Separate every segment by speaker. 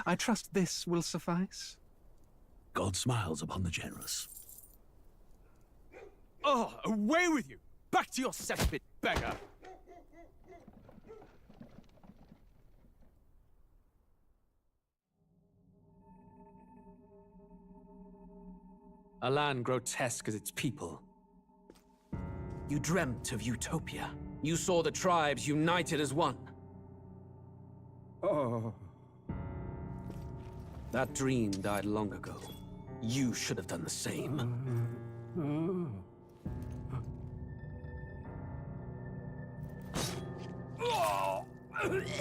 Speaker 1: I trust this will suffice?
Speaker 2: God smiles upon the generous.
Speaker 3: Oh, away with you! Back to your cesspit, beggar! A land grotesque as its people. You dreamt of utopia. You saw the tribes united as one.
Speaker 4: Oh.
Speaker 3: That dream died long ago. You should have done the same.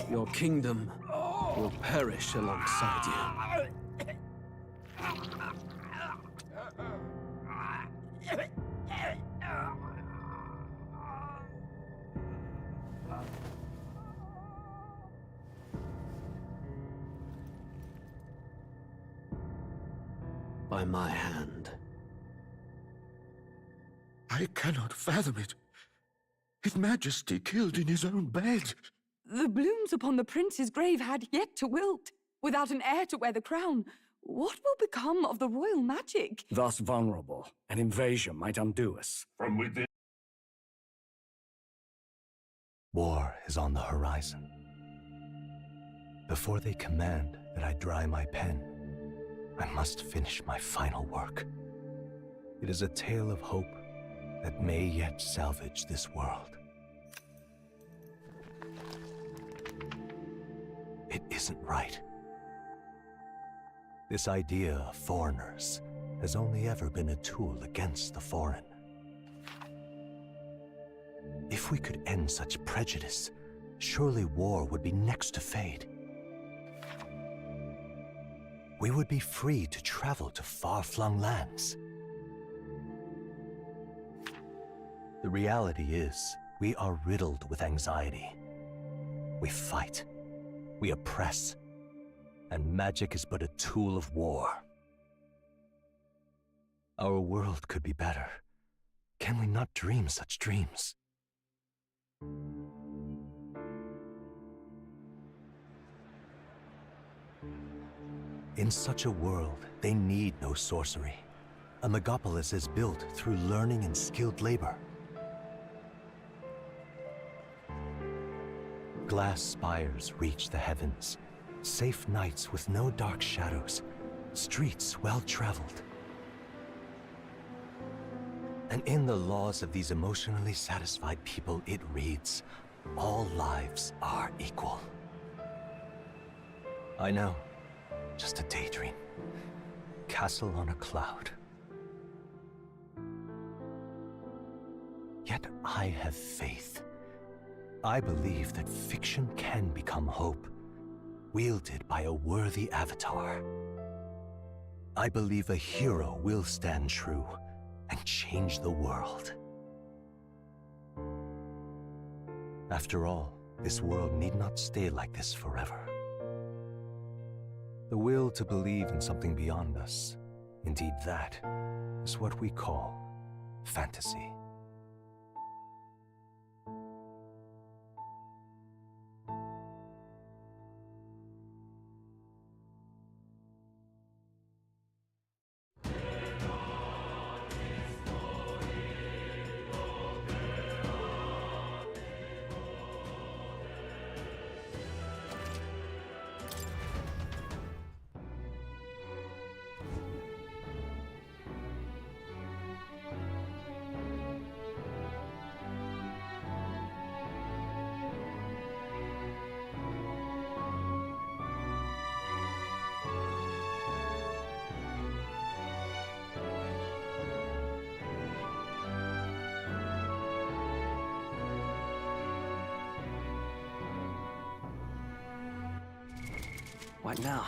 Speaker 3: Your kingdom will perish alongside you. By my hand.
Speaker 4: I cannot fathom it. His Majesty killed in his own bed.
Speaker 5: The blooms upon the prince's grave had yet to wilt. Without an heir to wear the crown, what will become of the royal magic?
Speaker 6: Thus vulnerable, an invasion might undo us.
Speaker 4: From within.
Speaker 7: War is on the horizon. Before they command that I dry my pen, I must finish my final work. It is a tale of hope that may yet salvage this world. It isn't right. This idea of foreigners has only ever been a tool against the foreign. If we could end such prejudice, surely war would be next to fade. We would be free to travel to far-flung lands. The reality is, we are riddled with anxiety. We fight, we oppress, and magic is but a tool of war. Our world could be better. Can we not dream such dreams? In such a world, they need no sorcery. A megapolis is built through learning and skilled labor. Glass spires reach the heavens, safe nights with no dark shadows, streets well-traveled. And in the laws of these emotionally satisfied people, it reads, all lives are equal. I know, just a daydream. Castle on a cloud. Yet I have faith. I believe that fiction can become hope, wielded by a worthy avatar. I believe a hero will stand true and change the world. After all, this world need not stay like this forever. The will to believe in something beyond us, indeed that, is what we call fantasy.
Speaker 3: What now?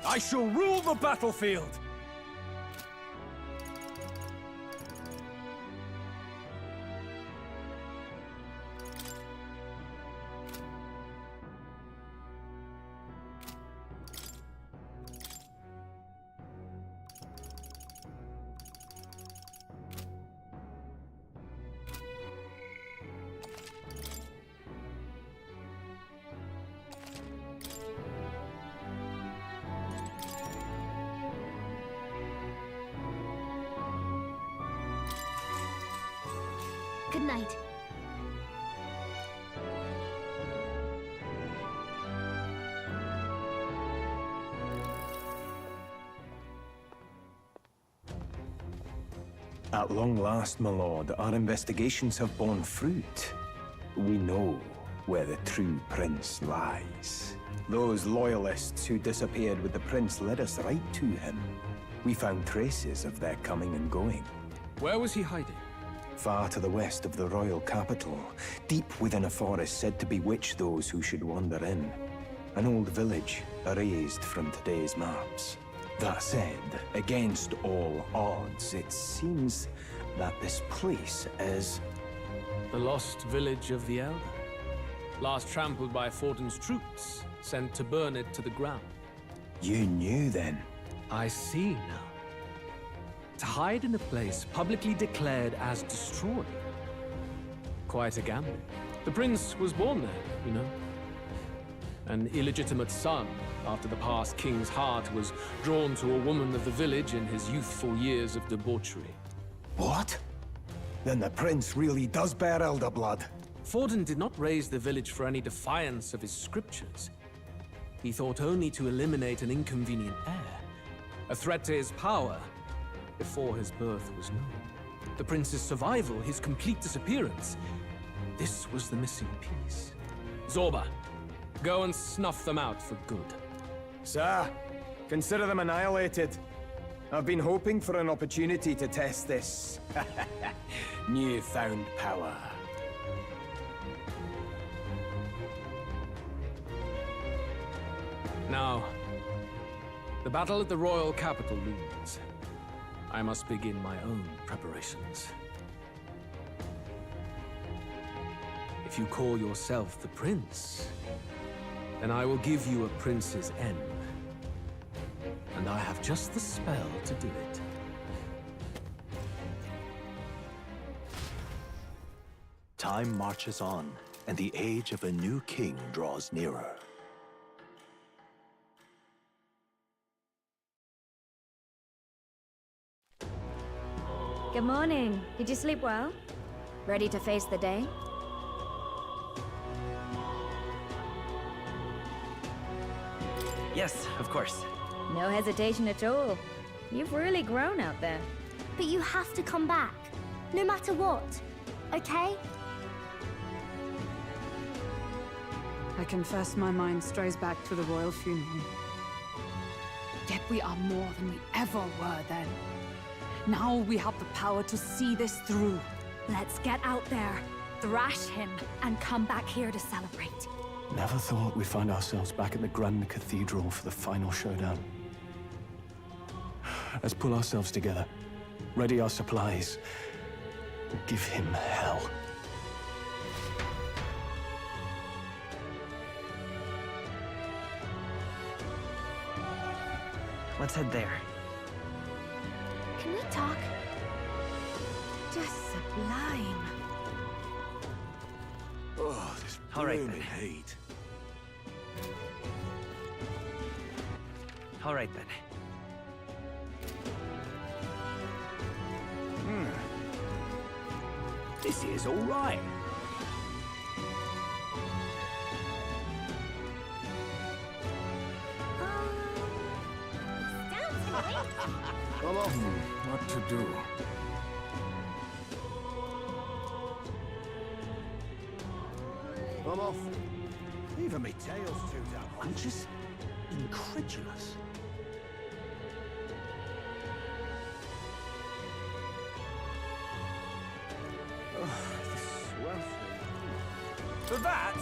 Speaker 6: I shall rule the battlefield!
Speaker 8: Good night.
Speaker 9: At long last, my lord, our investigations have borne fruit. We know where the true prince lies. Those loyalists who disappeared with the prince led us right to him. We found traces of their coming and going.
Speaker 3: Where was he hiding?
Speaker 9: Far to the west of the royal capital, deep within a forest said to bewitch those who should wander in. An old village, erased from today's maps. That said, against all odds, it seems that this place is...
Speaker 3: The lost village of the Elder. Last trampled by Fortin's troops, sent to burn it to the ground.
Speaker 9: You knew then?
Speaker 3: I see now. To hide in a place publicly declared as destroyed. Quite a gamble. The prince was born there, you know. An illegitimate son, after the past king's heart was drawn to a woman of the village in his youthful years of debauchery.
Speaker 9: What? Then the prince really does bear elder blood.
Speaker 3: Fortin did not raise the village for any defiance of his scriptures. He thought only to eliminate an inconvenient heir, a threat to his power, before his birth was known. The prince's survival, his complete disappearance. This was the missing piece. Zorba, go and snuff them out for good.
Speaker 9: Sir, consider them annihilated. I've been hoping for an opportunity to test this newfound power.
Speaker 3: Now, the battle at the royal capital looms. I must begin my own preparations. If you call yourself the prince, then I will give you a prince's end. And I have just the spell to do it.
Speaker 7: Time marches on, and the age of a new king draws nearer.
Speaker 8: Good morning. Did you sleep well? Ready to face the day?
Speaker 10: Yes, of course.
Speaker 8: No hesitation at all. You've really grown out there.
Speaker 11: But you have to come back, no matter what, okay?
Speaker 5: I confess my mind strays back to the royal funeral. Yet we are more than we ever were then. Now we have the power to see this through.
Speaker 11: Let's get out there, thrash him, and come back here to celebrate.
Speaker 6: Never thought we'd find ourselves back at the Grand Cathedral for the final showdown. Let's pull ourselves together, ready our supplies, and give him hell.
Speaker 10: Let's head there.
Speaker 11: Can we talk?
Speaker 8: Just sublime.
Speaker 2: Oh, this
Speaker 10: All right,
Speaker 2: blooming
Speaker 10: then.
Speaker 2: heat.
Speaker 10: All right, then.
Speaker 6: This is all right.
Speaker 4: Come on.
Speaker 6: What to do?
Speaker 4: Come off.
Speaker 2: Even me tail's too damn. I'm just incredulous.
Speaker 6: For that?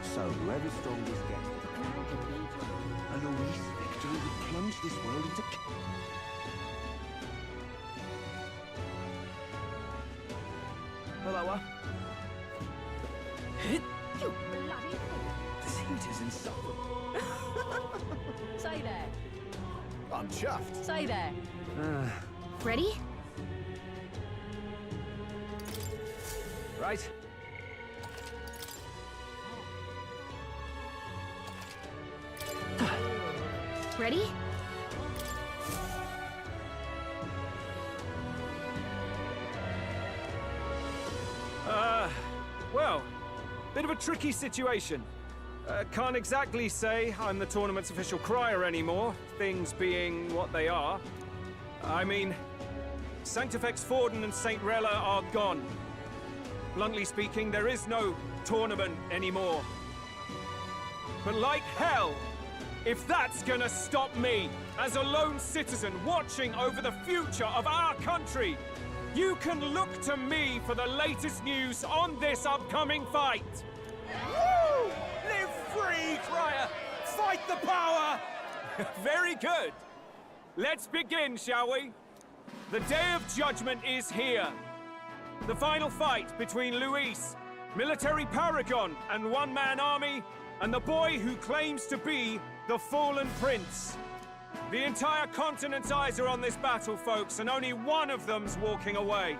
Speaker 2: So whoever's strongest gets to the crown cathedral. A Luis victory would plunge this world into Hello,
Speaker 11: You bloody
Speaker 2: This heat is insufferable.
Speaker 11: Say there.
Speaker 2: I'm chuffed.
Speaker 11: Say there.
Speaker 8: Ready?
Speaker 3: Right.
Speaker 8: Ready?
Speaker 10: Well, bit of a tricky situation. Can't exactly say I'm the tournament's official crier anymore, things being what they are. I mean, Sanctifex Forden and St. Rella are gone. Bluntly speaking, there is no tournament anymore. But like hell, if that's gonna stop me, as a lone citizen watching over the future of our country, you can look to me for the latest news on this upcoming fight. Woo! Live free, Crier! Fight the power! Very good. Let's begin, shall we? The Day of Judgment is here. The final fight between Luis, military paragon and one-man army, and the boy who claims to be the fallen prince. The entire continent's eyes are on this battle, folks, and only one of them's walking away.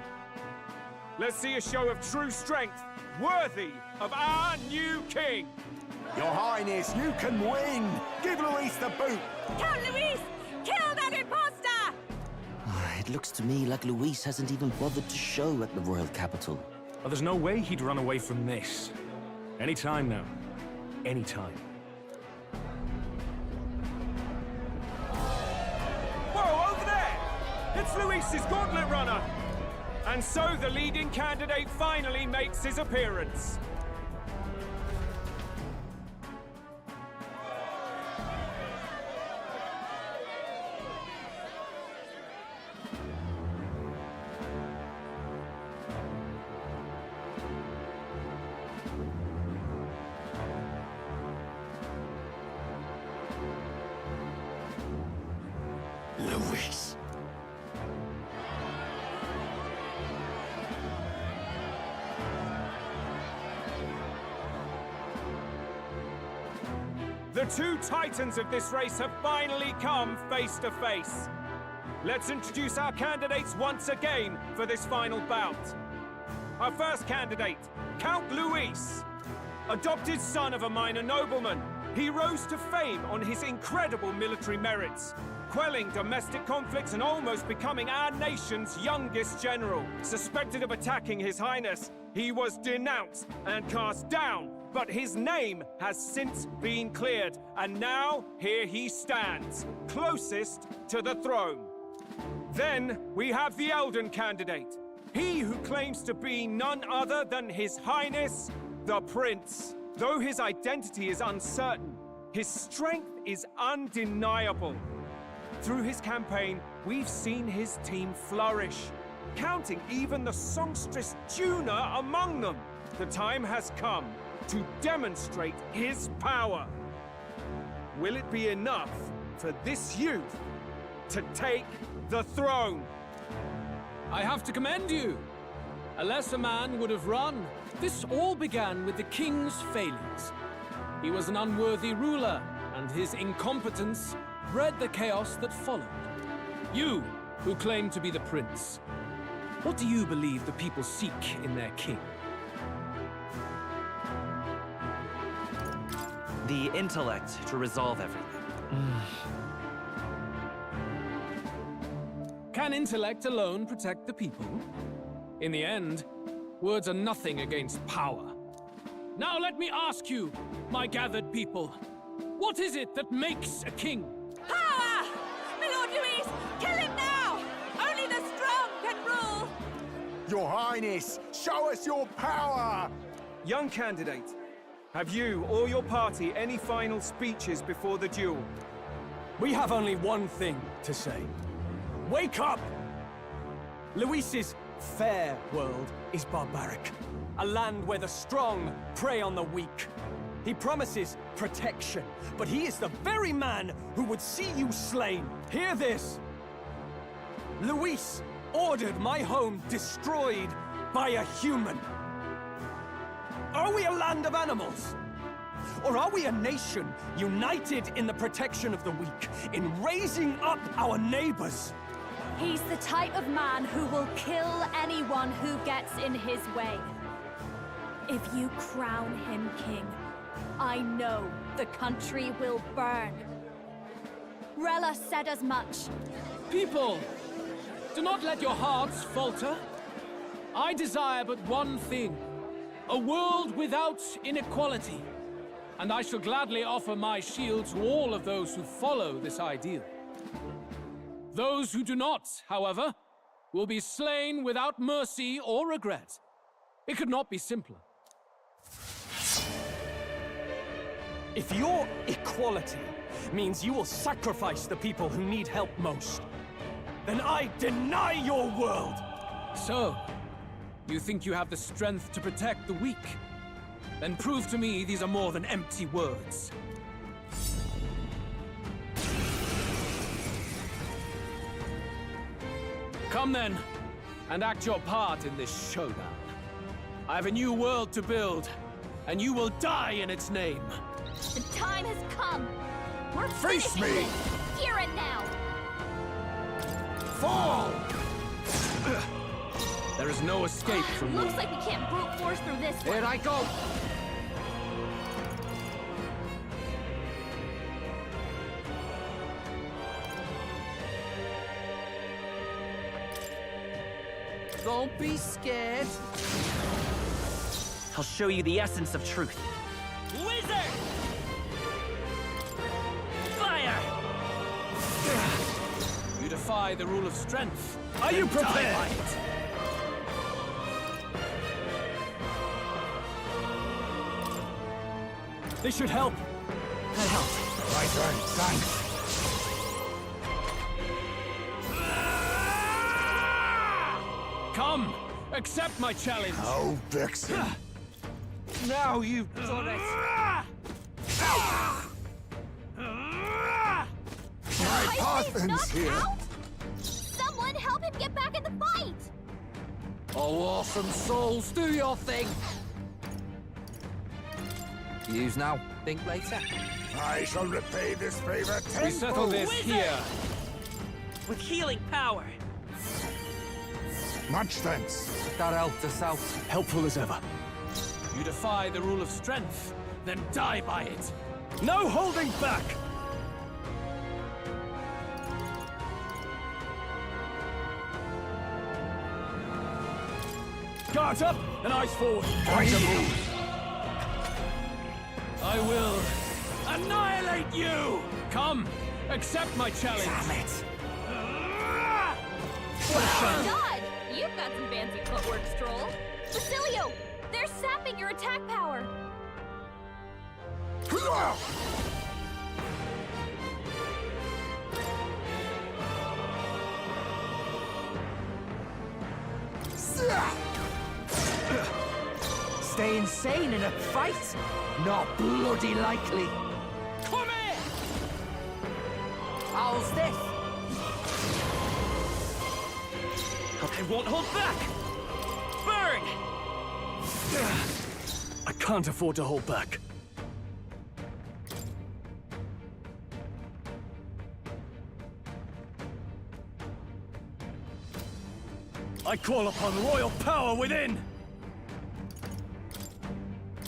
Speaker 10: Let's see a show of true strength, worthy of our new king.
Speaker 2: Your Highness, you can win! Give Luis the boot!
Speaker 11: Count Luis! Kill that imposter!
Speaker 12: It looks to me like Luis hasn't even bothered to show at the royal capital.
Speaker 10: Well, there's no way he'd run away from this. Anytime now. Anytime. Whoa, over there! It's Luis's gauntlet runner! And so the leading candidate finally makes his appearance.
Speaker 12: Luis.
Speaker 10: The two titans of this race have finally come face to face. Let's introduce our candidates once again for this final bout. Our first candidate, Count Luis. Adopted son of a minor nobleman, he rose to fame on his incredible military merits, quelling domestic conflicts and almost becoming our nation's youngest general. Suspected of attacking His Highness, he was denounced and cast down, but his name has since been cleared, and now here he stands, closest to the throne. Then we have the Elden candidate, he who claims to be none other than His Highness, the Prince. Though his identity is uncertain, his strength is undeniable. Through his campaign, we've seen his team flourish, counting even the songstress Juna among them. The time has come to demonstrate his power. Will it be enough for this youth to take the throne?
Speaker 3: I have to commend you. A lesser man would have run. This all began with the king's failings. He was an unworthy ruler, and his incompetence bred the chaos that followed. You, who claim to be the prince, what do you believe the people seek in their king?
Speaker 13: The intellect to resolve everything.
Speaker 3: Can intellect alone protect the people? In the end, words are nothing against power. Now let me ask you, my gathered people, what is it that makes a king?
Speaker 11: Power! My Lord Luis, kill him now! Only the strong can rule!
Speaker 2: Your Highness, show us your power!
Speaker 10: Young candidate, have you or your party any final speeches before the duel?
Speaker 6: We have only one thing to say. Wake up! Luis's fair world is barbaric. A land where the strong prey on the weak. He promises protection, but he is the very man who would see you slain. Hear this! Luis ordered my home destroyed by a human. Are we a land of animals? Or are we a nation united in the protection of the weak, in raising up our neighbors?
Speaker 8: He's the type of man who will kill anyone who gets in his way. If you crown him king, I know the country will burn. Rella said as much.
Speaker 3: People, do not let your hearts falter. I desire but one thing, a world without inequality. And I shall gladly offer my shield to all of those who follow this ideal. Those who do not, however, will be slain without mercy or regret. It could not be simpler.
Speaker 6: If your equality means you will sacrifice the people who need help most, then I deny your world!
Speaker 3: So, you think you have the strength to protect the weak? Then prove to me these are more than empty words. Come then, and act your part in this showdown. I have a new world to build, and you will die in its name.
Speaker 8: The time has come. We're
Speaker 4: Face
Speaker 8: finishing
Speaker 4: me!
Speaker 8: this, here and now.
Speaker 4: Fall!
Speaker 3: There is no escape from me.
Speaker 8: Looks like we can't brute force through this one.
Speaker 3: Here I go!
Speaker 13: Don't be scared. I'll show you the essence of truth. Wizard! Fire!
Speaker 3: You defy the rule of strength.
Speaker 6: Are you
Speaker 3: Then die
Speaker 6: prepared?
Speaker 3: by it.
Speaker 6: This should help.
Speaker 13: That helps.
Speaker 4: Right, thanks.
Speaker 3: Come, accept my challenge.
Speaker 4: Oh, Vixen.
Speaker 10: Now you've done it!
Speaker 4: My Parthen's here.
Speaker 8: Someone help him get back in the fight!
Speaker 13: Oh, awesome souls, do your thing! Use now, think later.
Speaker 4: I shall repay this favor tenfold.
Speaker 3: We settle this here.
Speaker 13: With healing power.
Speaker 4: Much thanks.
Speaker 13: That helped us out.
Speaker 6: Helpful as ever.
Speaker 3: You defy the rule of strength, then die by it.
Speaker 6: No holding back! Guards up and eyes forward.
Speaker 4: Quite a move.
Speaker 3: I will annihilate you! Come, accept my challenge.
Speaker 13: Damn it!
Speaker 8: God! You've got some fancy footwork, Stroll. Basilio! They're sapping your attack power!
Speaker 13: Stay insane in a fight? Not bloody likely.
Speaker 3: Come here!
Speaker 13: How's this?
Speaker 6: I won't hold back! Burn! I can't afford to hold back. I call upon royal power within!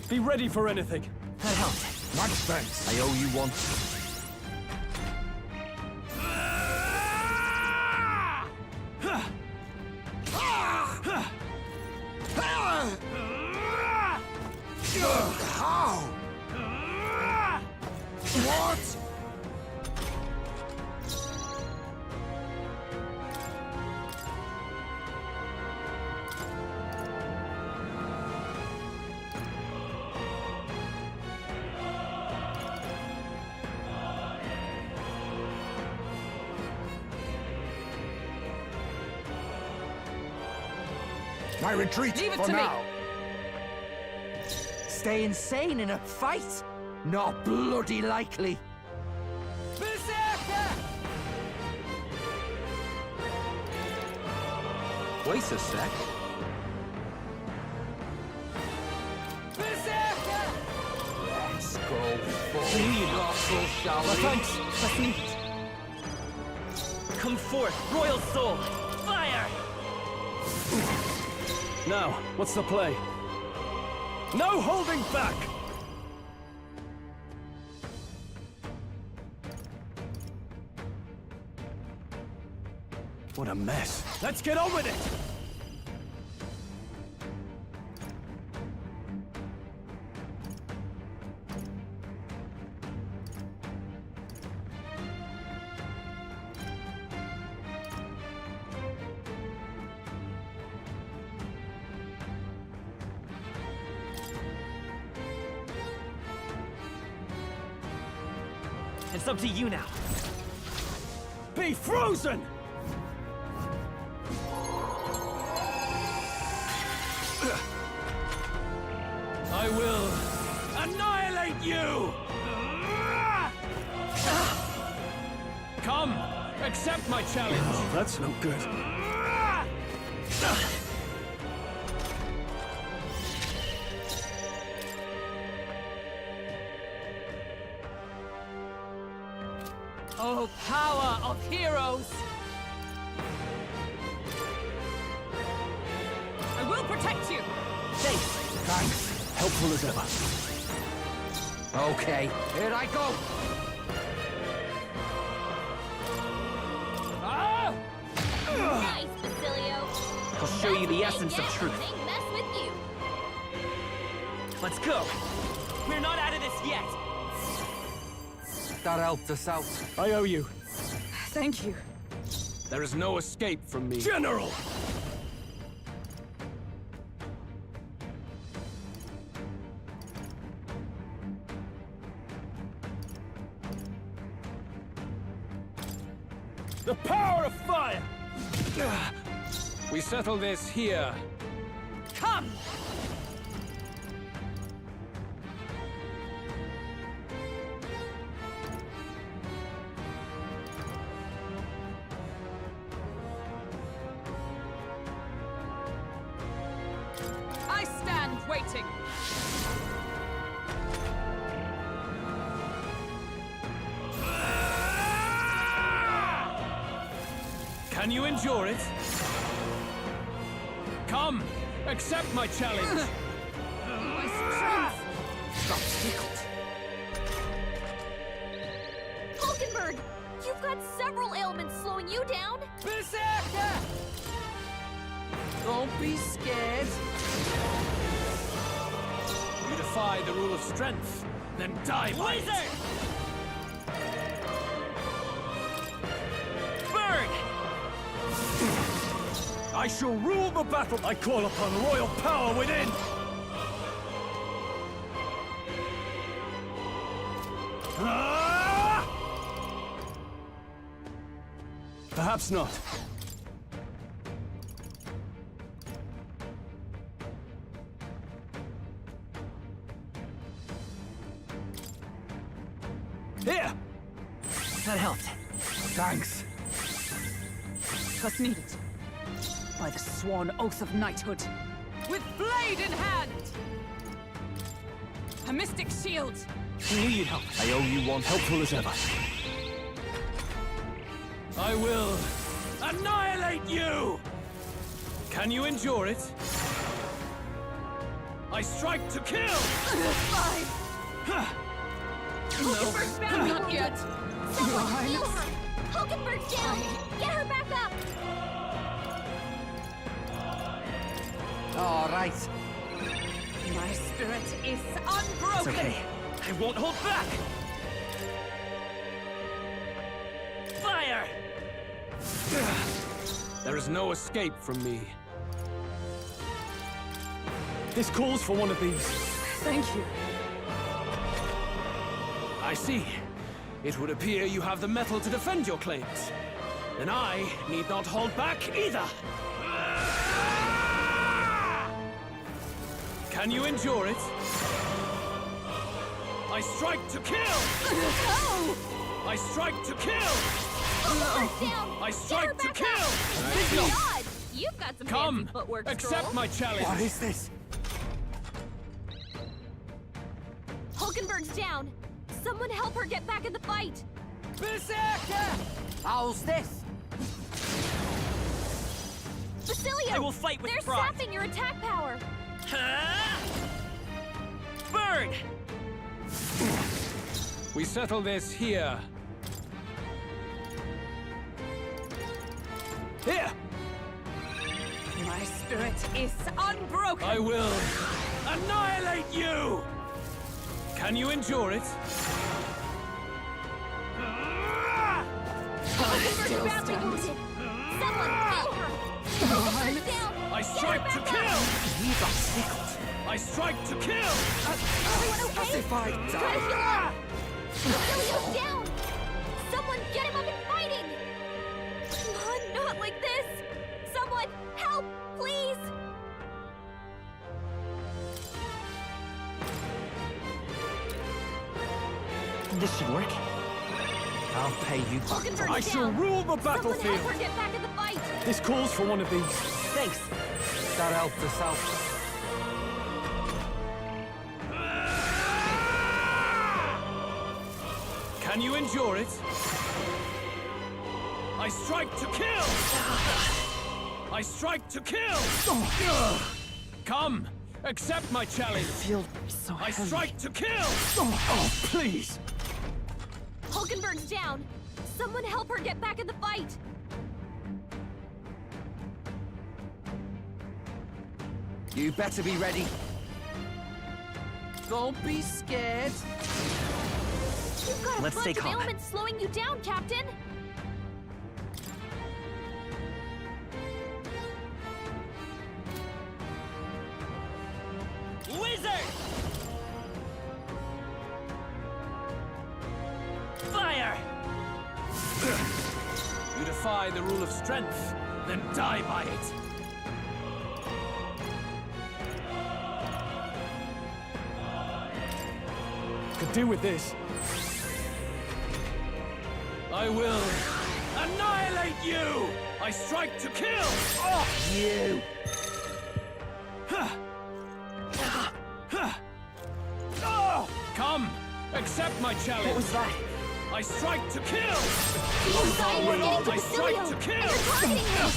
Speaker 6: Be ready for anything.
Speaker 13: That helped.
Speaker 4: Much thanks.
Speaker 13: I owe you one.
Speaker 4: How? What?
Speaker 13: I retreat
Speaker 5: Leave it
Speaker 13: for
Speaker 5: to me.
Speaker 13: now. Stay insane in a fight? Not bloody likely.
Speaker 6: Berserker!
Speaker 1: Wait a sec.
Speaker 6: Berserker!
Speaker 13: Let's go for shall we?
Speaker 6: Thanks.
Speaker 5: Just need it.
Speaker 6: Come forth, royal soul! Fire! Now, what's the play? No holding back! What a mess. Let's get on with it! It's up to you now. Be frozen! I will annihilate you! Come, accept my challenge. Oh, that's no good.
Speaker 5: Oh, power of heroes! I will protect you!
Speaker 13: Thanks.
Speaker 6: Helpful as ever.
Speaker 13: Okay, here I go.
Speaker 8: Nice, Basilio.
Speaker 6: I'll show you the essence of truth.
Speaker 8: They mess with you.
Speaker 6: Let's go. We're not out of this yet.
Speaker 13: That helped us out.
Speaker 6: I owe you.
Speaker 5: Thank you.
Speaker 3: There is no escape from me.
Speaker 6: General! The power of fire!
Speaker 3: We settle this here.
Speaker 5: Come! I stand waiting.
Speaker 3: Can you endure it? Come, accept my challenge.
Speaker 5: My strength!
Speaker 8: Hulkenberg, you've got several ailments slowing you down.
Speaker 6: Berserker!
Speaker 13: Don't be scared.
Speaker 3: You defy the rule of strength, then die by it.
Speaker 6: Laser! Burn! I shall rule the battle. I call upon royal power within. Ah! Perhaps not. Here! That helped.
Speaker 13: Thanks.
Speaker 5: Just need it. By the sworn oath of knighthood. With blade in hand! A mystic shield!
Speaker 6: I knew you'd help. I owe you one. Helpful as ever.
Speaker 3: I will annihilate you! Can you endure it? I strike to kill!
Speaker 5: Hulkenberg's bound! Not yet!
Speaker 8: Someone heal her! Hulkenberg's down! Get her back up!
Speaker 13: All right.
Speaker 5: My spirit is unbroken!
Speaker 6: It's okay. I won't hold back! Fire!
Speaker 3: There is no escape from me.
Speaker 6: This calls for one of these.
Speaker 5: Thank you.
Speaker 3: I see. It would appear you have the metal to defend your claims. Then I need not hold back either. Can you endure it? I strike to kill! I strike to kill!
Speaker 8: Down.
Speaker 3: I strike to kill!
Speaker 8: God, you've got some
Speaker 3: Come!
Speaker 8: fancy footwork,
Speaker 3: Accept
Speaker 8: Stroll.
Speaker 3: my challenge!
Speaker 13: What is this?
Speaker 8: Hulkenberg's down. Someone help her get back in the fight.
Speaker 13: Berserker! How's this?
Speaker 8: Basilio!
Speaker 6: I will fight with
Speaker 8: They're
Speaker 6: pride.
Speaker 8: sapping your attack power.
Speaker 6: Burn!
Speaker 3: We settle this here.
Speaker 6: Here!
Speaker 11: My spirit is unbroken.
Speaker 3: I will annihilate you! Can you endure it?
Speaker 8: Hulkenberg's badly wounded. Someone kill her. Hulkenberg's down.
Speaker 3: I strike to kill!
Speaker 13: You got sickled.
Speaker 3: I strike to kill!
Speaker 8: Everyone okay?
Speaker 13: As if I
Speaker 8: Try to
Speaker 13: died.
Speaker 8: heal up. Basilio's down. Someone get him up and fighting. Come on, not like this. Someone help, please.
Speaker 13: This should work. I'll pay you back.
Speaker 8: Hulkenberg's down.
Speaker 6: I shall rule the
Speaker 8: Someone
Speaker 6: battlefield!
Speaker 8: help her get back in the fight.
Speaker 6: This calls for one of these.
Speaker 13: Thanks. That helped us out.
Speaker 3: Can you endure it? I strike to kill! I strike to kill! Come! Accept my challenge!
Speaker 13: I feel so
Speaker 3: I
Speaker 13: heavy.
Speaker 3: strike to kill!
Speaker 6: Oh, please!
Speaker 8: Hulkenberg's down. Someone help her get back in the fight.
Speaker 13: You better be ready. Don't be scared.
Speaker 8: You've got a
Speaker 13: Let's
Speaker 8: bunch
Speaker 13: stay
Speaker 8: of
Speaker 13: calm.
Speaker 8: ailments slowing you down, Captain.
Speaker 6: Wizard! Fire!
Speaker 3: You defy the rule of strength, then die by it!
Speaker 6: Could do with this.
Speaker 3: I will annihilate you! I strike to kill!
Speaker 13: You.
Speaker 3: Come! Accept my challenge!
Speaker 13: What was that?
Speaker 3: I strike to kill!
Speaker 8: These guys are getting to
Speaker 3: I strike
Speaker 8: Basilio,
Speaker 3: to
Speaker 8: and
Speaker 3: kill!
Speaker 8: they're targeting him.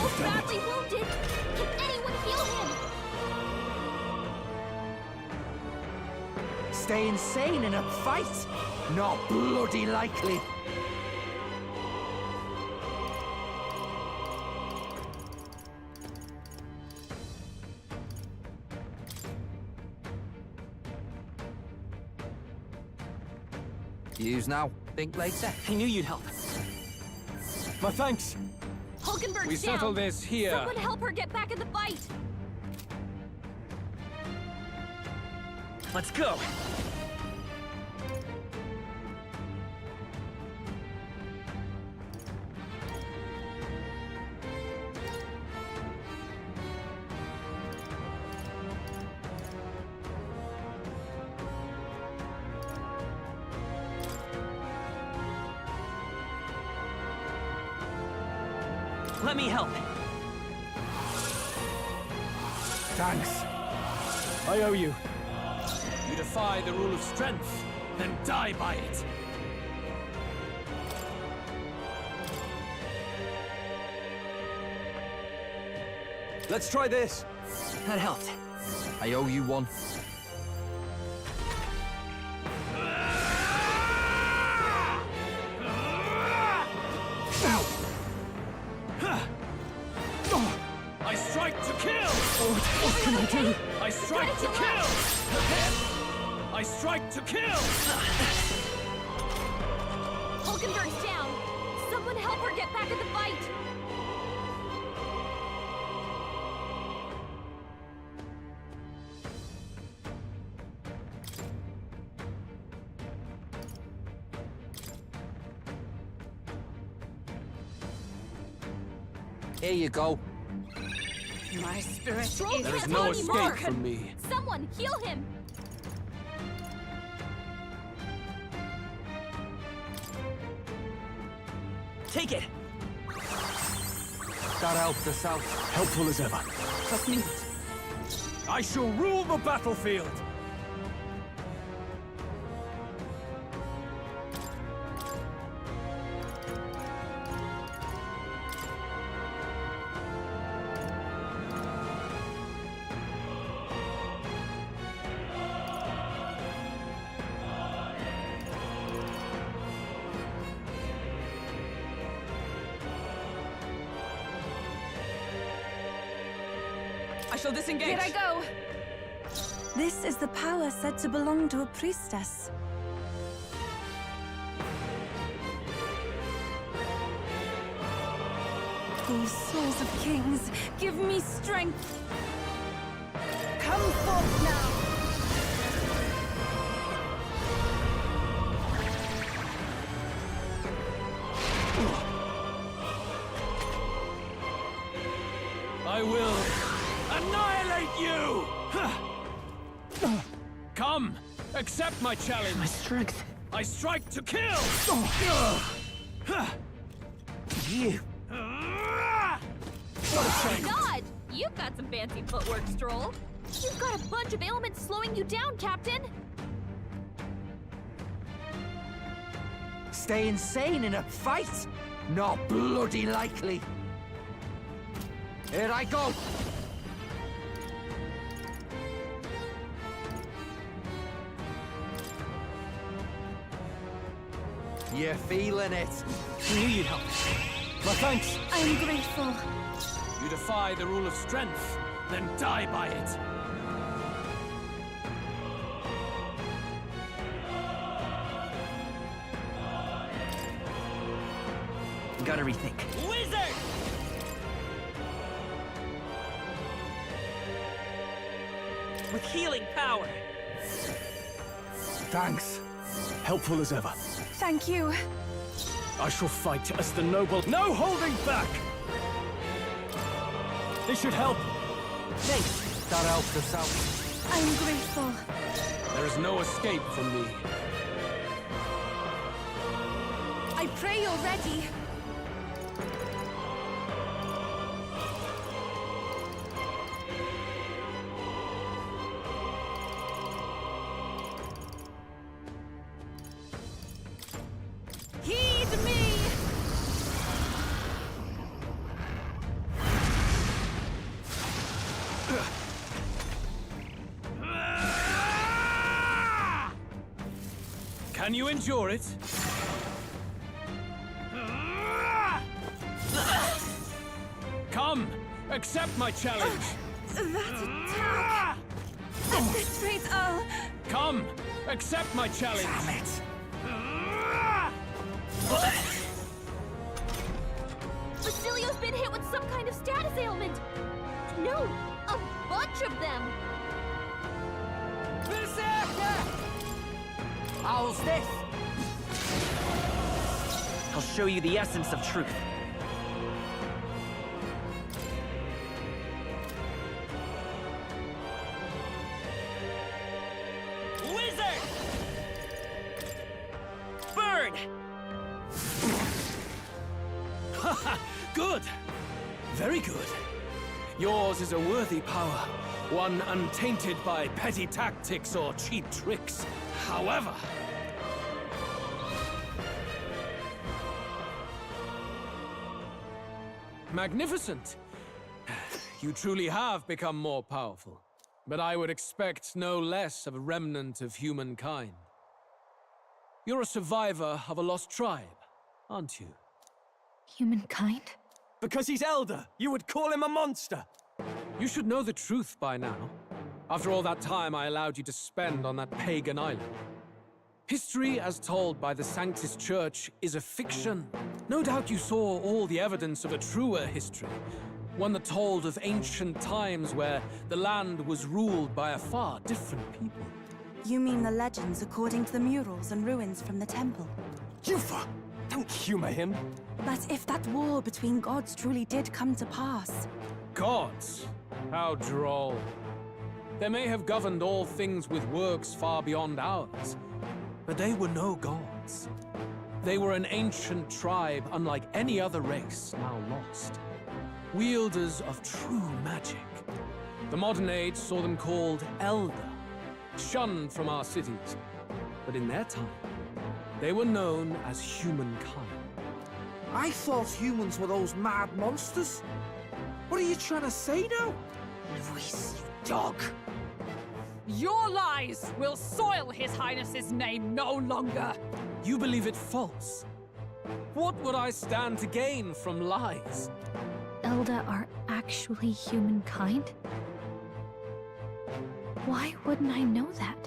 Speaker 8: Both badly wounded. Can anyone heal him?
Speaker 13: Stay insane in a fight? Not bloody likely. Use now, think later.
Speaker 6: I knew you'd help. My thanks.
Speaker 8: Hulkenberg's
Speaker 3: We settle
Speaker 8: down.
Speaker 3: this here.
Speaker 8: Someone help her get back in the fight.
Speaker 6: Let's go. Let me help.
Speaker 13: Thanks.
Speaker 6: I owe you.
Speaker 3: You defy the rule of strength, then die by it!
Speaker 6: Let's try this.
Speaker 13: That helped. I owe you one.
Speaker 3: I strike to kill!
Speaker 6: What can I do?
Speaker 3: I strike to kill! I strike to kill!
Speaker 8: Hulkenberg's down. Someone help her get back in the fight.
Speaker 13: Here you go.
Speaker 5: My spirit
Speaker 8: Stroll
Speaker 3: There is
Speaker 8: can't
Speaker 3: no
Speaker 8: go
Speaker 3: escape
Speaker 8: anymore.
Speaker 3: from me.
Speaker 8: Someone heal him!
Speaker 13: Take it!
Speaker 6: That elf the south, helpful as ever.
Speaker 5: Just me.
Speaker 6: I shall rule the battlefield!
Speaker 5: I shall disengage.
Speaker 11: Here I go! This is the power said to belong to a priestess. O souls of kings, give me strength! Come forth now!
Speaker 3: I will annihilate you! Come, accept my challenge.
Speaker 13: My strength.
Speaker 3: I strike to kill!
Speaker 13: You.
Speaker 8: God! You've got some fancy footwork, Stroll. You've got a bunch of ailments slowing you down, Captain.
Speaker 13: Stay insane in a fight? Not bloody likely. Here I go! You're feeling it.
Speaker 6: You knew you'd help. My thanks.
Speaker 11: I'm grateful.
Speaker 3: You defy the rule of strength, then die by it.
Speaker 13: Gotta rethink.
Speaker 3: Wizard!
Speaker 13: With healing power.
Speaker 6: Thanks. Helpful as ever.
Speaker 11: Thank you.
Speaker 6: I shall fight as the noble. No holding back! This should help.
Speaker 13: Thanks. That elf the south.
Speaker 11: I'm grateful.
Speaker 3: There is no escape from me.
Speaker 11: I pray you're ready. Heed me!
Speaker 3: Can you endure it? Come, accept my challenge.
Speaker 11: That attack! At this rate, I'll...
Speaker 3: Come, accept my challenge.
Speaker 13: Damn it.
Speaker 8: Basilio's been hit with some kind of status ailment. No, a bunch of them.
Speaker 13: How's this? I'll show you the essence of truth.
Speaker 3: Wizard!
Speaker 13: Burn!
Speaker 3: Good. Very good. Yours is a worthy power, one untainted by petty tactics or cheap tricks. However, magnificent. You truly have become more powerful. But I would expect no less of a remnant of humankind. You're a survivor of a lost tribe, aren't you?
Speaker 8: Humankind?
Speaker 6: Because he's elder, you would call him a monster.
Speaker 3: You should know the truth by now. After all that time I allowed you to spend on that pagan island. History, as told by the Sanctus Church, is a fiction. No doubt you saw all the evidence of a truer history. One that told of ancient times where the land was ruled by a far different people.
Speaker 11: You mean the legends according to the murals and ruins from the temple?
Speaker 6: Yufa! Don't humor him.
Speaker 11: But if that war between gods truly did come to pass...
Speaker 3: Gods? How droll. They may have governed all things with works far beyond ours, but they were no gods. They were an ancient tribe unlike any other race now lost. Wielders of true magic. The modern age saw them called Elder, shunned from our cities. But in their time, they were known as humankind.
Speaker 13: I thought humans were those mad monsters. What are you trying to say now?
Speaker 5: Luis, you dog! Your lies will soil His Highness's name no longer!
Speaker 3: You believe it false? What would I stand to gain from lies?
Speaker 8: Elda are actually humankind? Why wouldn't I know that?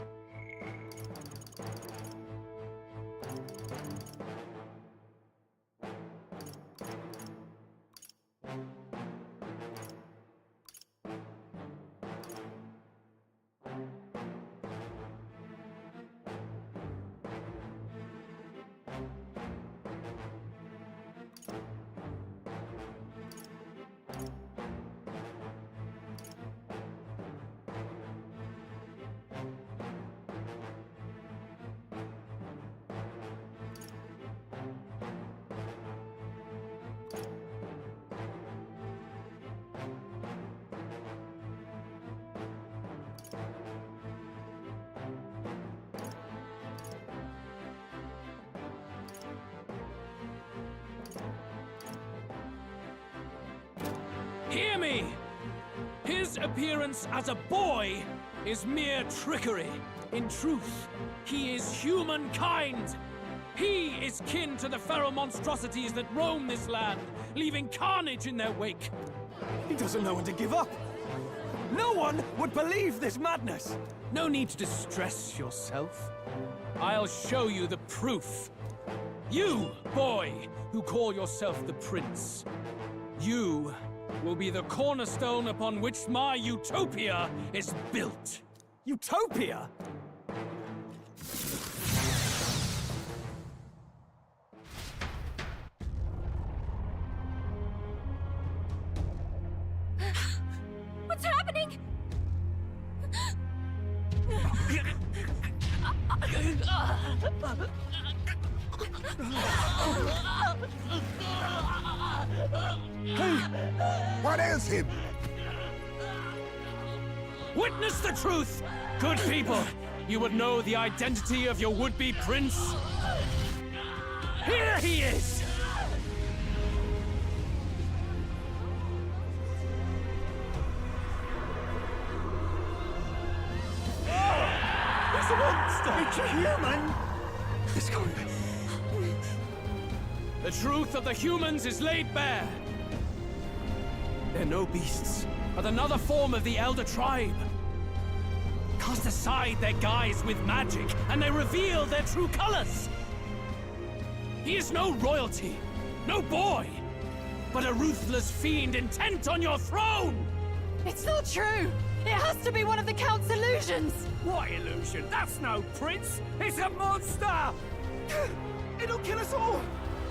Speaker 3: Hear me! His appearance as a boy is mere trickery. In truth, he is humankind. He is kin to the feral monstrosities that roam this land, leaving carnage in their wake.
Speaker 6: He doesn't know when to give up. No one would believe this madness.
Speaker 3: No need to distress yourself. I'll show you the proof. You, boy, who call yourself the prince. You will be the cornerstone upon which my utopia is built.
Speaker 6: Utopia?
Speaker 11: What's happening?
Speaker 4: What ails him?
Speaker 3: Witness the truth! Good people, you would know the identity of your would-be prince. Here he is!
Speaker 6: It's a monster! It's a human!
Speaker 4: It's going.
Speaker 3: The truth of the humans is laid bare. They're no beasts, but another form of the Elder Tribe. Cast aside their guise with magic, and they reveal their true colors. He is no royalty, no boy, but a ruthless fiend intent on your throne!
Speaker 5: It's not true! It has to be one of the Count's illusions!
Speaker 10: What illusion? That's no prince! It's a monster!
Speaker 6: It'll kill us all!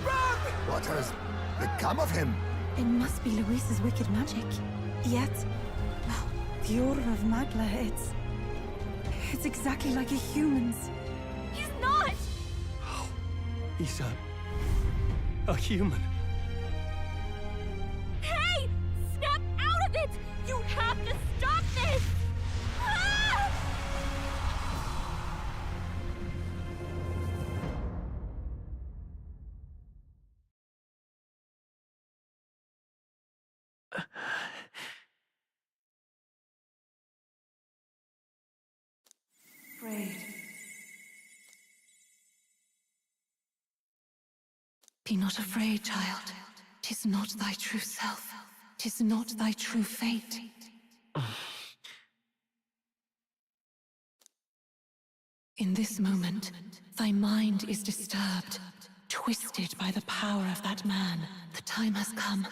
Speaker 6: Run!
Speaker 4: What has become of him?
Speaker 14: It must be Luis's wicked magic. Yet, the aura of Magla, it's exactly like a human's.
Speaker 11: He's not!
Speaker 6: He's a human.
Speaker 11: Hey! Snap out of it! You have to stop this! Ah!
Speaker 14: Afraid. Be not afraid, child. 'Tis not thy true self. 'Tis not thy true fate. In this moment, thy mind is disturbed, twisted by the power of that man. The time has come.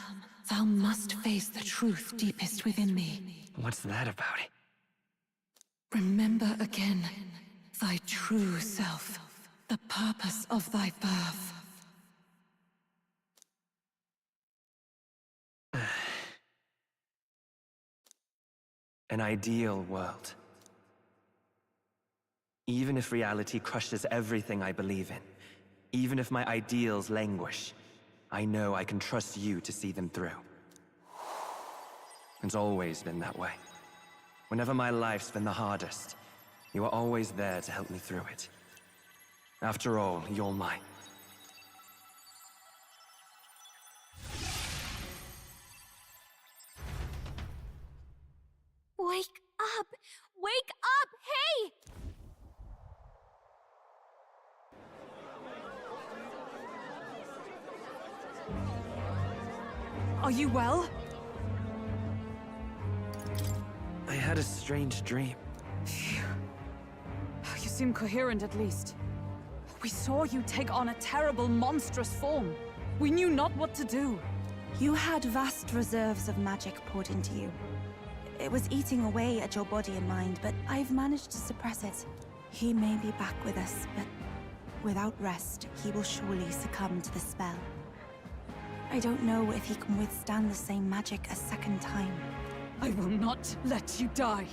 Speaker 14: Thou must face the truth deepest within thee.
Speaker 13: What's that about?
Speaker 14: Remember again thy true self, the purpose of thy birth.
Speaker 15: An ideal world. Even if reality crushes everything I believe in, even if my ideals languish, I know I can trust you to see them through. It's always been that way. Whenever my life's been the hardest, you are always there to help me through it. After all, you're mine.
Speaker 8: Wake up! Wake up! Hey!
Speaker 5: Are you well?
Speaker 15: I had a strange dream.
Speaker 5: You seem coherent at least. We saw you take on a terrible, monstrous form. We knew not what to do.
Speaker 16: You had vast reserves of magic poured into you. It was eating away at your body and mind, but I've managed to suppress it. He may be back with us, but without rest, he will surely succumb to the spell. I don't know if he can withstand the same magic a second time.
Speaker 5: I will not let you die.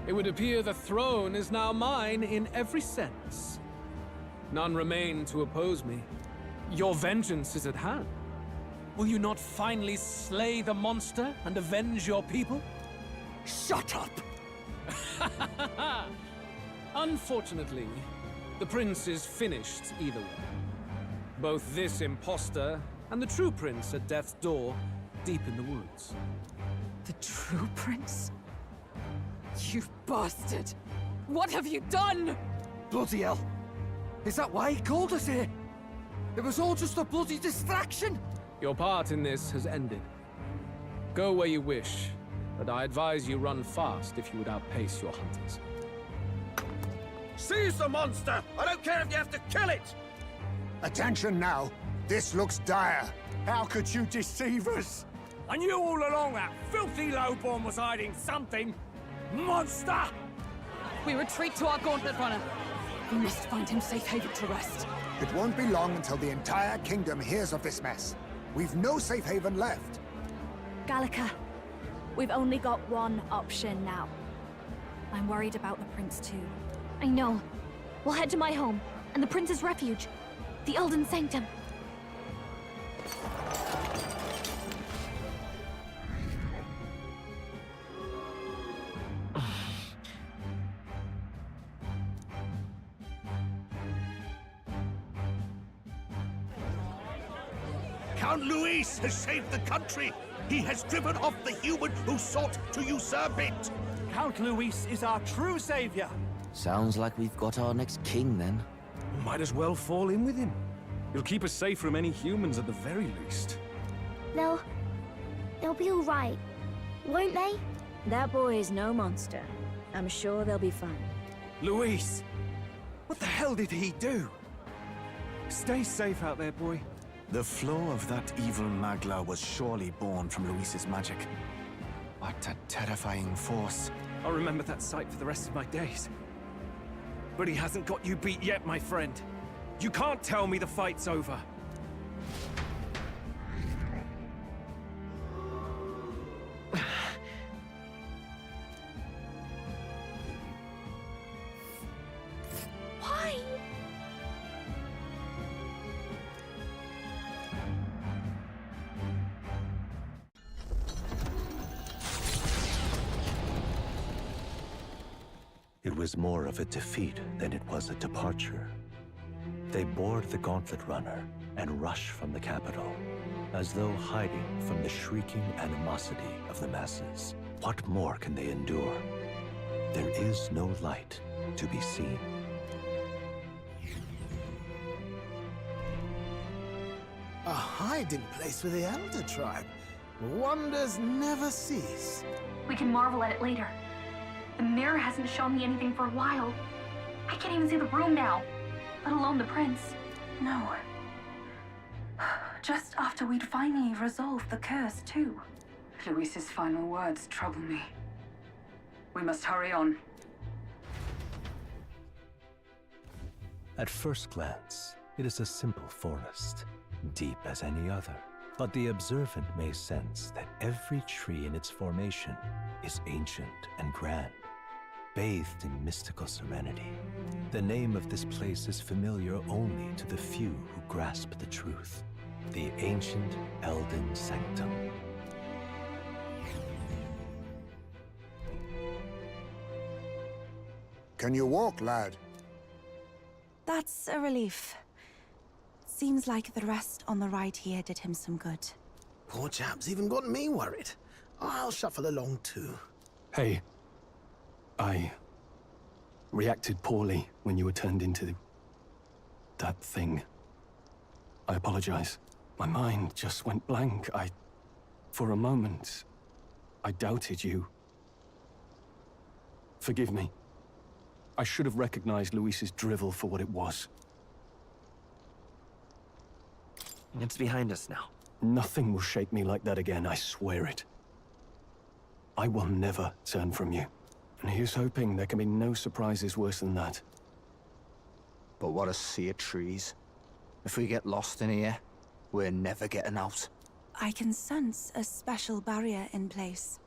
Speaker 3: It would appear the throne is now mine in every sense. None remain to oppose me. Your vengeance is at hand. Will you not finally slay the monster and avenge your people?
Speaker 13: Shut up!
Speaker 3: Unfortunately, the prince is finished either way. Both this imposter and the true prince at death's door, deep in the woods.
Speaker 5: The true prince? You bastard! What have you done?
Speaker 13: Bloody hell! Is that why he called us here? It was all just a bloody distraction!
Speaker 3: Your part in this has ended. Go where you wish, but I advise you run fast if you would outpace your hunters.
Speaker 4: Seize the monster! I don't care if you have to kill it!
Speaker 17: Attention now. This looks dire. How could you deceive us?
Speaker 6: I knew all along that filthy lowborn was hiding something! Monster!
Speaker 5: We retreat to our gauntlet runner. We must find him safe haven to rest.
Speaker 17: It won't be long until the entire kingdom hears of this mess. We've no safe haven left.
Speaker 8: Gallica, we've only got one option now. I'm worried about the prince too. I know. We'll head to my home, and the prince's refuge. The Elden Sanctum.
Speaker 4: Count Luis has saved the country! He has driven off the human who sought to usurp it!
Speaker 6: Count Luis is our true savior!
Speaker 12: Sounds like we've got our next king, then.
Speaker 10: Might as well fall in with him. He'll keep us safe from any humans at the very least.
Speaker 18: They'll be all right, won't they?
Speaker 8: That boy is no monster. I'm sure they'll be fine.
Speaker 10: Luis! What the hell did he do? Stay safe out there, boy.
Speaker 2: The flow of that evil Magla was surely born from Luis's magic. What a terrifying force.
Speaker 10: I'll remember that sight for the rest of my days. But he hasn't got you beat yet, my friend. You can't tell me the fight's over.
Speaker 8: Why?
Speaker 7: It was more of a defeat than it was a departure. They board the gauntlet runner and rush from the capital, as though hiding from the shrieking animosity of the masses. What more can they endure? There is no light to be seen.
Speaker 19: A hiding place for the Elder Tribe. Wonders never cease.
Speaker 20: We can marvel at it later. The mirror hasn't shown me anything for a while. I can't even see the room now, let alone the prince.
Speaker 11: No. Just after we'd finally resolved the curse, too. Luis's final words trouble me. We must hurry on.
Speaker 7: At first glance, it is a simple forest, deep as any other. But the observant may sense that every tree in its formation is ancient and grand, bathed in mystical serenity. The name of this place is familiar only to the few who grasp the truth. The ancient Elden Sanctum.
Speaker 17: Can you walk, lad?
Speaker 16: That's a relief. Seems like the rest on the ride here did him some good.
Speaker 19: Poor chap's even got me worried. I'll shuffle along too.
Speaker 21: Hey, I reacted poorly when you were turned into that thing. I apologize. My mind just went blank. For a moment, I doubted you. Forgive me. I should have recognized Luis's drivel for what it was.
Speaker 15: It's behind us now.
Speaker 21: Nothing will shake me like that again, I swear it. I will never turn from you. And here's hoping there can be no surprises worse than that.
Speaker 13: But what a sea of trees. If we get lost in here, we're never getting out.
Speaker 16: I can sense a special barrier in place.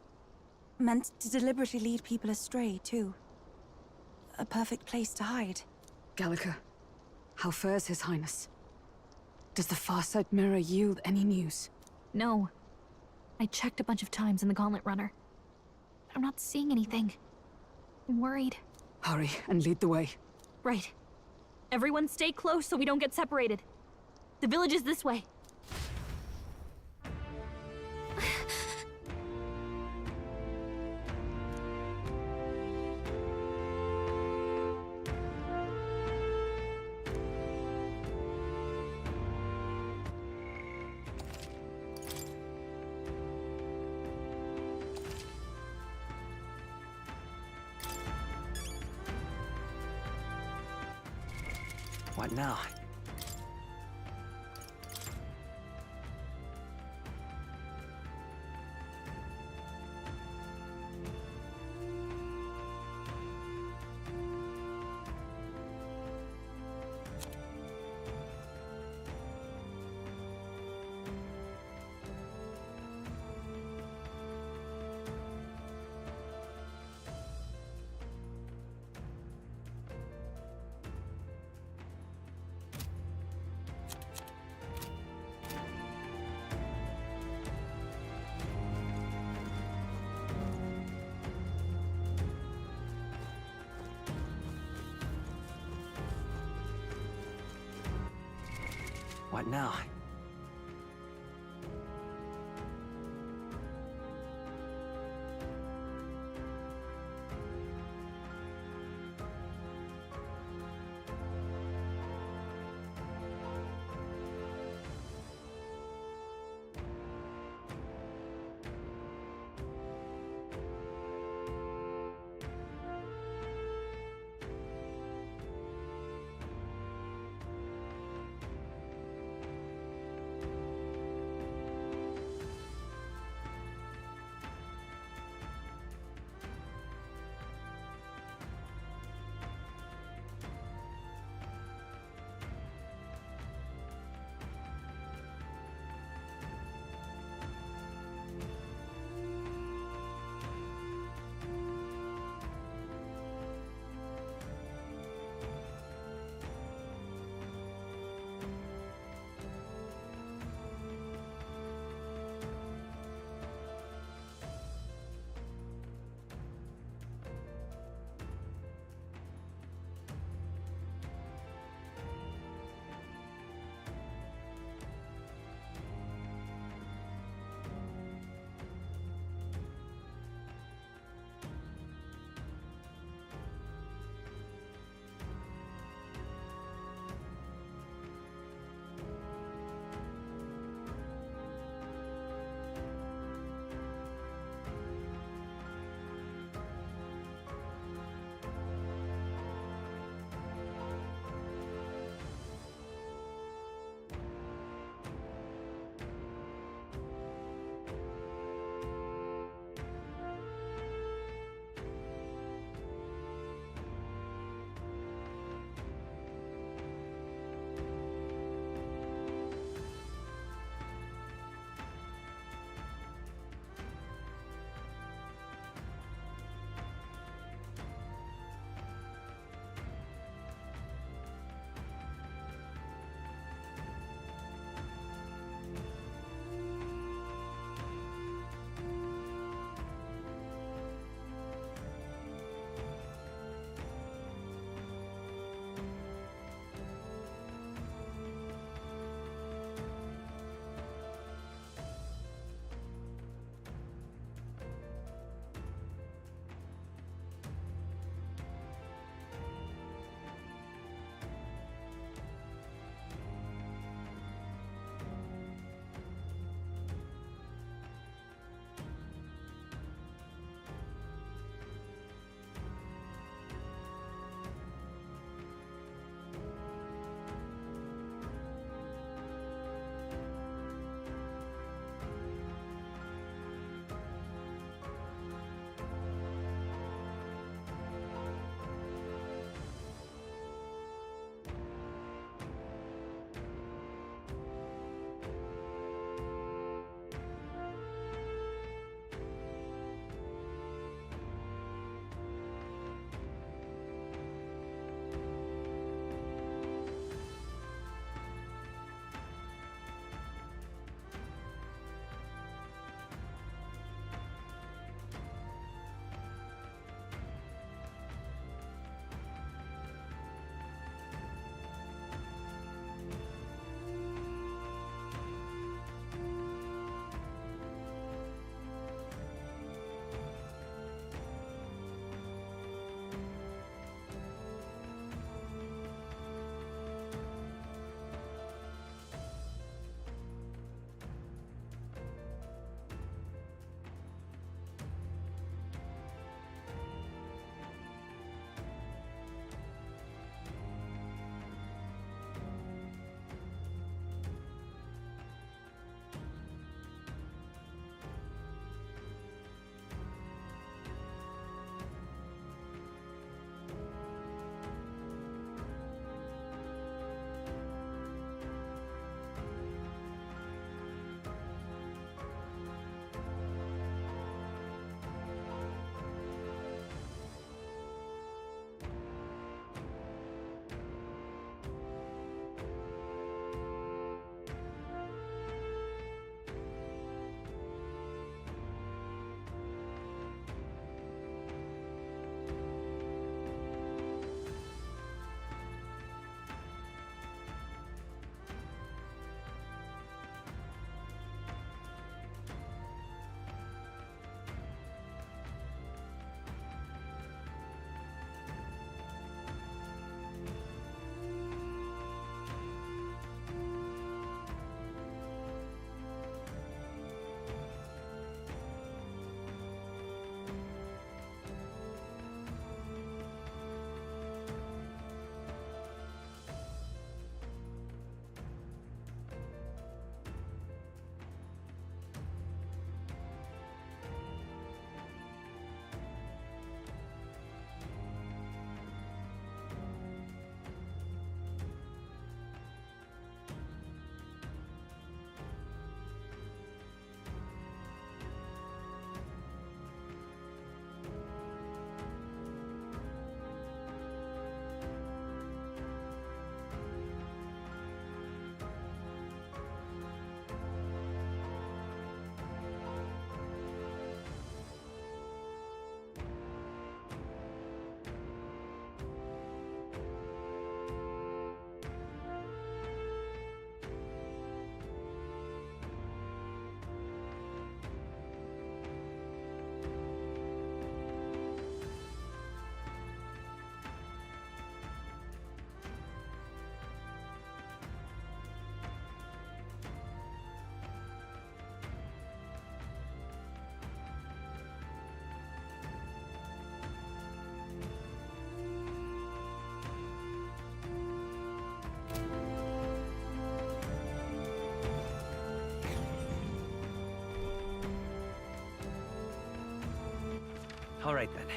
Speaker 16: Meant to deliberately lead people astray, too. A perfect place to hide.
Speaker 5: Gallica, how fares His Highness? Does the Farsight Mirror yield any news?
Speaker 8: No. I checked a bunch of times in the Gauntlet Runner. I'm not seeing anything. I'm worried.
Speaker 5: Hurry and lead the way.
Speaker 8: Right. Everyone stay close so we don't get separated. The village is this way.
Speaker 15: What now? What now? All right then.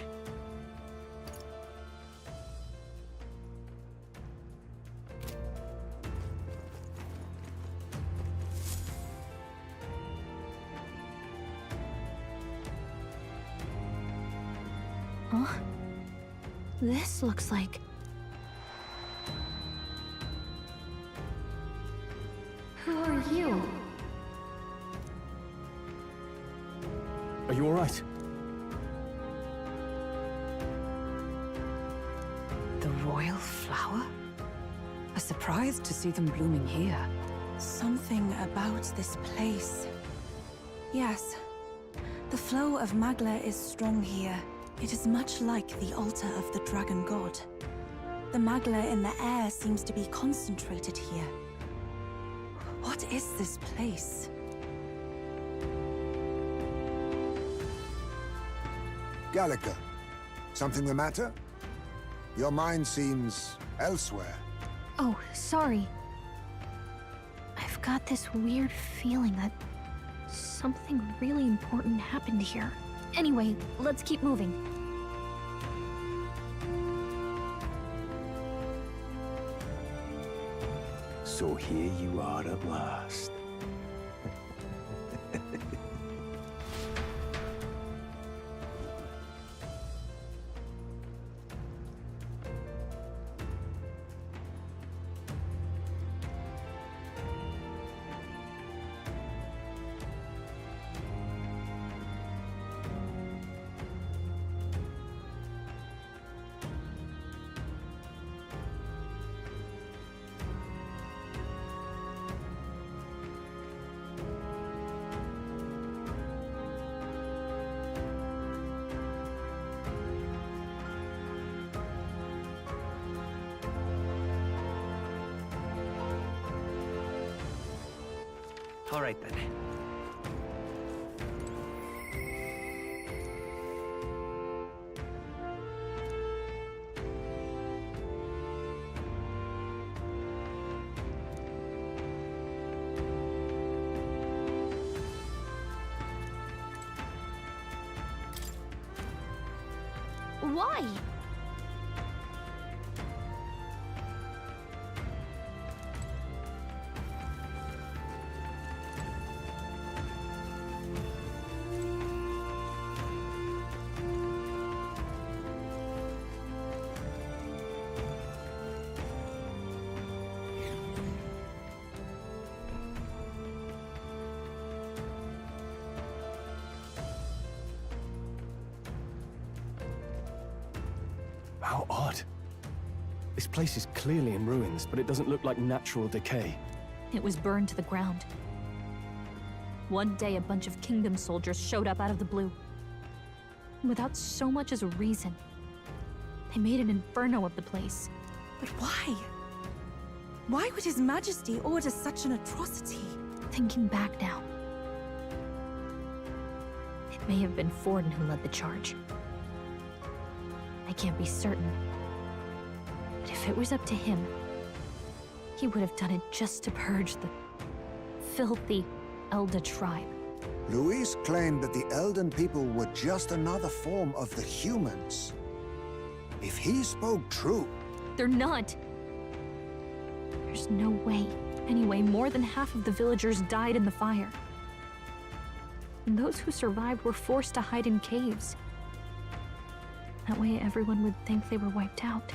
Speaker 9: Huh? This looks like... Who are you?
Speaker 21: Are you all right?
Speaker 5: The royal flower? A surprise to see them blooming here.
Speaker 16: Something about this place. Yes. The flow of Magla is strong here. It is much like the altar of the dragon god. The Magla in the air seems to be concentrated here. What is this place?
Speaker 17: Gallica, something the matter? Your mind seems elsewhere.
Speaker 9: Oh, sorry. I've got this weird feeling that something really important happened here. Anyway, let's keep moving.
Speaker 7: So here you are at last.
Speaker 15: All right then.
Speaker 9: Why?
Speaker 21: How odd. This place is clearly in ruins, but it doesn't look like natural decay.
Speaker 9: It was burned to the ground. One day, a bunch of Kingdom soldiers showed up out of the blue. Without so much as a reason. They made an inferno of the place.
Speaker 16: But why? Why would His Majesty order such an atrocity?
Speaker 9: Thinking back now, it may have been Forden who led the charge. I can't be certain. But if it was up to him, he would have done it just to purge the filthy Elder tribe.
Speaker 17: Luis claimed that the Elden people were just another form of the humans. If he spoke true...
Speaker 9: They're not. There's no way. Anyway, more than half of the villagers died in the fire. And those who survived were forced to hide in caves. That way everyone would think they were wiped out.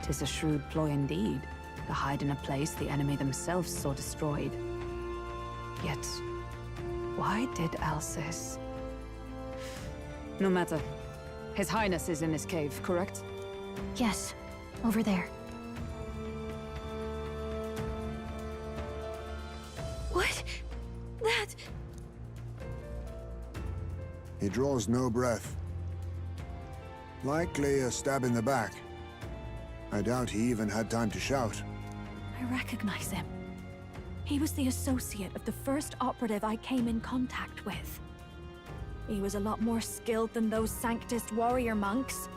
Speaker 5: 'Tis a shrewd ploy indeed, to hide in a place the enemy themselves saw destroyed. Yet, why did Alcys? No matter. His Highness is in this cave, correct?
Speaker 9: Yes, over there.
Speaker 16: What? That...
Speaker 17: He draws no breath. Likely a stab in the back. I doubt he even had time to shout.
Speaker 16: I recognize him. He was the associate of the first operative I came in contact with. He was a lot more skilled than those Sanctist warrior monks.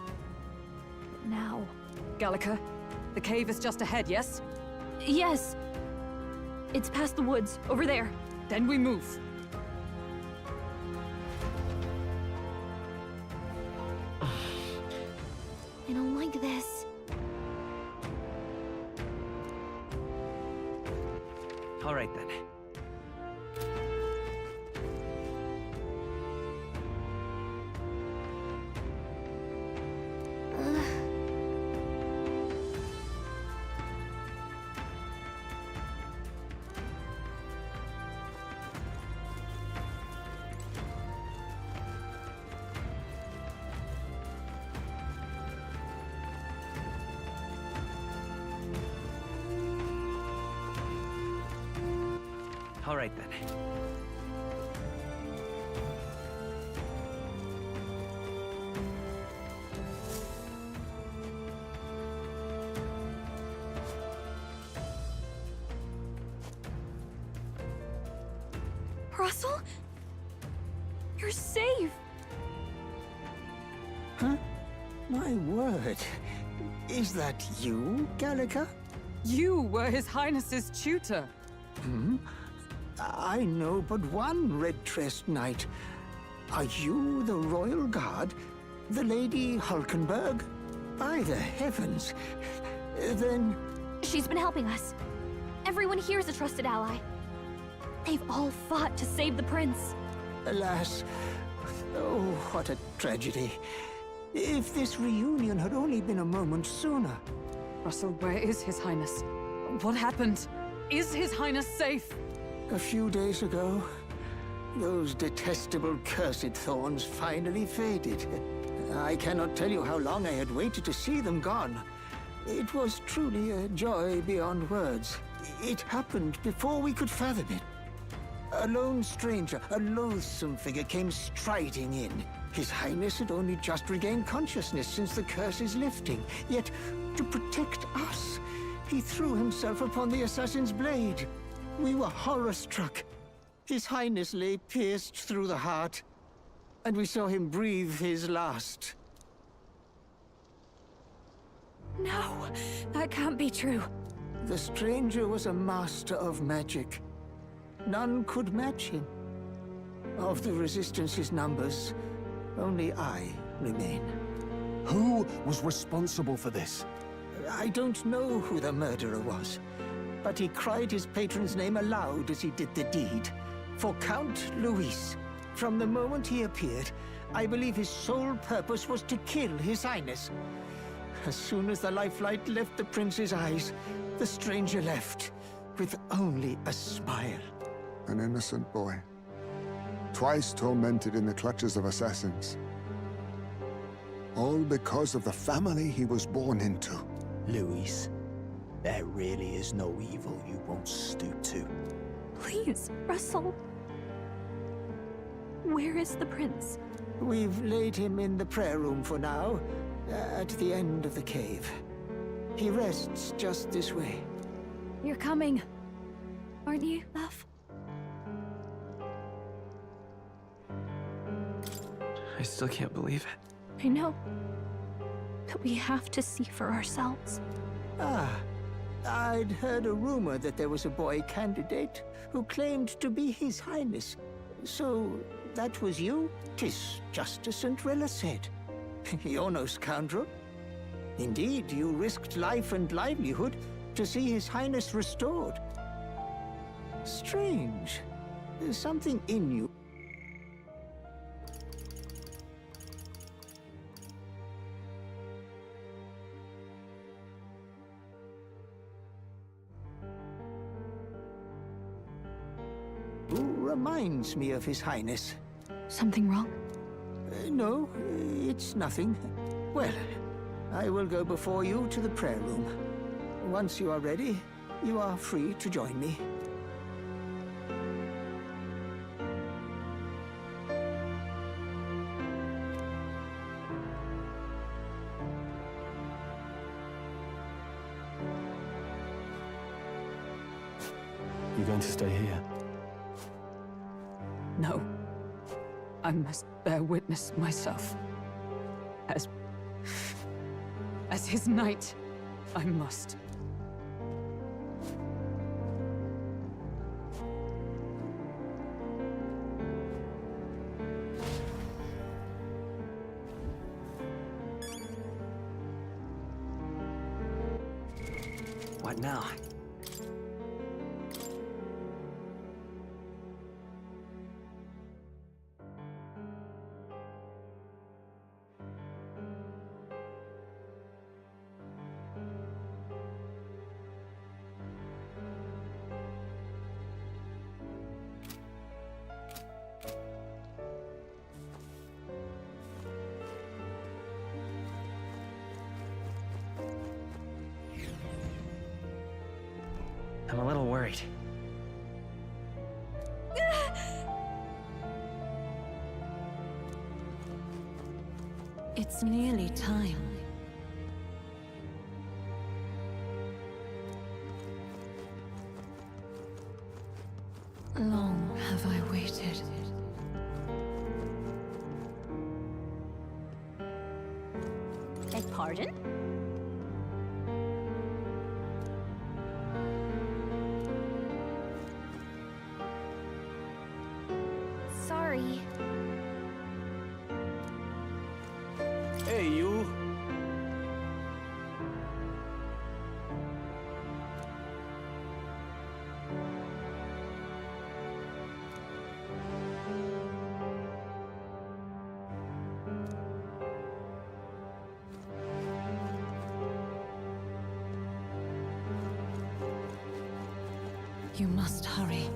Speaker 16: But now...
Speaker 5: Gallica, the cave is just ahead, yes?
Speaker 9: Yes. It's past the woods, over there.
Speaker 5: Then we move.
Speaker 15: All right then. All right then.
Speaker 9: Russell? You're safe!
Speaker 1: Huh? My word. Is that you, Gallica?
Speaker 5: You were His Highness's tutor.
Speaker 1: Hmm? I know but one red-tressed knight. Are you the royal guard? The Lady Hulkenberg? By the heavens. Then...
Speaker 9: She's been helping us. Everyone here is a trusted ally. They've all fought to save the prince.
Speaker 1: Alas. Oh, what a tragedy. If this reunion had only been a moment sooner.
Speaker 5: Russell, where is His Highness? What happened? Is His Highness safe?
Speaker 1: A few days ago, those detestable cursed thorns finally faded. I cannot tell you how long I had waited to see them gone. It was truly a joy beyond words. It happened before we could fathom it. A lone stranger, a loathsome figure, came striding in. His Highness had only just regained consciousness since the curse's lifting. Yet, to protect us, he threw himself upon the assassin's blade. We were horror-struck. His Highness lay pierced through the heart, and we saw him breathe his last.
Speaker 9: No, that can't be true.
Speaker 1: The stranger was a master of magic. None could match him. Of the Resistance's numbers, only I remain.
Speaker 7: Who was responsible for this?
Speaker 1: I don't know who the murderer was, but he cried his patron's name aloud as he did the deed. For Count Luis, from the moment he appeared, I believe his sole purpose was to kill His Highness. As soon as the lifelight left the prince's eyes, the stranger left, with only a smile.
Speaker 17: An innocent boy. Twice tormented in the clutches of assassins. All because of the family he was born into.
Speaker 1: Luis, there really is no evil you won't stoop to.
Speaker 9: Please, Russell. Where is the prince?
Speaker 1: We've laid him in the prayer room for now, at the end of the cave. He rests just this way.
Speaker 9: You're coming, aren't you, love?
Speaker 15: I still can't believe it.
Speaker 9: I know. But we have to see for ourselves.
Speaker 1: Ah, I'd heard a rumor that there was a boy candidate who claimed to be His Highness. So, that was you? 'Tis just as Cinderella said. You're no scoundrel. Indeed, you risked life and livelihood to see His Highness restored. Strange. There's something in you. Reminds me of His Highness.
Speaker 9: Something wrong?
Speaker 1: No, it's nothing. Well, I will go before you to the prayer room. Once you are ready, you are free to join me.
Speaker 21: You going to stay here?
Speaker 5: No. I must bear witness myself. As his knight, I must.
Speaker 15: What now? I'm a little worried.
Speaker 16: It's nearly time. Long have I waited.
Speaker 8: Beg pardon?
Speaker 18: Sorry.
Speaker 3: Hey, you.
Speaker 16: You must hurry.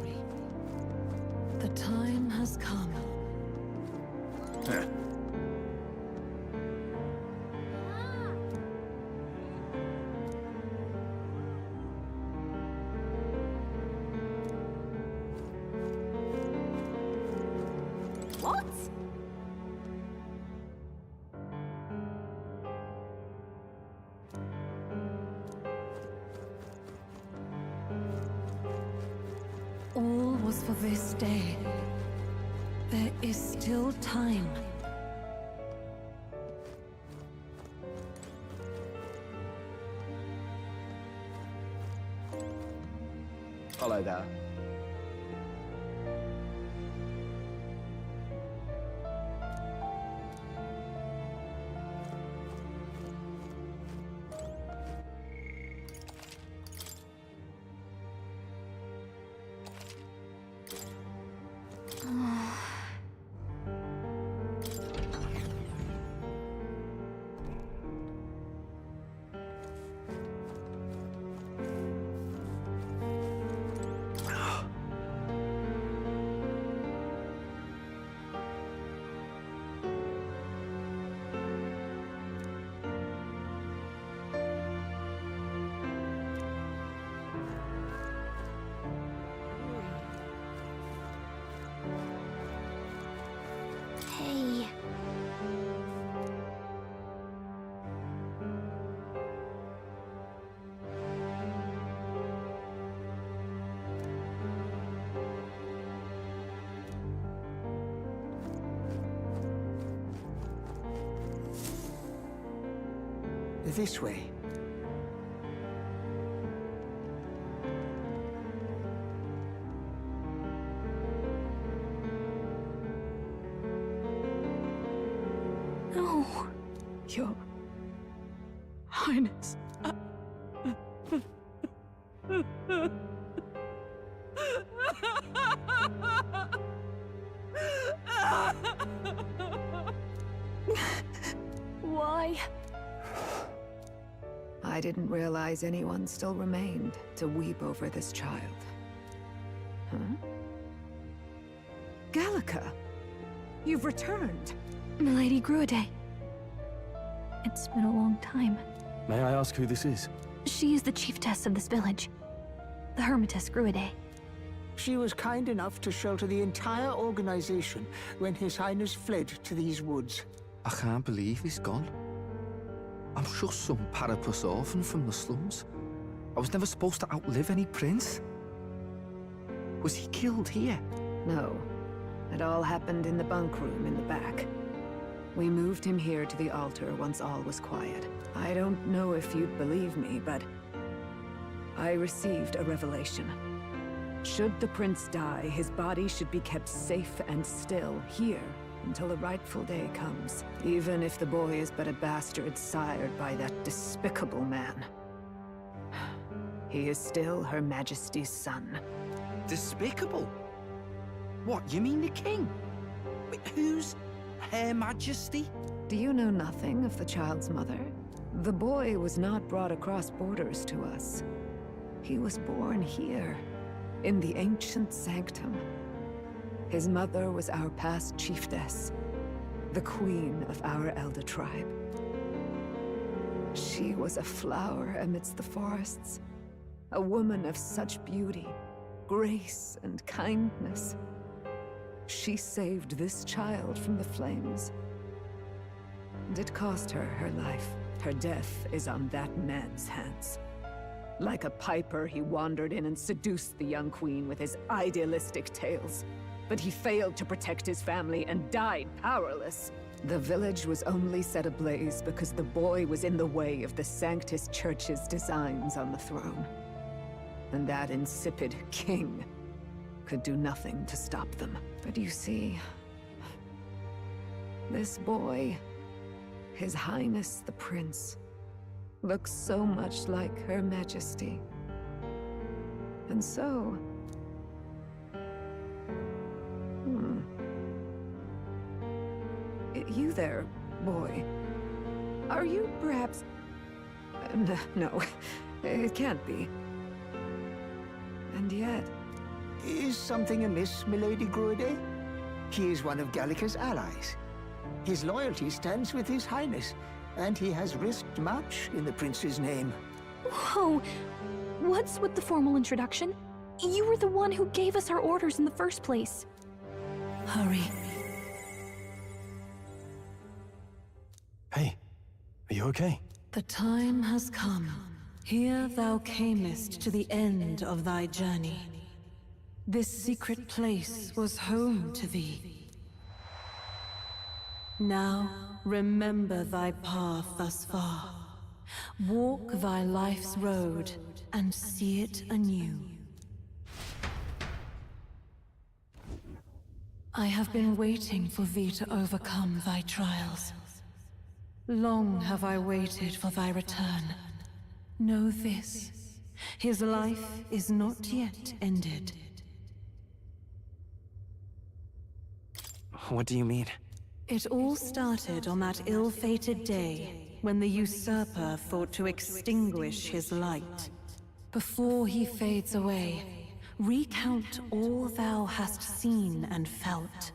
Speaker 16: The time has come.
Speaker 8: What?
Speaker 16: All was for this day. There is still time.
Speaker 2: Hello there.
Speaker 18: Hey.
Speaker 1: This way.
Speaker 16: No. Your Highness.
Speaker 8: Why?
Speaker 14: I didn't realize anyone still remained to weep over this child. Huh? Gallica! You've returned!
Speaker 9: Milady Gruade. It's been a long time.
Speaker 21: May I ask who this is?
Speaker 9: She is the chiefess of this village. The Hermitess Gruade.
Speaker 1: She was kind enough to shelter the entire organization when His Highness fled to these woods.
Speaker 13: I can't believe he's gone. I'm just some parapus orphan from the slums. I was never supposed to outlive any prince. Was he killed here?
Speaker 14: No. It all happened in the bunk room in the back. We moved him here to the altar once all was quiet. I don't know if you'd believe me, but I received a revelation. Should the prince die, his body should be kept safe and still here until the rightful day comes, even if the boy is but a bastard sired by that despicable man. He is still Her Majesty's son.
Speaker 13: Despicable? What, you mean the king? Wait, who's Her Majesty?
Speaker 14: Do you know nothing of the child's mother? The boy was not brought across borders to us. He was born here, in the ancient sanctum. His mother was our past chiefess, the queen of our elder tribe. She was a flower amidst the forests, A woman of such beauty, grace, and kindness. She saved this child from the flames. And it cost her her life. Her death is on that man's hands. Like a piper, he wandered in and seduced the young queen with his idealistic tales. But he failed to protect his family and died powerless. The village was only set ablaze because the boy was in the way of the Sanctus Church's designs on the throne. And that insipid king could do nothing to stop them. But you see, this boy, His Highness the Prince, looks so much like Her Majesty. And so... You there, boy. Are you perhaps... No, it can't be. And yet...
Speaker 1: Is something amiss, Milady Gruede? He is one of Gallica's allies. His loyalty stands with His Highness, and he has risked much in the Prince's name.
Speaker 9: Whoa! What's with the formal introduction? You were the one who gave us our orders in the first place.
Speaker 16: Hurry.
Speaker 21: Hey, are you okay?
Speaker 4: The time has come. Here thou camest to the end of thy journey. This secret place was home to thee. Now, remember thy path thus far. Walk thy life's road and see it anew. I have been waiting for thee to overcome thy trials. Long have I waited for thy return. Know this, his life is not yet ended.
Speaker 15: What do you mean?
Speaker 4: It all started on that ill-fated day when the usurper thought to extinguish his light. Before he fades away, recount all thou hast seen and felt.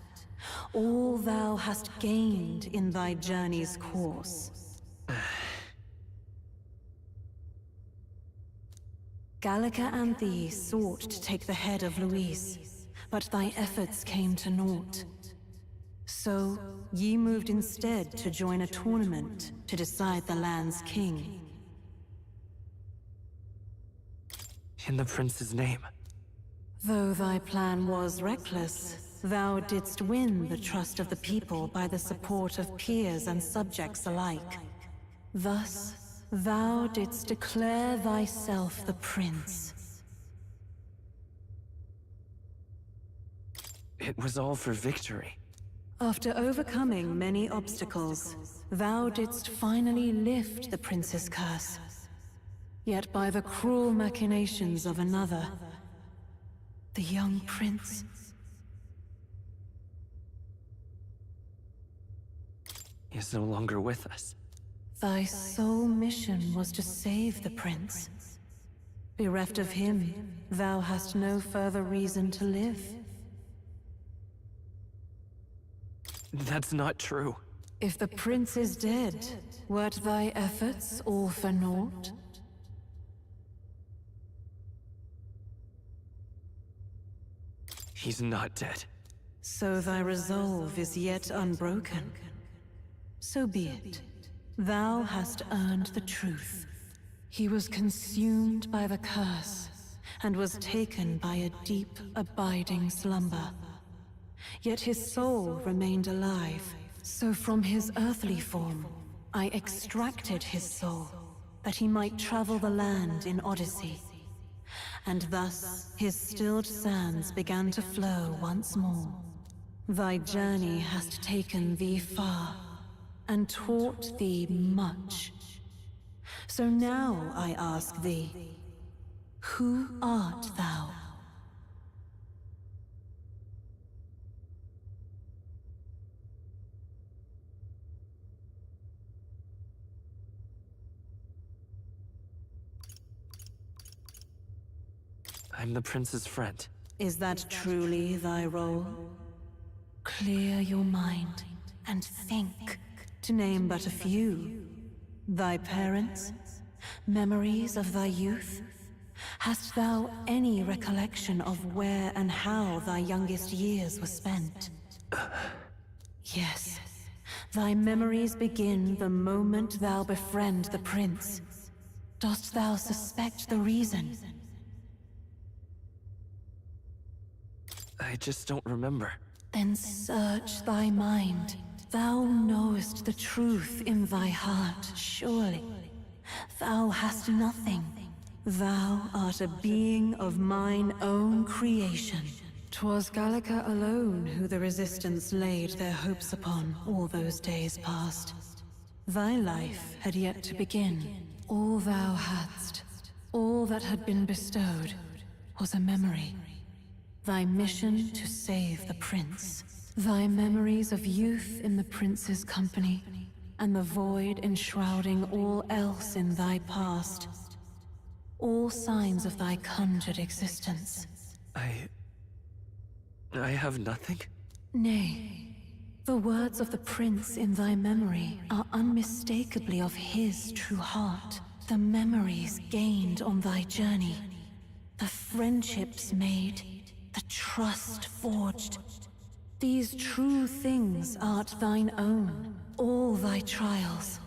Speaker 4: All thou hast gained in thy journey's course. Gallica and thee sought to take the head of Luis, but thy efforts came to naught. So, ye moved instead to join a tournament to decide the land's king.
Speaker 15: In the prince's name.
Speaker 4: Though thy plan was reckless, thou didst win the trust of the people by the support of peers and subjects alike. Thus, thou didst declare thyself the prince.
Speaker 15: It was all for victory.
Speaker 4: After overcoming many obstacles, thou didst finally lift the prince's curse. Yet by the cruel machinations of another, the young prince...
Speaker 15: is no longer with us.
Speaker 4: Thy sole mission was to save the prince. Bereft of him, thou hast no further reason to live.
Speaker 15: That's not true.
Speaker 4: If the prince is dead, wert thy efforts all for naught?
Speaker 15: He's not dead.
Speaker 4: So thy resolve is yet unbroken. So be it. Thou hast earned the truth. He was consumed by the curse, and was taken by a deep, abiding slumber. Yet his soul remained alive, so from his earthly form, I extracted his soul, that he might travel the land in Odyssey. And thus, his stilled sands began to flow once more. Thy journey hast taken thee far, and taught thee much. So now I ask thee, who art thou?
Speaker 15: I'm the prince's friend.
Speaker 4: Is that truly thy role? Clear your mind and think, to name but a few. Thy parents, memories of thy youth, Hast thou any recollection of where and how thy youngest years were spent? Yes. Thy memories begin the moment thou befriend the prince. Dost thou suspect the reason?
Speaker 15: I just don't remember.
Speaker 4: Then search thy mind. Thou knowest the truth in thy heart, surely. Thou hast nothing. Thou art a being of mine own creation. 'Twas Gallica alone who the Resistance laid their hopes upon all those days past. Thy life had yet to begin. All thou hadst, all that had been bestowed, was a memory. Thy mission to save the prince. Thy memories of youth in the prince's company, and the void enshrouding all else in thy past. All signs of thy conjured existence.
Speaker 15: I have nothing?
Speaker 4: Nay. The words of the prince in thy memory are unmistakably of his true heart. The memories gained on thy journey. The friendships made. The trust forged. These true things art thine own. All thy trials,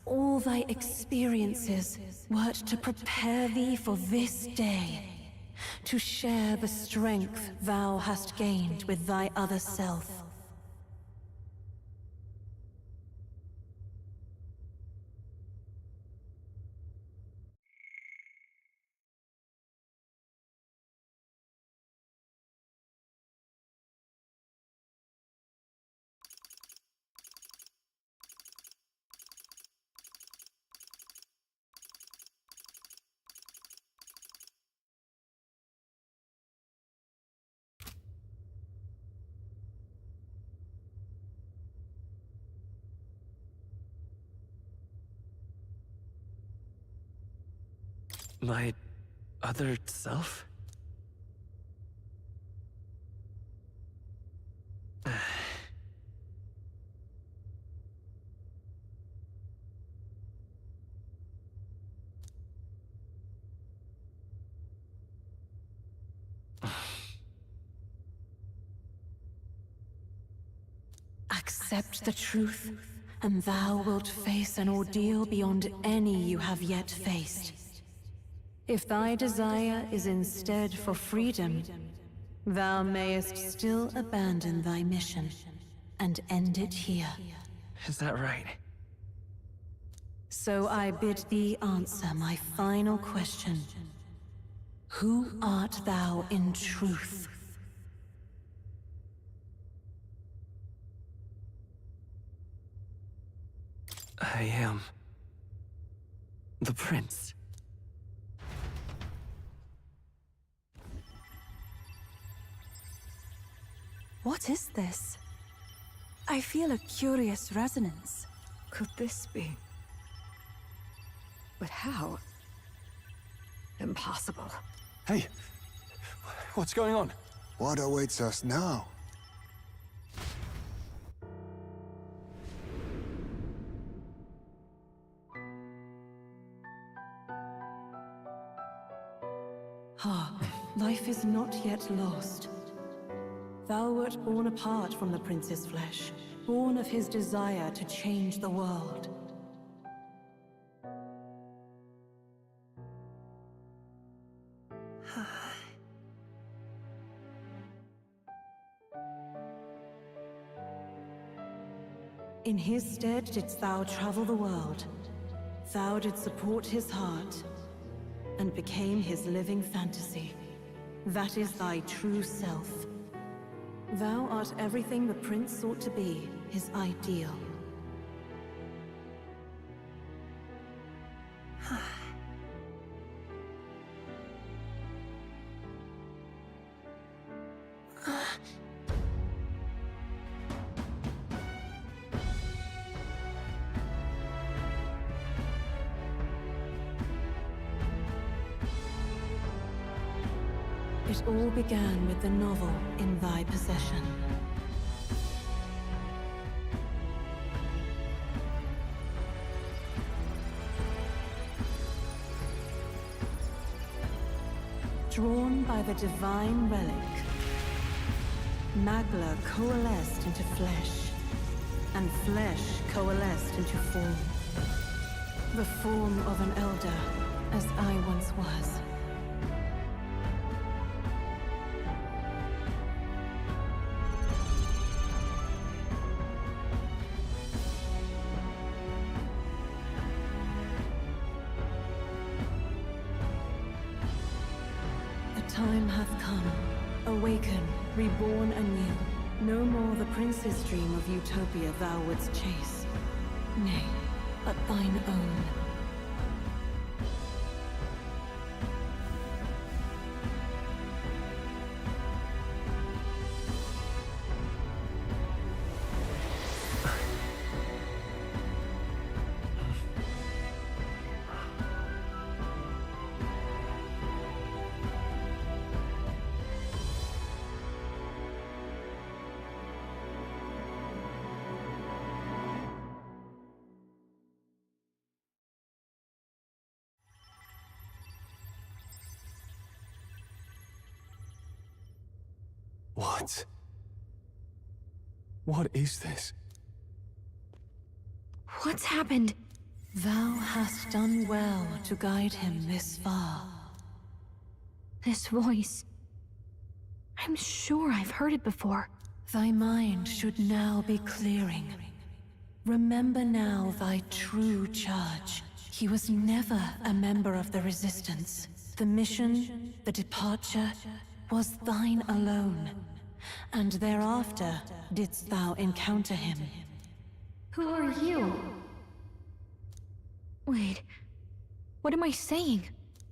Speaker 4: all thy experiences wert to prepare thee for this day. To share the strength thou hast gained with thy other self.
Speaker 15: My other self?
Speaker 4: Accept the truth, and thou wilt face an ordeal beyond any you have yet faced. If thy desire is instead for freedom, thou mayest still abandon thy mission and end it here.
Speaker 15: Is that right?
Speaker 4: So I bid thee answer my final question. Who art thou in truth?
Speaker 15: I am... the prince.
Speaker 16: What is this? I feel a curious resonance.
Speaker 14: Could this be? But how? Impossible.
Speaker 21: Hey, what's going on?
Speaker 17: What awaits us now?
Speaker 4: Ah, life is not yet lost. Thou wert born apart from the prince's flesh, born of his desire to change the world. In his stead didst thou travel the world. Thou didst support his heart, and became his living fantasy. That is thy true self. Thou art everything the prince sought to be, his ideal. It all began with the novel in thy possession. Drawn by the divine relic, Magla coalesced into flesh, and flesh coalesced into form. The form of an elder, as I once was. Time hath come. Awaken, reborn anew. No more the prince's dream of utopia thou wouldst chase. Nay, but thine own.
Speaker 21: What? What is this?
Speaker 9: What's happened?
Speaker 4: Thou hast done well to guide him this far.
Speaker 9: This voice. I'm sure I've heard it before.
Speaker 4: Thy mind should now be clearing. Remember now thy true charge. He was never a member of the Resistance. The mission, the departure, was thine alone. And thereafter didst thou encounter him.
Speaker 9: Who are you? Wait, what am I saying?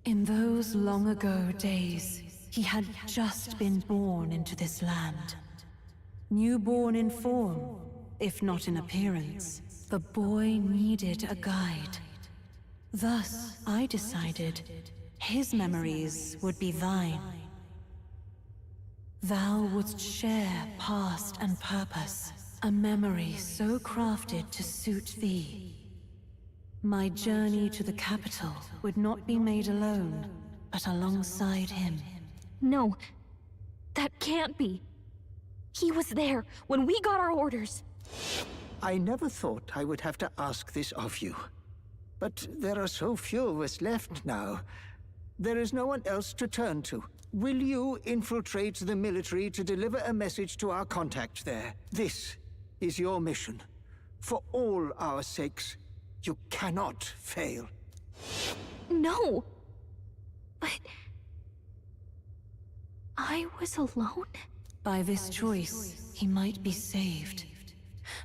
Speaker 4: In those long ago days, he had just been born into this land. Newborn in form, if not in appearance, the boy needed a guide. Thus, I decided his memories would be thine. Thou wouldst share past and purpose, a memory so crafted to suit thee. My journey to the capital would not be made alone, but alongside him.
Speaker 9: No, that can't be. He was there when we got our orders.
Speaker 1: I never thought I would have to ask this of you. But there are so few of us left now. There is no one else to turn to. Will you infiltrate the military to deliver a message to our contact there? This is your mission. For all our sakes, you cannot fail.
Speaker 9: No! But... I was alone?
Speaker 4: By this choice, he might be saved.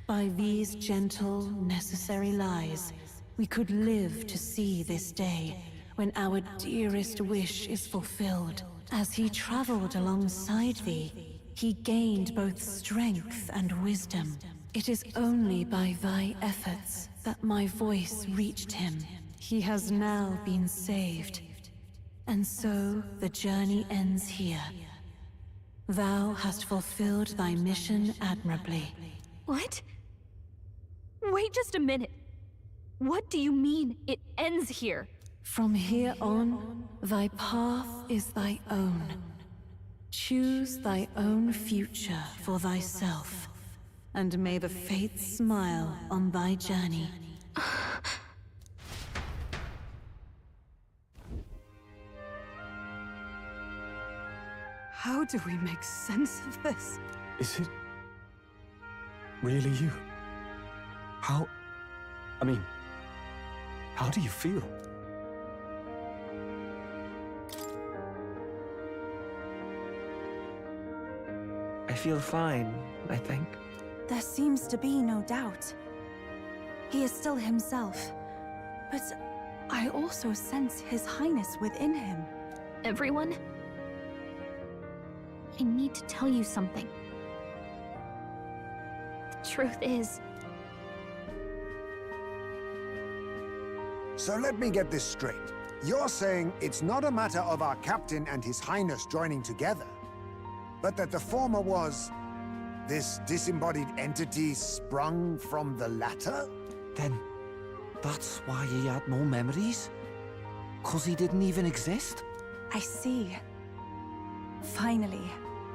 Speaker 4: By these gentle, necessary lies, we could live to see this day, when our dearest wish is fulfilled. As he traveled alongside thee, he gained both strength and wisdom. It is only by thy efforts that my voice reached him. He has now been saved. And so the journey ends here. Thou hast fulfilled thy mission admirably.
Speaker 9: What? Wait just a minute. What do you mean, it ends here?
Speaker 4: From here on, thy path is thy own. Choose thy own future for thyself, and may the fates smile on thy journey.
Speaker 5: How do we make sense of this?
Speaker 21: Is it really you? How do you feel?
Speaker 15: I feel fine, I think.
Speaker 16: There seems to be no doubt. He is still himself, but I also sense His Highness within him.
Speaker 9: Everyone? I need to tell you something. The truth is...
Speaker 17: So let me get this straight. You're saying it's not a matter of our captain and His Highness joining together, but that the former was this disembodied entity sprung from the latter?
Speaker 13: Then that's why he had no memories? 'Cause he didn't even exist?
Speaker 16: I see. Finally,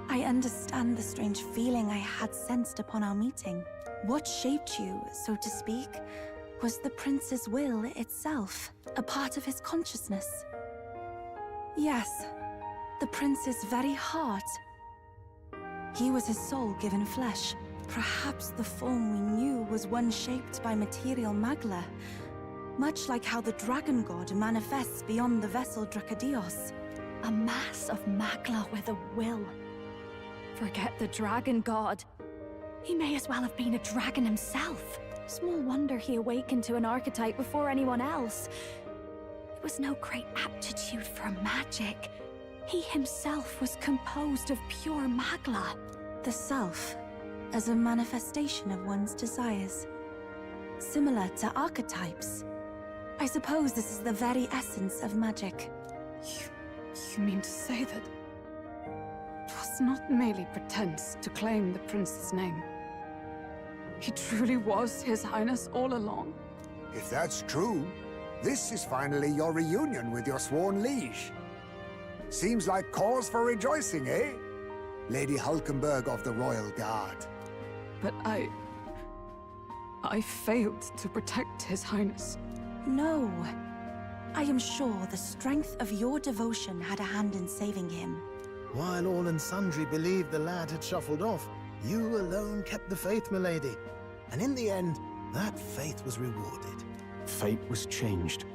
Speaker 16: I understand the strange feeling I had sensed upon our meeting. What shaped you, so to speak, was the prince's will itself, a part of his consciousness. Yes, the prince's very heart. He was his soul given flesh. Perhaps the form we knew was one shaped by material magla, much like how the dragon god manifests beyond the vessel Dracadios.
Speaker 8: A mass of magla with a will. Forget the dragon god. He may as well have been a dragon himself. Small wonder he awakened to an archetype before anyone else. It was no great aptitude for magic. He himself was composed of pure magla.
Speaker 16: The self, as a manifestation of one's desires. Similar to archetypes. I suppose this is the very essence of magic.
Speaker 5: You mean to say that it was not merely pretense to claim the prince's name? He truly was His Highness all along?
Speaker 17: If that's true, this is finally your reunion with your sworn liege. Seems like cause for rejoicing, eh? Lady Hulkenberg of the Royal Guard.
Speaker 5: But I failed to protect His Highness.
Speaker 16: No. I am sure the strength of your devotion had a hand in saving him.
Speaker 19: While all and sundry believed the lad had shuffled off, you alone kept the faith, milady. And in the end, that faith was rewarded.
Speaker 21: Fate was changed.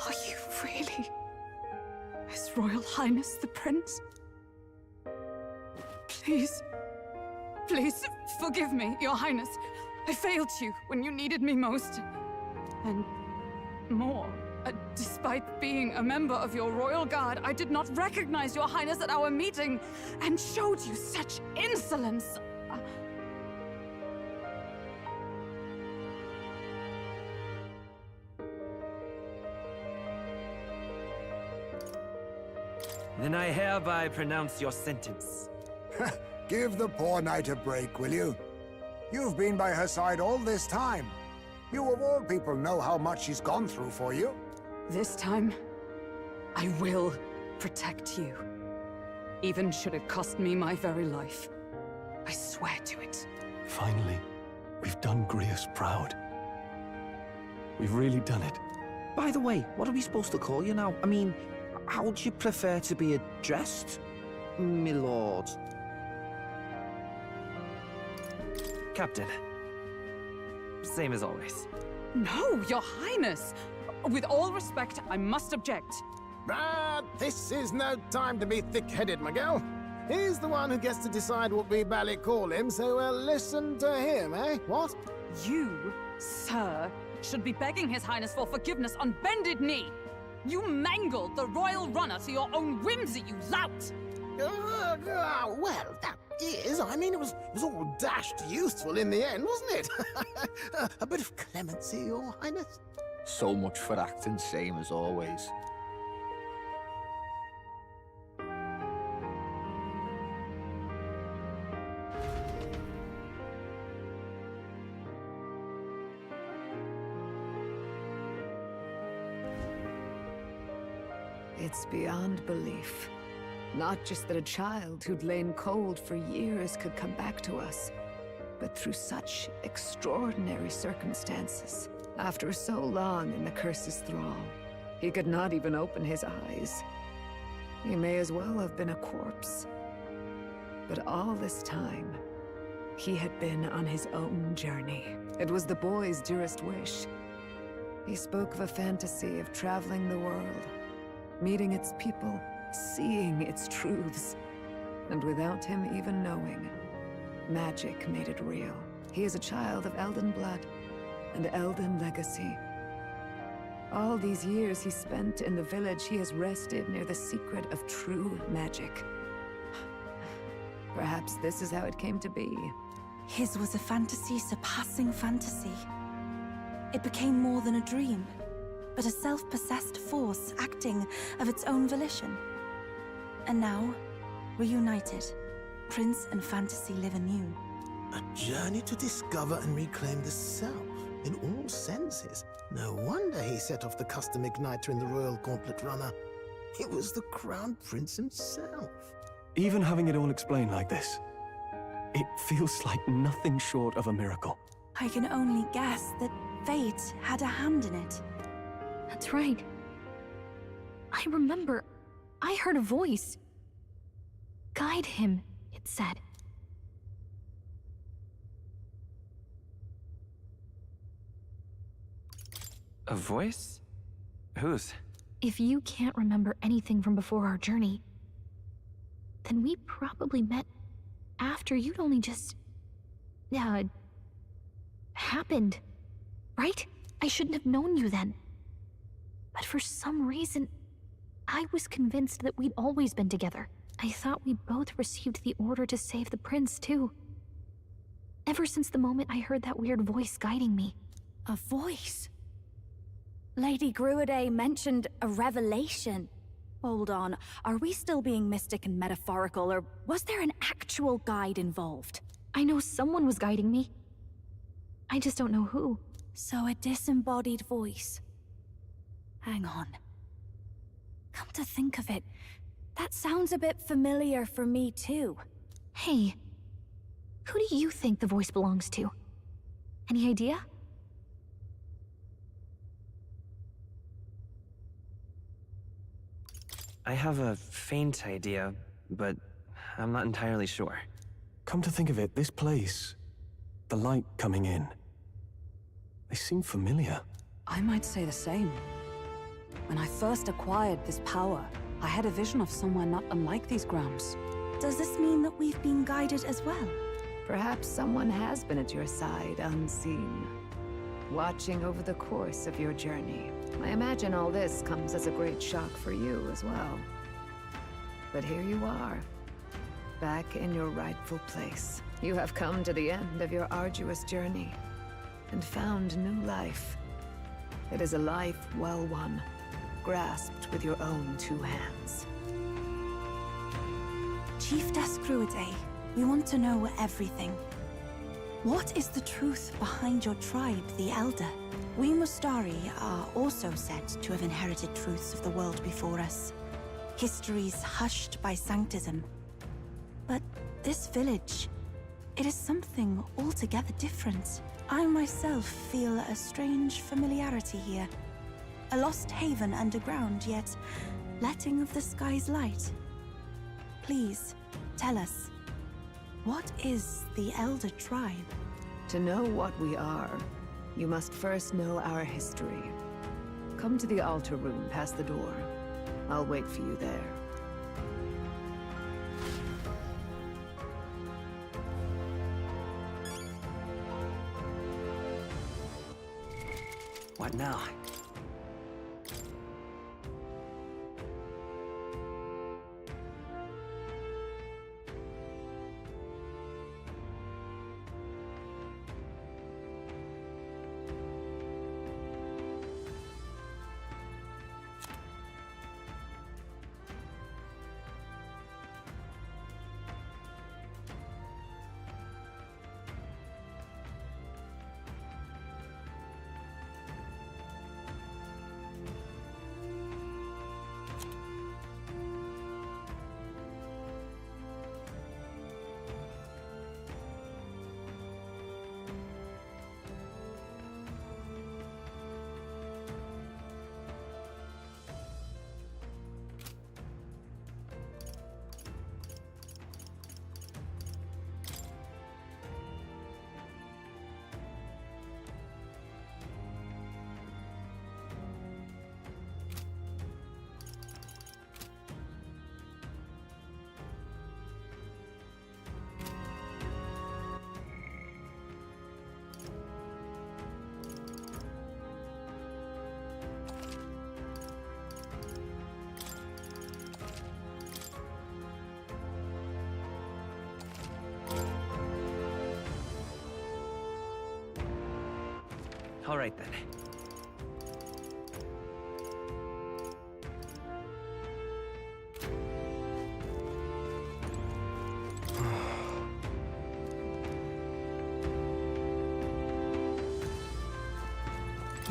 Speaker 5: Are you really His Royal Highness the Prince? Please, please, forgive me, Your Highness. I failed you when you needed me most. And more, despite being a member of your Royal Guard, I did not recognize Your Highness at our meeting and showed you such insolence.
Speaker 15: Then I hereby pronounce your sentence.
Speaker 17: Give the poor knight a break, will you? You've been by her side all this time. You of all people know how much she's gone through for you.
Speaker 5: This time, I will protect you. Even should it cost me my very life. I swear to it.
Speaker 21: Finally, we've done Grius proud. We've really done it.
Speaker 13: By the way, what are we supposed to call you now? I mean, how would you prefer to be addressed, my lord?
Speaker 15: Captain. Same as always.
Speaker 5: No, Your Highness! With all respect, I must object.
Speaker 19: But this is no time to be thick-headed, Miguel. He's the one who gets to decide what we bally call him, so we'll listen to him, eh? What?
Speaker 5: You, sir, should be begging His Highness for forgiveness on bended knee. You mangled the royal runner to your own whimsy, you lout!
Speaker 19: Well, that is. I mean, it was all dashed useful in the end, wasn't it? A bit of clemency, Your Highness.
Speaker 6: So much for acting same as always.
Speaker 14: It's beyond belief. Not just that a child who'd lain cold for years could come back to us, but through such extraordinary circumstances. After so long in the curse's thrall, he could not even open his eyes. He may as well have been a corpse. But all this time, he had been on his own journey. It was the boy's dearest wish. He spoke of a fantasy of traveling the world, meeting its people, seeing its truths. And without him even knowing, magic made it real. He is a child of Elden blood and Elden legacy. All these years he spent in the village, he has rested near the secret of true magic. Perhaps this is how it came to be.
Speaker 16: His was a fantasy surpassing fantasy. It became more than a dream, but a self-possessed force acting of its own volition. And now, reunited, Prince and fantasy live anew.
Speaker 19: A journey to discover and reclaim the self, in all senses. No wonder he set off the custom igniter in the Royal Gauntlet Runner. It was the Crown Prince himself.
Speaker 21: Even having it all explained like this, it feels like nothing short of a miracle.
Speaker 16: I can only guess that fate had a hand in it.
Speaker 9: That's right. I remember, I heard a voice. Guide him, it said.
Speaker 15: A voice? Whose?
Speaker 9: If you can't remember anything from before our journey, then we probably met after you'd only just... happened, right? I shouldn't have known you then. But for some reason, I was convinced that we'd always been together. I thought we both received the order to save the prince, too. Ever since the moment I heard that weird voice guiding me.
Speaker 8: A voice? Lady Gruade mentioned a revelation. Hold on, are we still being mystic and metaphorical, or was there an actual guide involved?
Speaker 9: I know someone was guiding me. I just don't know who.
Speaker 8: So a disembodied voice. Hang on. Come to think of it, that sounds a bit familiar for me too.
Speaker 9: Hey, who do you think the voice belongs to? Any idea?
Speaker 15: I have a faint idea, but I'm not entirely sure.
Speaker 21: Come to think of it, this place, the light coming in, they seem familiar.
Speaker 5: I might say the same. When I first acquired this power, I had a vision of somewhere not unlike these grounds.
Speaker 16: Does this mean that we've been guided as well?
Speaker 14: Perhaps someone has been at your side unseen, watching over the course of your journey. I imagine all this comes as a great shock for you as well. But here you are, back in your rightful place. You have come to the end of your arduous journey and found new life. It is a life well won, grasped with your own two hands.
Speaker 16: Chief Gruade, we want to know everything. What is the truth behind your tribe, the Elder? We Mustari are also said to have inherited truths of the world before us. Histories hushed by sanctism. But this village, it is something altogether different. I myself feel a strange familiarity here. A lost haven underground, yet letting of the sky's light. Please, tell us, what is the Elder Tribe?
Speaker 14: To know what we are, you must first know our history. Come to the altar room past the door. I'll wait for you there.
Speaker 15: What now? All right then.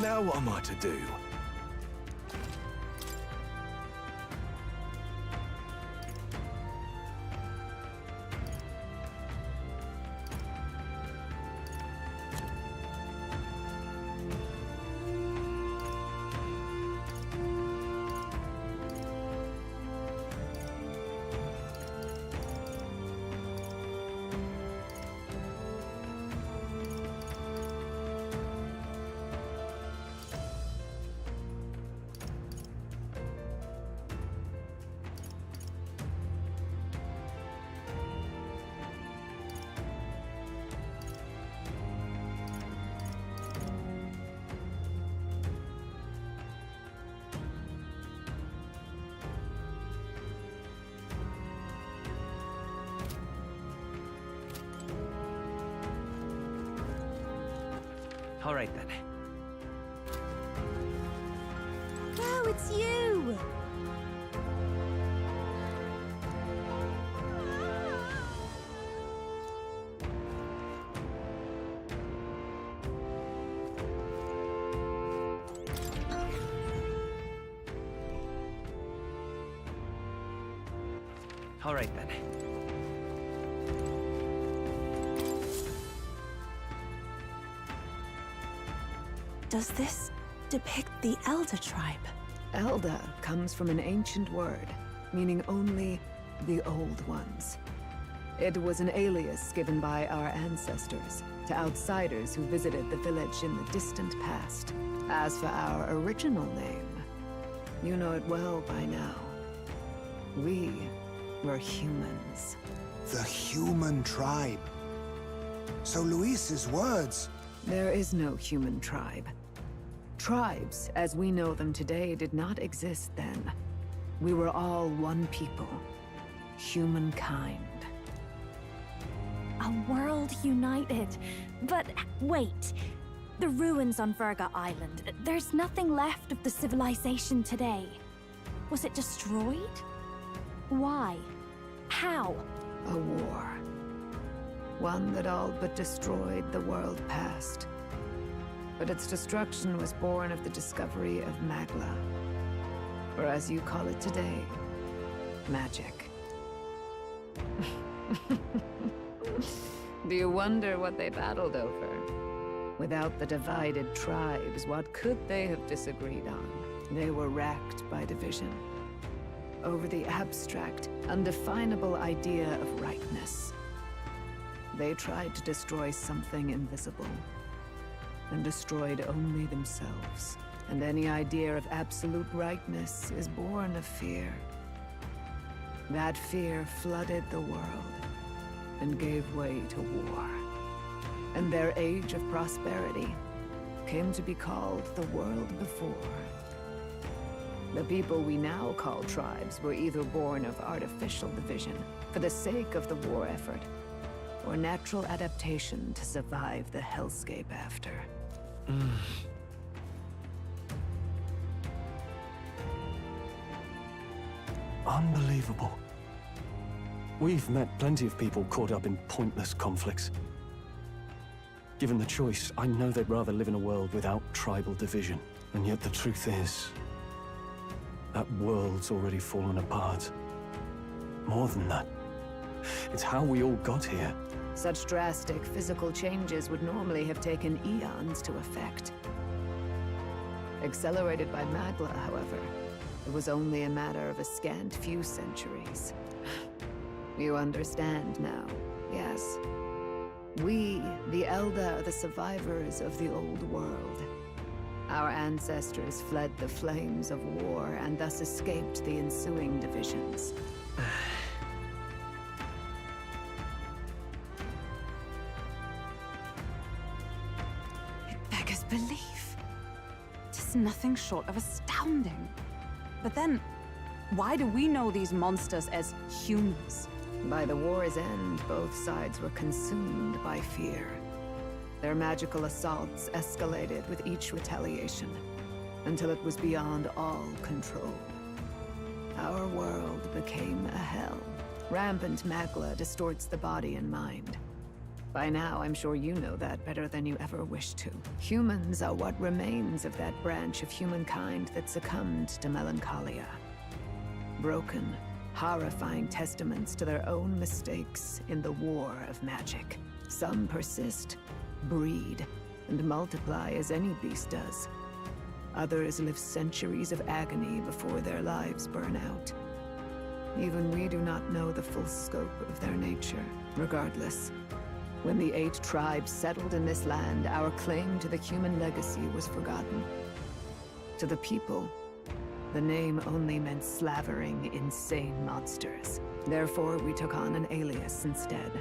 Speaker 2: Now what am I to do?
Speaker 15: All right then.
Speaker 8: Wow, it's you!
Speaker 15: All right then.
Speaker 16: Does this depict the Elder tribe?
Speaker 14: Elder comes from an ancient word, meaning only the Old Ones. It was an alias given by our ancestors to outsiders who visited the village in the distant past. As for our original name, you know it well by now. We were humans.
Speaker 17: The human tribe. So Luis's words...
Speaker 14: There is no human tribe. Tribes, as we know them today, did not exist then. We were all one people. Humankind.
Speaker 8: A world united. But wait. The ruins on Virga Island. There's nothing left of the civilization today. Was it destroyed? Why? How?
Speaker 14: A war. One that all but destroyed the world past. But its destruction was born of the discovery of Magla. Or as you call it today, magic. Do you wonder what they battled over? Without the divided tribes, what could they have disagreed on? They were racked by division. Over the abstract, undefinable idea of rightness. They tried to destroy something invisible, and destroyed only themselves. And any idea of absolute rightness is born of fear. That fear flooded the world, and gave way to war. And their age of prosperity came to be called the world before. The people we now call tribes were either born of artificial division for the sake of the war effort, or natural adaptation to survive the hellscape after.
Speaker 21: Unbelievable. We've met plenty of people caught up in pointless conflicts. Given the choice, I know they'd rather live in a world without tribal division. And yet the truth is, that world's already fallen apart. More than that, it's how we all got here.
Speaker 14: Such drastic physical changes would normally have taken eons to effect. Accelerated by Magla, however, it was only a matter of a scant few centuries. You understand now, yes? We, the Elder, are the survivors of the old world. Our ancestors fled the flames of war and thus escaped the ensuing divisions.
Speaker 5: Beggars belief. It is nothing short of astounding. But then, why do we know these monsters as humans?
Speaker 14: By the war's end, both sides were consumed by fear. Their magical assaults escalated with each retaliation, until it was beyond all control. Our world became a hell. Rampant Magla distorts the body and mind. By now, I'm sure you know that better than you ever wished to. Humans are what remains of that branch of humankind that succumbed to melancholia. Broken, horrifying testaments to their own mistakes in the war of magic. Some persist, breed, and multiply as any beast does. Others live centuries of agony before their lives burn out. Even we do not know the full scope of their nature. Regardless, when the 8 tribes settled in this land, our claim to the human legacy was forgotten. To the people, the name only meant slavering, insane monsters. Therefore, we took on an alias instead.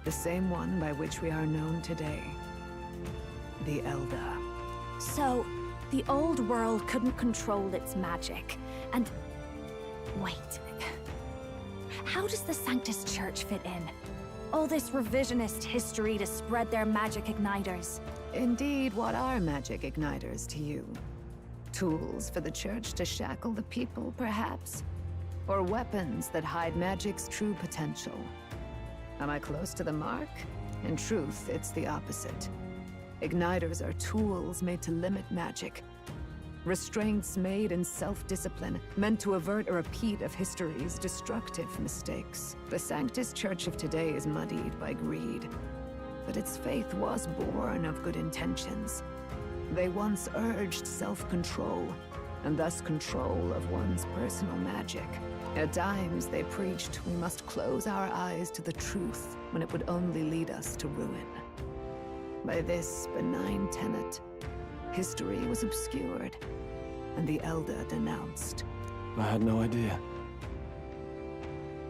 Speaker 14: The same one by which we are known today. The Elder.
Speaker 8: So, the old world couldn't control its magic, and... Wait. How does the Sanctus Church fit in? All this revisionist history to spread their magic igniters.
Speaker 14: Indeed, what are magic igniters to you? Tools for the Church to shackle the people, perhaps? Or weapons that hide magic's true potential? Am I close to the mark? In truth, it's the opposite. Igniters are tools made to limit magic. Restraints made in self-discipline, meant to avert a repeat of history's destructive mistakes. The Sanctus Church of today is muddied by greed, but its faith was born of good intentions. They once urged self-control, and thus control of one's personal magic. At times, they preached we must close our eyes to the truth when it would only lead us to ruin. By this benign tenet, history was obscured, and the Elder denounced.
Speaker 21: I had no idea.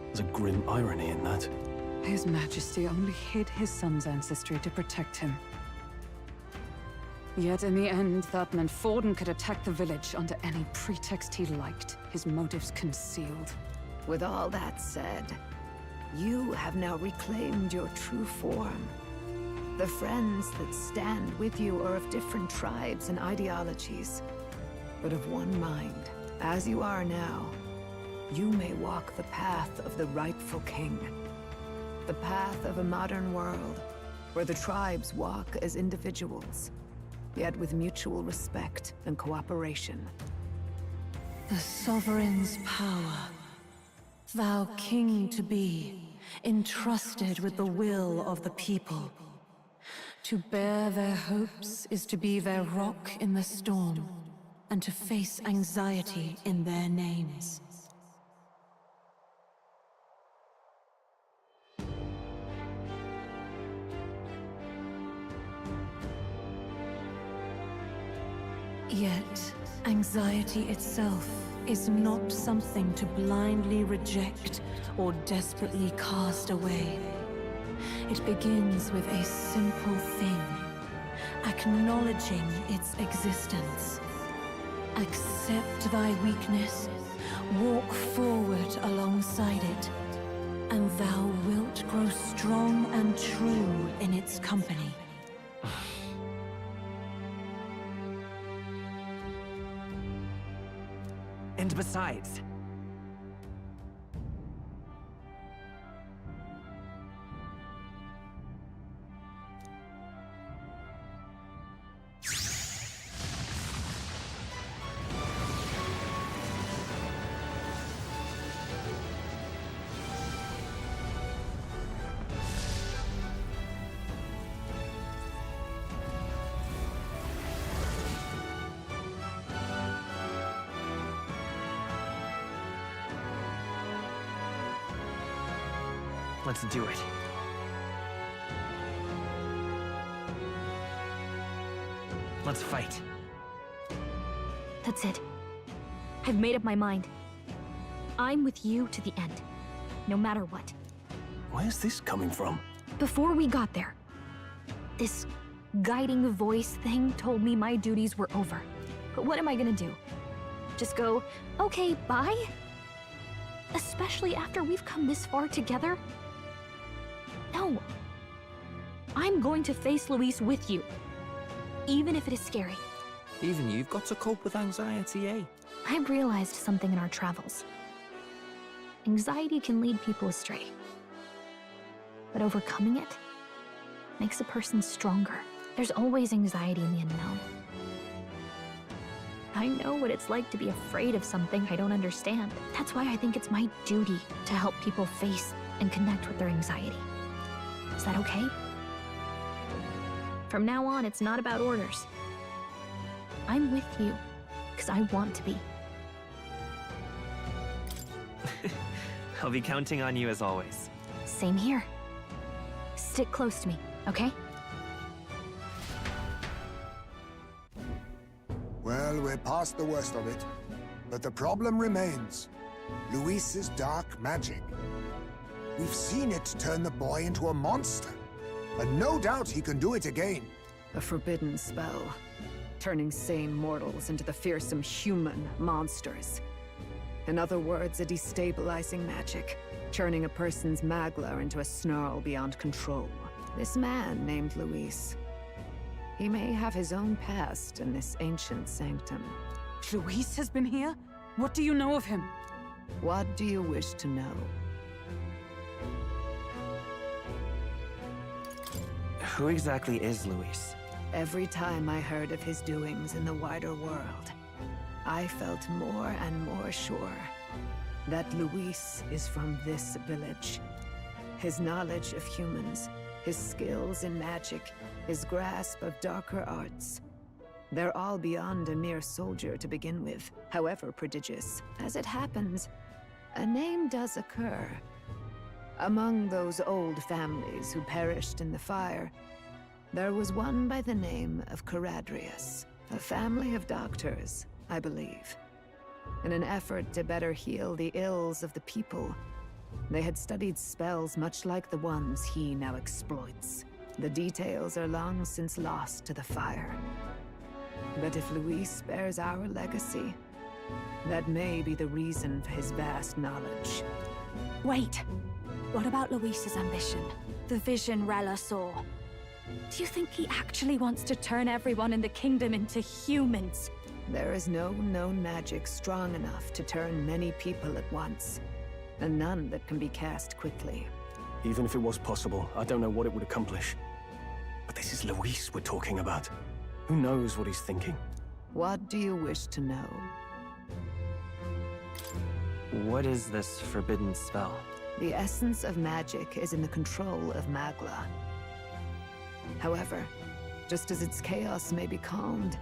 Speaker 21: There's a grim irony in that.
Speaker 5: His Majesty only hid his son's ancestry to protect him. Yet in the end, that meant Forden could attack the village under any pretext he liked, his motives concealed.
Speaker 14: With all that said, you have now reclaimed your true form. The friends that stand with you are of different tribes and ideologies, but of one mind. As you are now, you may walk the path of the rightful king. The path of a modern world, where the tribes walk as individuals, yet with mutual respect and cooperation.
Speaker 4: The sovereign's power, thou king to be, entrusted with the will of the people. To bear their hopes is to be their rock in the storm, and to face anxiety in their names. Yet, anxiety itself is not something to blindly reject or desperately cast away. It begins with a simple thing, acknowledging its existence. Accept thy weakness, walk forward alongside it, and thou wilt grow strong and true in its company.
Speaker 15: And besides, let's do it. Let's fight.
Speaker 9: That's it. I've made up my mind. I'm with you to the end, no matter what.
Speaker 21: Where's this coming from?
Speaker 9: Before we got there, this guiding voice thing told me my duties were over. But what am I gonna do? Just go, okay, bye? Especially after we've come this far together? No. I'm going to face Luis with you, even if it is scary.
Speaker 13: Even you've got to cope with anxiety, eh?
Speaker 9: I've realized something in our travels. Anxiety can lead people astray. But overcoming it makes a person stronger. There's always anxiety in the unknown. I know what it's like to be afraid of something I don't understand. That's why I think it's my duty to help people face and connect with their anxiety. Is that okay? From now on, it's not about orders. I'm with you, because I want to be.
Speaker 15: I'll be counting on you as always.
Speaker 9: Same here. Stick close to me, okay?
Speaker 17: Well, we're past the worst of it. But the problem remains. Luis's dark magic. We've seen it turn the boy into a monster. And no doubt he can do it again.
Speaker 14: A forbidden spell, turning sane mortals into the fearsome human monsters. In other words, a destabilizing magic, turning a person's magla into a snarl beyond control. This man named Luis, he may have his own past in this ancient sanctum.
Speaker 5: Luis has been here? What do you know of him?
Speaker 14: What do you wish to know?
Speaker 15: Who exactly is Luis?
Speaker 14: Every time I heard of his doings in the wider world, I felt more and more sure that Luis is from this village. His knowledge of humans, his skills in magic, his grasp of darker arts. They're all beyond a mere soldier to begin with, however prodigious. As it happens, a name does occur. Among those old families who perished in the fire, there was one by the name of Caradrius, a family of doctors, I believe. In an effort to better heal the ills of the people, they had studied spells much like the ones he now exploits. The details are long since lost to the fire. But if Luis bears our legacy, that may be the reason for his vast knowledge.
Speaker 8: Wait! What about Luis's ambition? The vision Rella saw? Do you think he actually wants to turn everyone in the kingdom into humans?
Speaker 14: There is no known magic strong enough to turn many people at once, and none that can be cast quickly.
Speaker 21: Even if it was possible, I don't know what it would accomplish. But this is Luis we're talking about. Who knows what he's thinking?
Speaker 14: What do you wish to know?
Speaker 15: What is this forbidden spell?
Speaker 14: The essence of magic is in the control of Magla. However, just as its chaos may be calmed,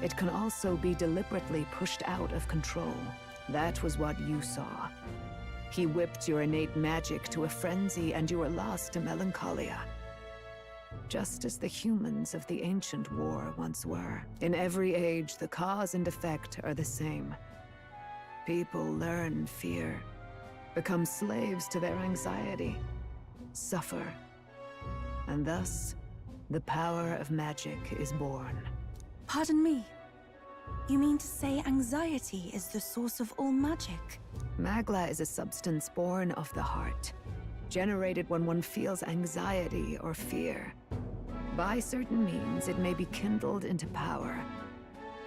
Speaker 14: it can also be deliberately pushed out of control. That was what you saw. He whipped your innate magic to a frenzy and you were lost to melancholia. Just as the humans of the ancient war once were. In every age, the cause and effect are the same. People learn fear, become slaves to their anxiety, suffer, and thus, the power of magic is born.
Speaker 16: Pardon me. You mean to say anxiety is the source of all magic?
Speaker 14: Magla is a substance born of the heart, generated when one feels anxiety or fear. By certain means, it may be kindled into power.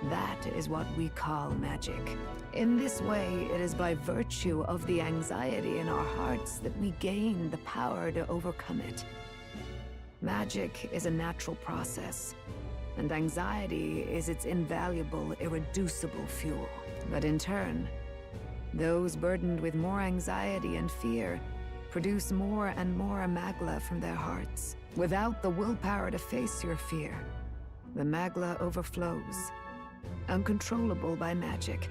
Speaker 14: That is what we call magic. In this way, it is by virtue of the anxiety in our hearts that we gain the power to overcome it. Magic is a natural process, and anxiety is its invaluable, irreducible fuel. But in turn, those burdened with more anxiety and fear produce more and more Magla from their hearts. Without the willpower to face your fear, the Magla overflows. Uncontrollable by magic,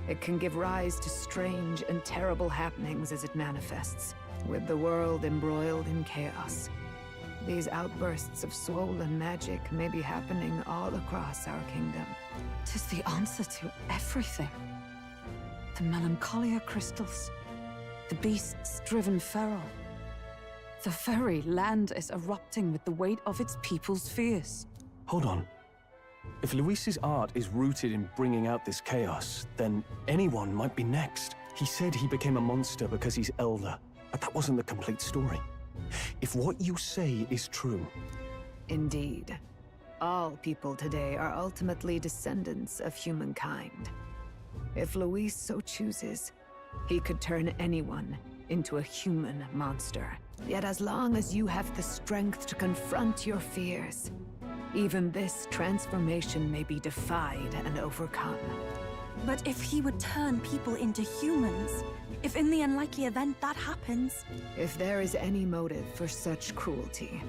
Speaker 14: it can give rise to strange and terrible happenings as it manifests, with the world embroiled in chaos. These outbursts of swollen magic may be happening all across our kingdom.
Speaker 5: 'Tis the answer to everything. The melancholia crystals, the beasts driven feral. The very land is erupting with the weight of its people's fears.
Speaker 21: Hold on. If Luis's art is rooted in bringing out this chaos, then anyone might be next. He said he became a monster because he's elder, but that wasn't the complete story. If what you say is true...
Speaker 14: Indeed. All people today are ultimately descendants of humankind. If Luis so chooses, he could turn anyone into a human monster. Yet as long as you have the strength to confront your fears, even this transformation may be defied and overcome.
Speaker 16: But if he would turn people into humans, if in the unlikely event that happens...
Speaker 14: If there is any motive for such cruelty,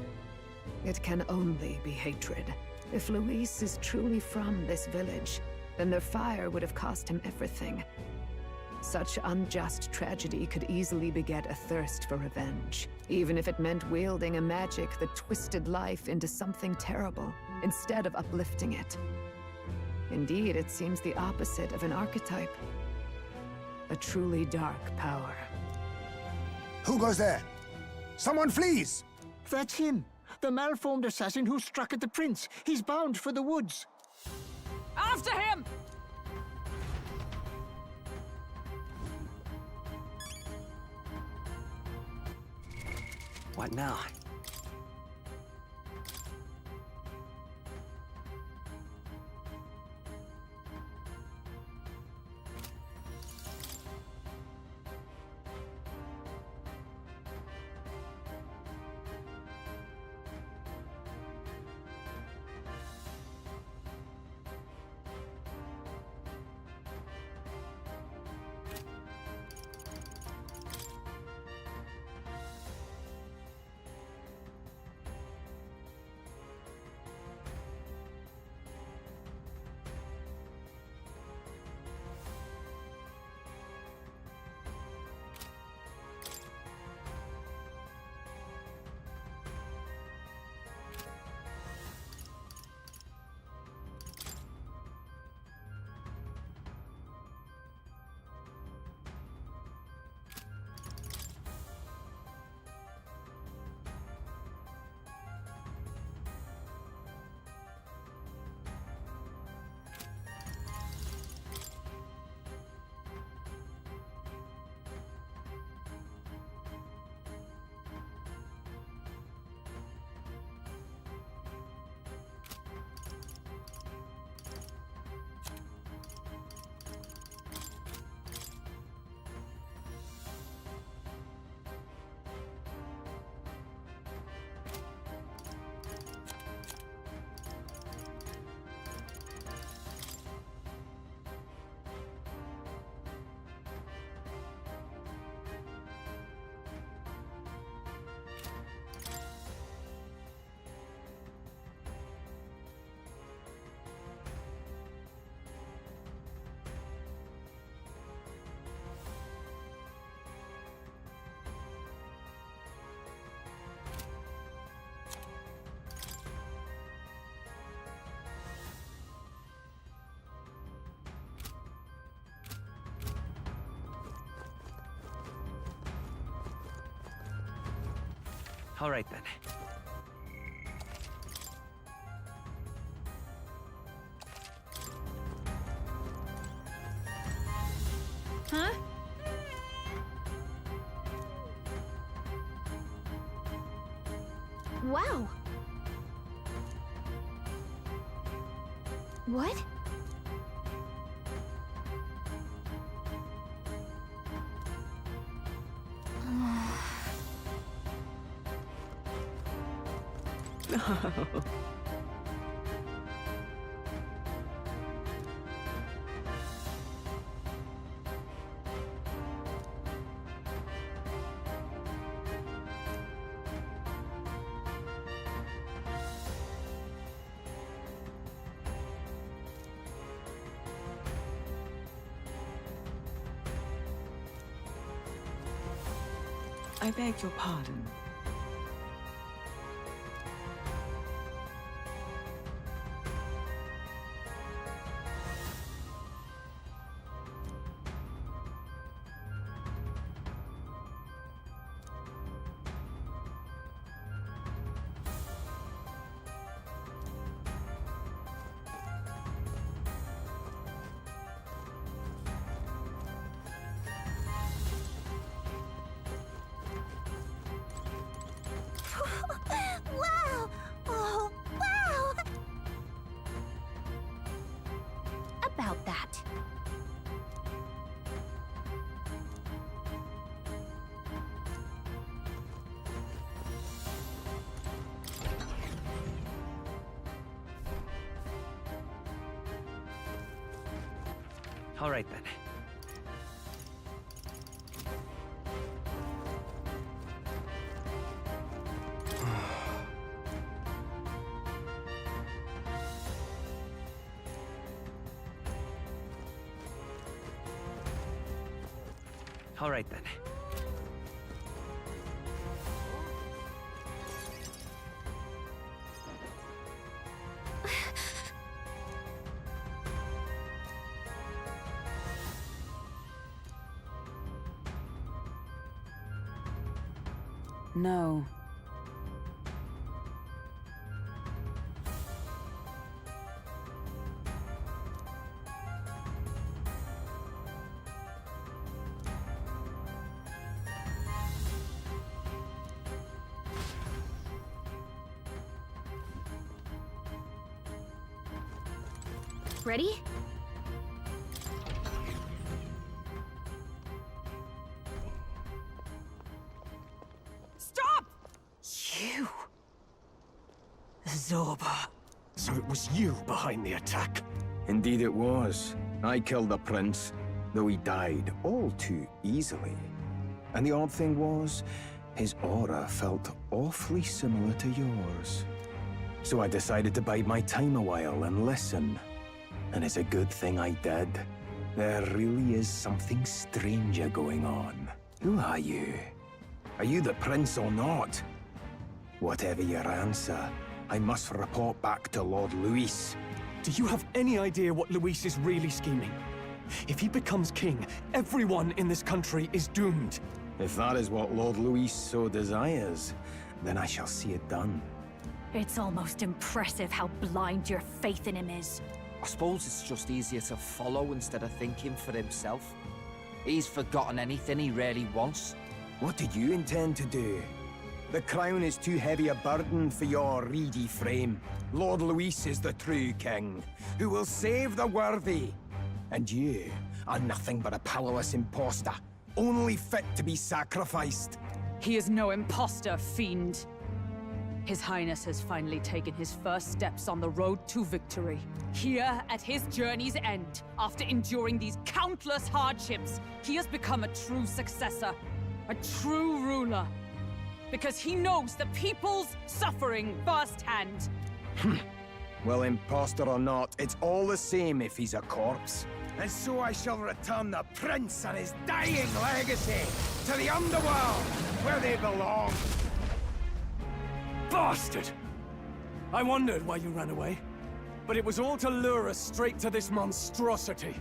Speaker 14: it can only be hatred. If Luis is truly from this village, then their fire would have cost him everything. Such unjust tragedy could easily beget a thirst for revenge, even if it meant wielding a magic that twisted life into something terrible, instead of uplifting it. Indeed, it seems the opposite of an archetype. A truly dark power.
Speaker 17: Who goes there? Someone flees!
Speaker 1: That's him. The malformed assassin who struck at the prince. He's bound for the woods.
Speaker 5: After him!
Speaker 15: What now? All right, then.
Speaker 9: Huh? Wow. What?
Speaker 12: I beg your pardon.
Speaker 8: Wow! Oh, wow! About that.
Speaker 15: All right, then. All right, then.
Speaker 5: No.
Speaker 9: Ready?
Speaker 5: Stop!
Speaker 7: You! Zorba. So it was you behind the attack?
Speaker 10: Indeed it was. I killed the prince, though he died all too easily. And the odd thing was, his aura felt awfully similar to yours. So I decided to bide my time a while and listen. And it's a good thing I did. There really is something stranger going on. Who are you? Are you the prince or not? Whatever your answer, I must report back to Lord Luis.
Speaker 21: Do you have any idea what Luis is really scheming? If he becomes king, everyone in this country is doomed.
Speaker 10: If that is what Lord Luis so desires, then I shall see it done.
Speaker 8: It's almost impressive how blind your faith in him is.
Speaker 6: I suppose it's just easier to follow instead of thinking for himself. He's forgotten anything he really wants.
Speaker 10: What do you intend to do? The crown is too heavy a burden for your reedy frame. Lord Luis is the true king, who will save the worthy. And you are nothing but a powerless imposter, only fit to be sacrificed.
Speaker 5: He is no imposter, fiend. His Highness has finally taken his first steps on the road to victory. Here, at his journey's end, after enduring these countless hardships, he has become a true successor, a true ruler. Because he knows the people's suffering firsthand.
Speaker 10: Well, imposter or not, it's all the same if he's a corpse. And so I shall return the prince and his dying legacy to the underworld, where they belong.
Speaker 21: Bastard! I wondered why you ran away, but it was all to lure us straight to this monstrosity.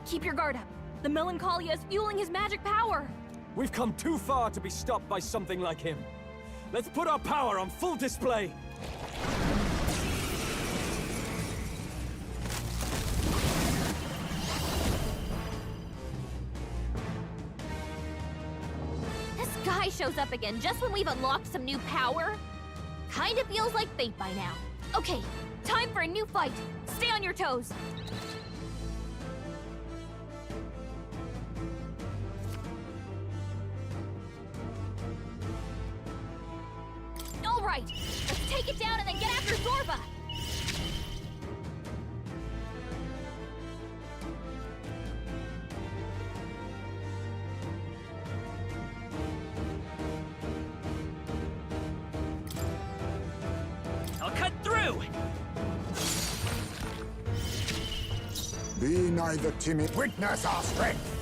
Speaker 9: Keep your guard up. The Melancholia is fueling his magic power.
Speaker 21: We've come too far to be stopped by something like him. Let's put our power on full display.
Speaker 9: This guy shows up again just when we've unlocked some new power. Kinda feels like fate by now. Okay, time for a new fight. Stay on your toes. All right, let's take it down and then get after Zorba.
Speaker 22: I'll cut through!
Speaker 17: Be neither timid. Witness our strength!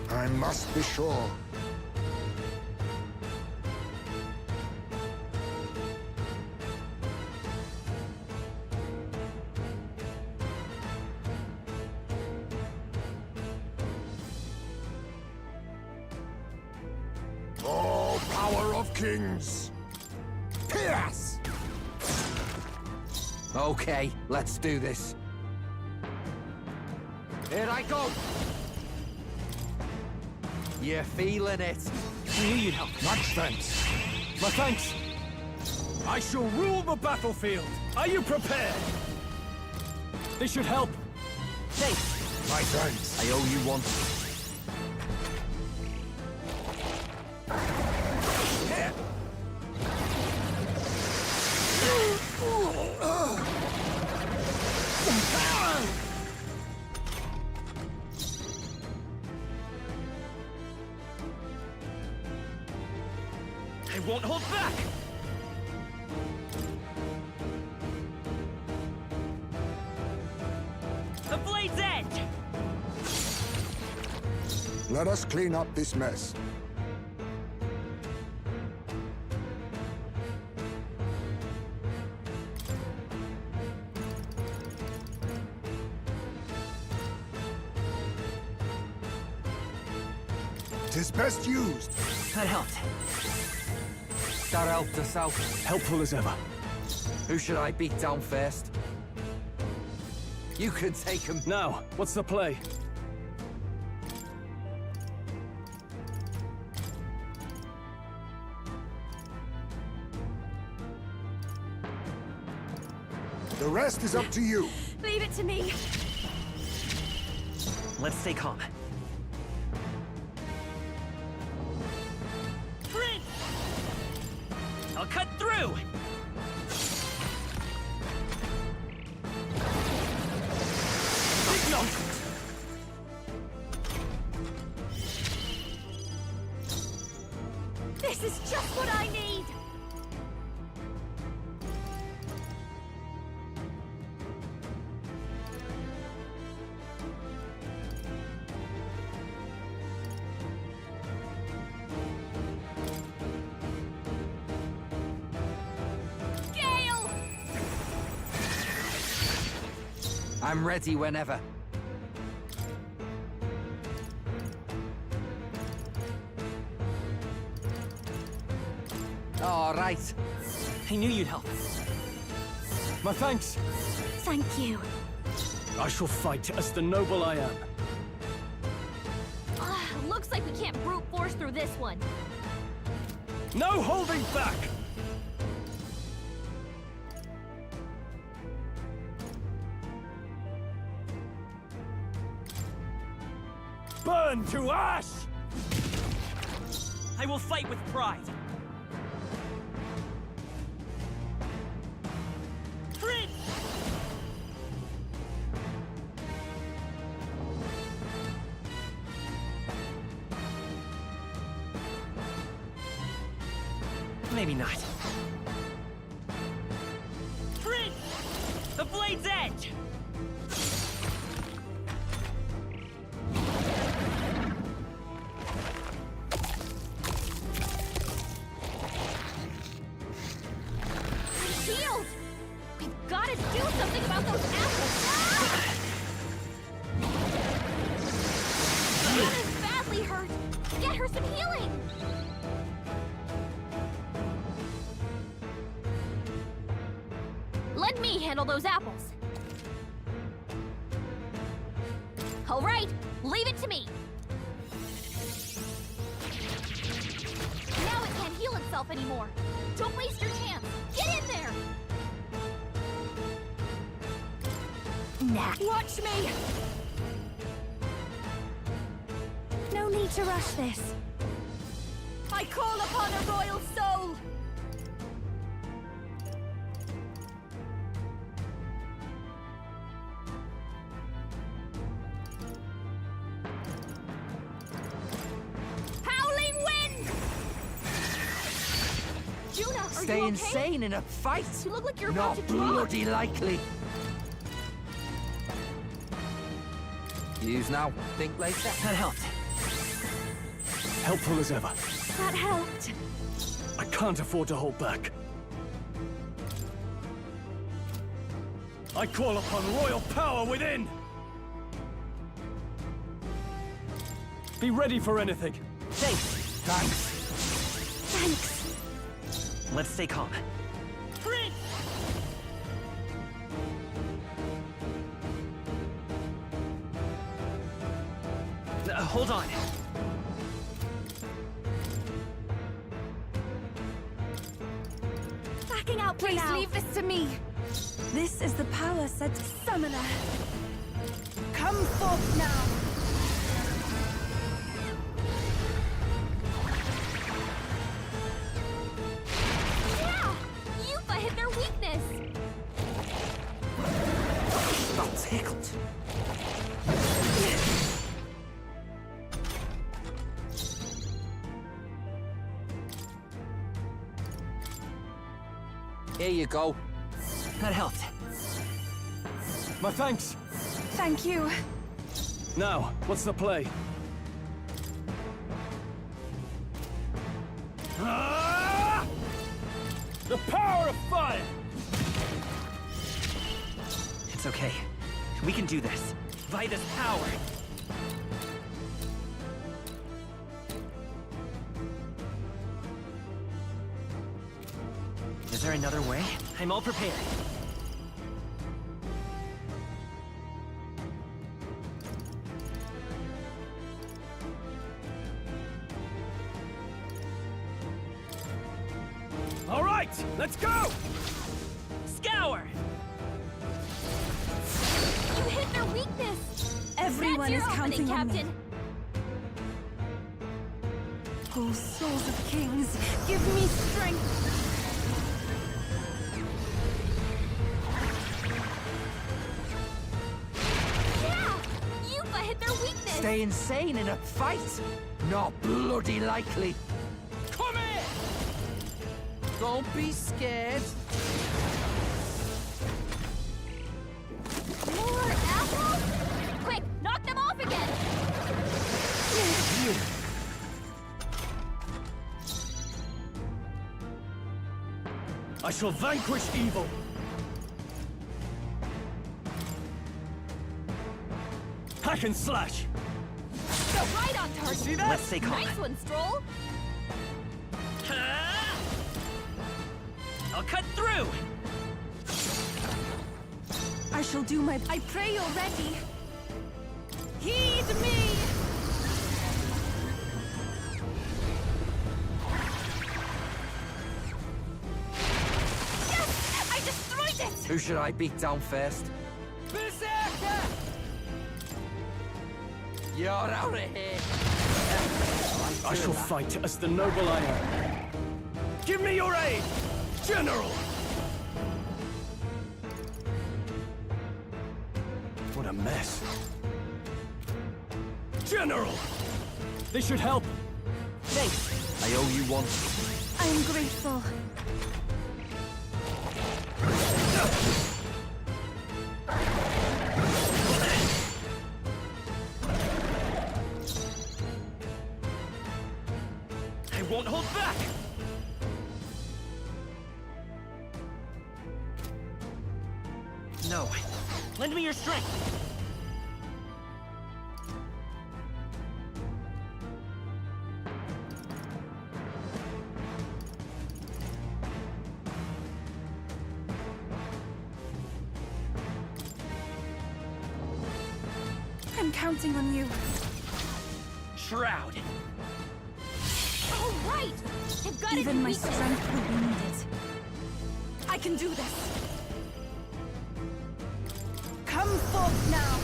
Speaker 17: I must be sure. Oh, power of kings! Pierce!
Speaker 6: Okay, let's do this. Here I go! You're feeling it.
Speaker 21: I knew you'd help.
Speaker 17: Much thanks.
Speaker 21: My thanks. I shall rule the battlefield. Are you prepared? This should help.
Speaker 6: Hey!
Speaker 17: My thanks.
Speaker 6: I owe you one.
Speaker 22: I won't hold back! The blade's edge!
Speaker 17: Let us clean up this mess. It is best used.
Speaker 15: That helped. That helped us out.
Speaker 21: Helpful as ever.
Speaker 6: Who should I beat down first? You can take him.
Speaker 21: Now, what's the play?
Speaker 17: The rest is up to you.
Speaker 8: Leave it to me.
Speaker 15: Let's stay calm.
Speaker 22: Prince! I'll cut through!
Speaker 21: No!
Speaker 8: This is just what I need! Gale!
Speaker 6: I'm ready whenever. All right.
Speaker 15: I knew you'd help.
Speaker 21: My thanks.
Speaker 8: Thank you.
Speaker 21: I shall fight as the noble I am.
Speaker 18: Looks like we can't brute force through this one.
Speaker 21: No holding back! Burn to ash!
Speaker 22: I will fight with pride. Prince!
Speaker 15: Maybe not.
Speaker 22: Prince! The blade's edge!
Speaker 18: Shield! We've got to do something about those apples! Anna's badly hurt! Get her some healing! Let me handle those apples. All right, leave it to me. Now it can't heal itself anymore. Don't waste your chance. Get in there! Nah. Watch me! No need to rush this. I call upon a royal soul! Howling wind! Juna, are
Speaker 6: Stay
Speaker 18: you okay?
Speaker 6: insane in a fight?
Speaker 18: You look like you're
Speaker 6: Not
Speaker 18: about to drop.
Speaker 6: bloody likely. Use now, think later.
Speaker 15: That helped.
Speaker 21: Helpful as ever.
Speaker 18: That helped.
Speaker 21: I can't afford to hold back. I call upon royal power within! Be ready for anything.
Speaker 15: Thanks.
Speaker 18: Thanks.
Speaker 15: Let's stay calm.
Speaker 22: Prince!
Speaker 15: Hold on.
Speaker 18: Backing out for
Speaker 16: Please
Speaker 18: now.
Speaker 16: leave this to me. This is the power said to Summoner. Come forth now.
Speaker 18: Yeah! Yuffie hit their weakness!
Speaker 6: Not tickled. Here you go.
Speaker 15: That helped.
Speaker 21: My thanks.
Speaker 16: Thank you.
Speaker 21: Now, what's the play? Ah! The power of fire!
Speaker 15: It's okay. We can do this. Vida's power. there another way?
Speaker 22: I'm all prepared. All right, let's go! Scour!
Speaker 18: You hit their weakness!
Speaker 16: Everyone is counting on me.
Speaker 18: Captain!
Speaker 16: Oh, souls of kings, give me strength!
Speaker 18: Yeah! Yupa hit their weakness!
Speaker 6: Stay insane in a fight? Not bloody likely.
Speaker 22: Come here!
Speaker 6: Don't be scared.
Speaker 18: More apples? Quick, knock them off again!
Speaker 22: I shall vanquish evil! Hack and slash!
Speaker 18: Go right on target!
Speaker 22: See that?
Speaker 15: Let's stay calm.
Speaker 18: Nice one, Stroll!
Speaker 22: I'll cut through!
Speaker 16: I shall do my...
Speaker 18: I pray you're ready! Heed me! Yes! I destroyed it!
Speaker 6: Who should I beat down first?
Speaker 22: Berserker!
Speaker 6: You're out of here!
Speaker 21: I shall fight as the noble I am.
Speaker 22: Give me your aid! General!
Speaker 21: What a mess.
Speaker 22: General! This should help.
Speaker 6: Thanks. I owe you one.
Speaker 16: I am grateful.
Speaker 22: I won't hold back!
Speaker 15: No.
Speaker 22: Lend me your strength!
Speaker 16: I'm counting on you.
Speaker 22: Shroud!
Speaker 18: All right! They've got
Speaker 16: Even
Speaker 18: it in
Speaker 16: my
Speaker 18: weakness.
Speaker 16: strength will be needed. I can do this. Come forth now.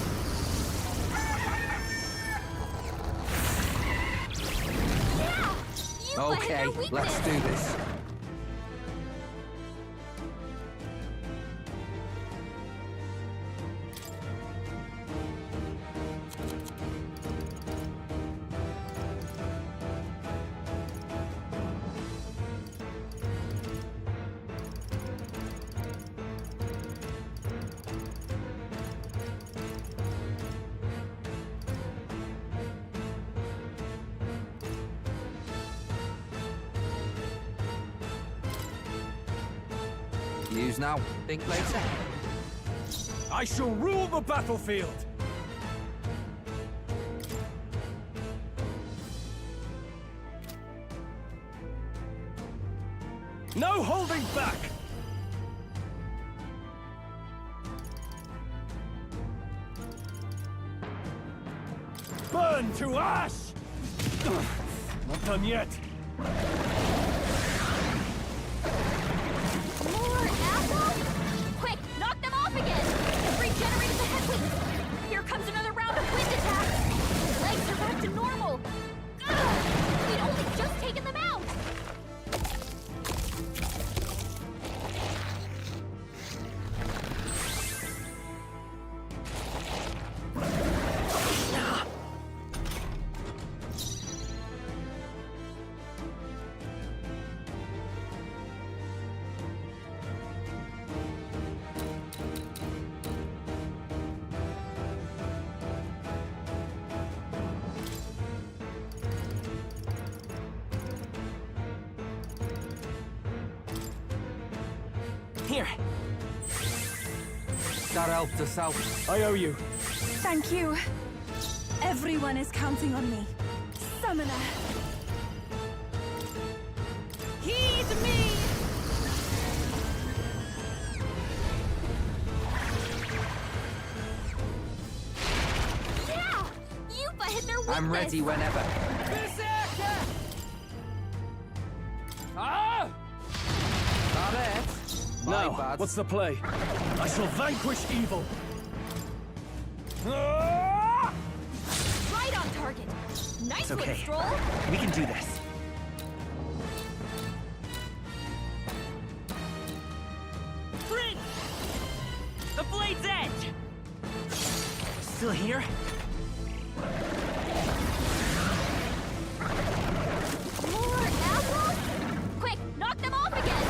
Speaker 18: Yeah! Yupa hit
Speaker 6: Okay,
Speaker 18: their weakness.
Speaker 6: let's do this. Use now, think later.
Speaker 22: I shall rule the battlefield! No holding back! Burn to ash! Not done yet.
Speaker 18: More apples? Quick, knock them off again! They've regenerated the headwinds! Here comes another round of wind attacks! Legs are back to normal! Ugh! We'd only just taken them out!
Speaker 22: Here.
Speaker 6: That helped us out.
Speaker 22: I owe you.
Speaker 16: Thank you. Everyone is counting on me. Summoner.
Speaker 18: Heed me!
Speaker 6: I'm ready whenever.
Speaker 3: Ah!
Speaker 6: That it? My
Speaker 22: Now,
Speaker 6: bad.
Speaker 22: what's the play? I shall vanquish evil.
Speaker 18: Right on target. Nice
Speaker 15: It's
Speaker 18: one,
Speaker 15: okay.
Speaker 18: Stroll.
Speaker 15: We can do this.
Speaker 11: Bryn! The blade's edge!
Speaker 15: Still here?
Speaker 18: More apples? Quick, knock them off again!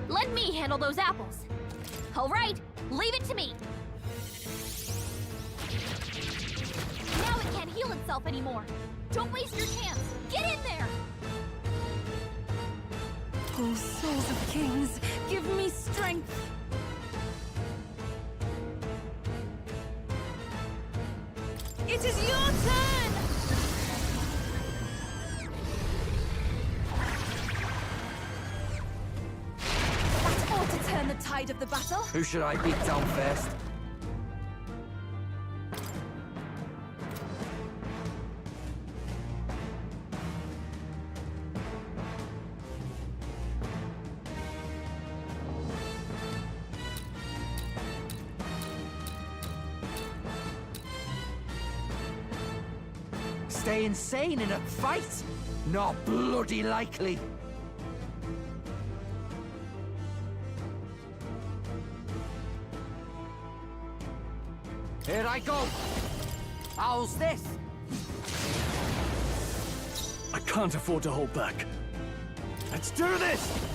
Speaker 18: Let me handle those apples. All right, leave it to me. Now it can't heal itself anymore. Don't waste your chance. Get in there!
Speaker 4: Oh, souls of kings, give me strength. It is your turn! That ought to turn the tide of the battle.
Speaker 6: Who should I beat down first? Stay insane in a fight? Not bloody likely. Here I go. How's this?
Speaker 22: I can't afford to hold back. Let's do this!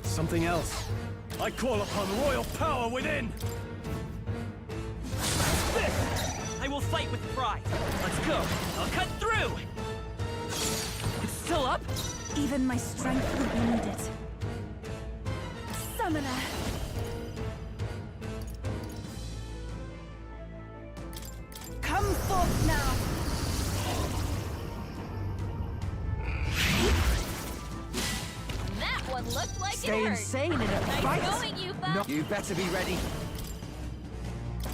Speaker 22: Something else. I call upon royal power within!
Speaker 11: I will fight with pride. Let's go. I'll cut through! It's still up?
Speaker 4: Even my strength will be needed. Summoner! Come forth now!
Speaker 18: That one looked like
Speaker 6: Stay
Speaker 18: it hurt.
Speaker 6: insane in a
Speaker 18: Nice
Speaker 6: fight?
Speaker 18: going, you
Speaker 6: No, you better be ready.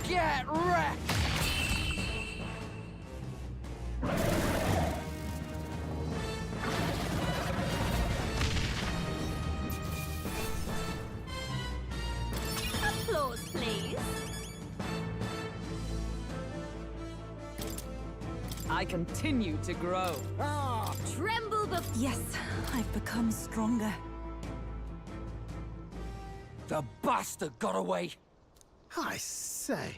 Speaker 6: Get wrecked!
Speaker 18: Applause, please.
Speaker 12: I continue to grow.
Speaker 18: Tremble before.
Speaker 4: Yes, I've become stronger.
Speaker 6: The bastard got away.
Speaker 19: I say,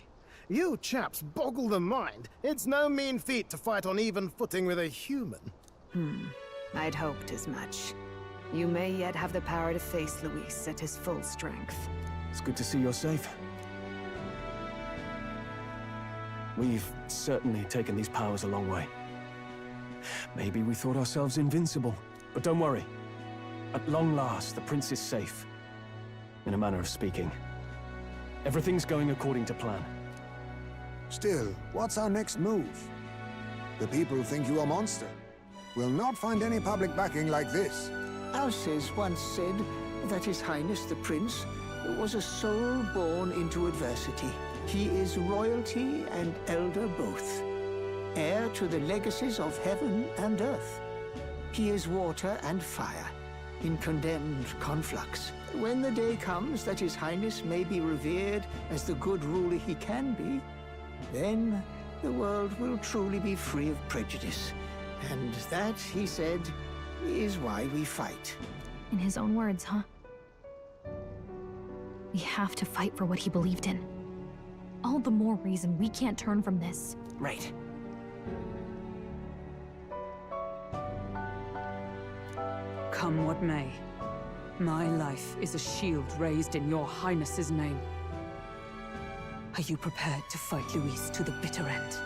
Speaker 19: you chaps boggle the mind. It's no mean feat to fight on even footing with a human.
Speaker 14: I'd hoped as much. You may yet have the power to face Luis at his full strength.
Speaker 21: It's good to see you're safe. We've certainly taken these powers a long way. Maybe we thought ourselves invincible, but don't worry. At long last, the prince is safe. In a manner of speaking. Everything's going according to plan.
Speaker 17: Still, what's our next move? The people think you a monster. We'll not find any public backing like this.
Speaker 1: Alces once said that His Highness the Prince was a soul born into adversity. He is royalty and elder both, heir to the legacies of heaven and earth. He is water and fire, in condemned conflux. When the day comes that His Highness may be revered as the good ruler he can be, then the world will truly be free of prejudice. And that, he said, is why we fight.
Speaker 9: In his own words, huh? We have to fight for what he believed in. All the more reason we can't turn from this.
Speaker 15: Right.
Speaker 12: Come what may.
Speaker 5: My life is a shield raised in your highness's name. Are you prepared to fight Luis to the bitter end?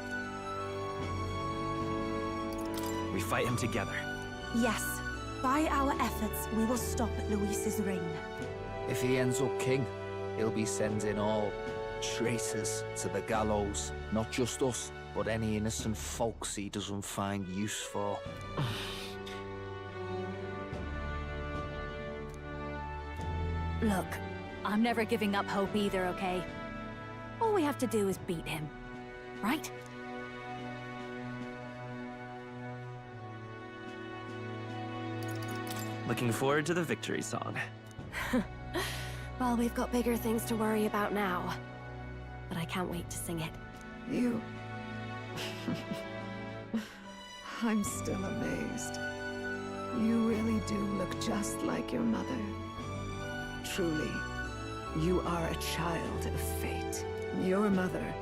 Speaker 15: We fight him together.
Speaker 16: Yes. By our efforts, we will stop Luis's reign.
Speaker 6: If he ends up king, he'll be sending all traitors to the gallows. Not just us, but any innocent folks he doesn't find use for.
Speaker 8: Look, I'm never giving up hope either, okay? All we have to do is beat him, right?
Speaker 15: Looking forward to the victory song.
Speaker 2: Well, we've got bigger things to worry about now. But I can't wait to sing it.
Speaker 14: You... I'm still amazed. You really do look just like your mother. Truly, you are a child of fate. Your mother,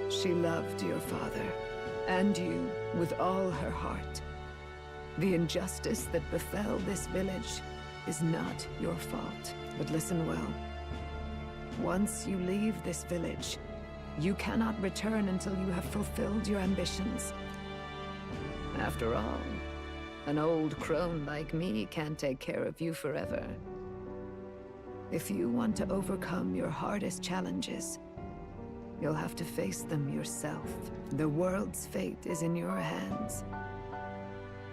Speaker 14: she loved your father, and you with all her heart. The injustice that befell this village is not your fault. But listen well. Once you leave this village, you cannot return until you have fulfilled your ambitions. After all, an old crone like me can't take care of you forever. If you want to overcome your hardest challenges, you'll have to face them yourself. The world's fate is in your hands.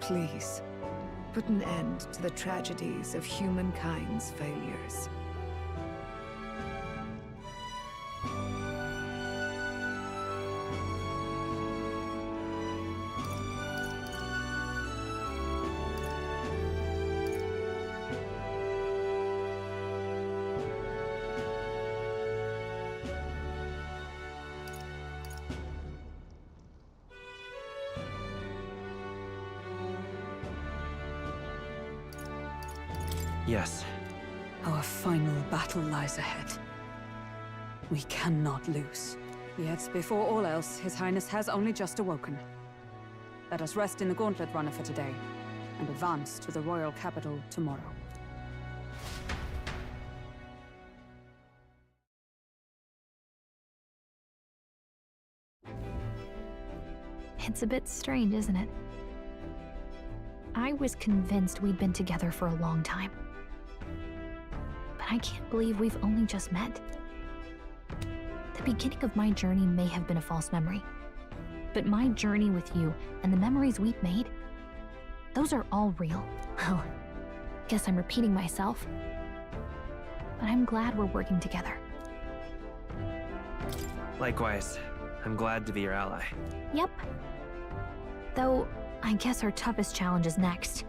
Speaker 14: Please, put an end to the tragedies of humankind's failures.
Speaker 15: Yes.
Speaker 5: Our final battle lies ahead. We cannot lose. Yet, before all else, His Highness has only just awoken. Let us rest in the Gauntlet Runner for today, and advance to the royal capital tomorrow.
Speaker 9: It's a bit strange, isn't it? I was convinced we'd been together for a long time. But I can't believe we've only just met. The beginning of my journey may have been a false memory. But my journey with you and the memories we've made, those are all real. Well, guess I'm repeating myself. But I'm glad we're working together.
Speaker 15: Likewise, I'm glad to be your ally.
Speaker 9: Yep. Though, I guess our toughest challenge is next.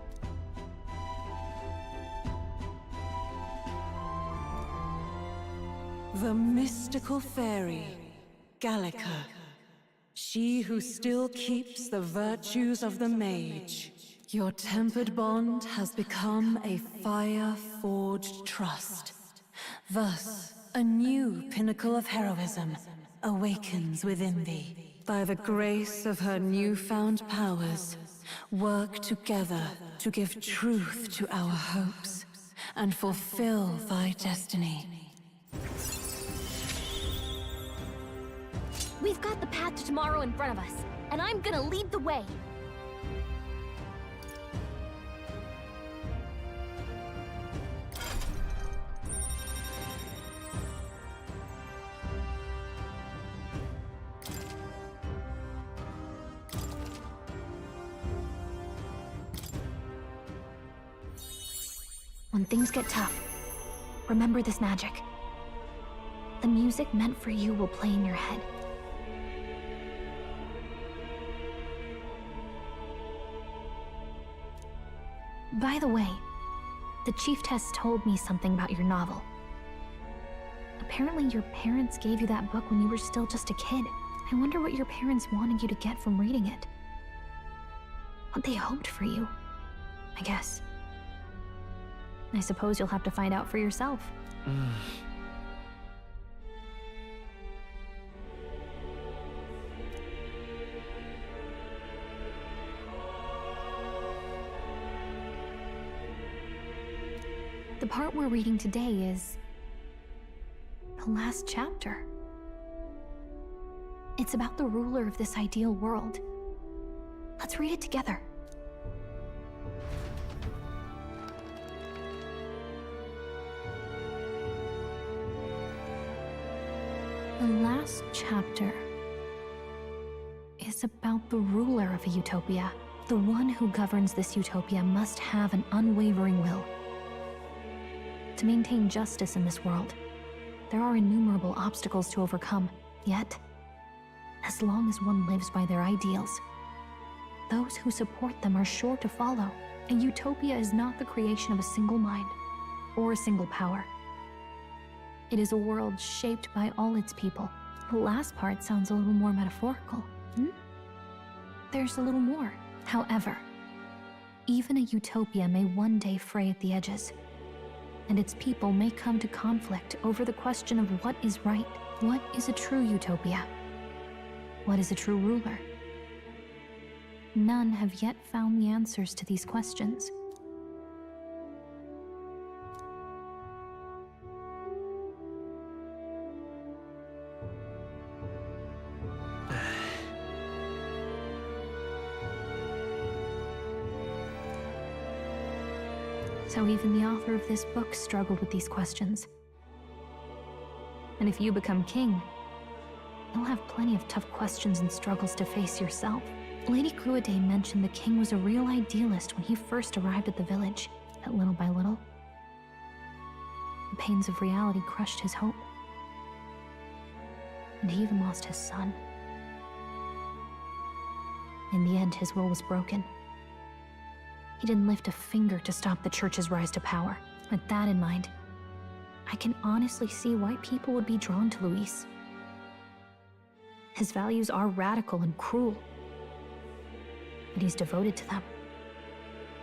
Speaker 4: The mystical fairy, Gallica. She who still keeps the virtues of the mage. Your tempered bond has become a fire-forged trust. Thus, a new pinnacle of heroism awakens within thee. By the grace of her newfound powers, work together to give truth to our hopes and fulfill thy destiny.
Speaker 18: We've got the path to tomorrow in front of us, and I'm gonna lead the way.
Speaker 9: When things get tough, remember this magic. The music meant for you will play in your head. By the way, the Chieftess told me something about your novel. Apparently your parents gave you that book when you were still just a kid. I wonder what your parents wanted you to get from reading it. What they hoped for you, I guess. I suppose you'll have to find out for yourself. The part we're reading today is the last chapter. It's about the ruler of this ideal world. Let's read it together. The last chapter is about the ruler of a utopia. The one who governs this utopia must have an unwavering will. To maintain justice in this world, there are innumerable obstacles to overcome. Yet, as long as one lives by their ideals, those who support them are sure to follow. A utopia is not the creation of a single mind or a single power. It is a world shaped by all its people. The last part sounds a little more metaphorical. There's a little more. However, even a utopia may one day fray at the edges, and its people may come to conflict over the question of what is right. What is a true utopia? What is a true ruler? None have yet found the answers to these questions. So even the author of this book struggled with these questions. And if you become king, you'll have plenty of tough questions and struggles to face yourself. Lady Gruaday mentioned the king was a real idealist when he first arrived at the village, but little by little, the pains of reality crushed his hope. And he even lost his son. In the end, his will was broken. He didn't lift a finger to stop the church's rise to power. With that in mind, I can honestly see why people would be drawn to Luis. His values are radical and cruel, but he's devoted to them.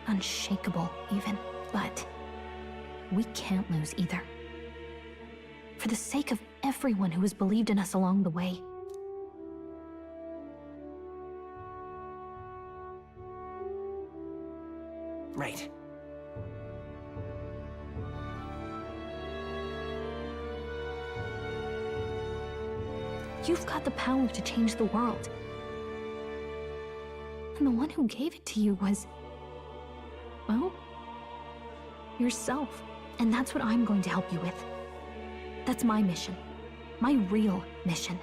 Speaker 9: Unshakable, even. But we can't lose either. For the sake of everyone who has believed in us along the way.
Speaker 15: Right.
Speaker 9: You've got the power to change the world. And the one who gave it to you was, well, yourself. And that's what I'm going to help you with. That's my mission. My real mission.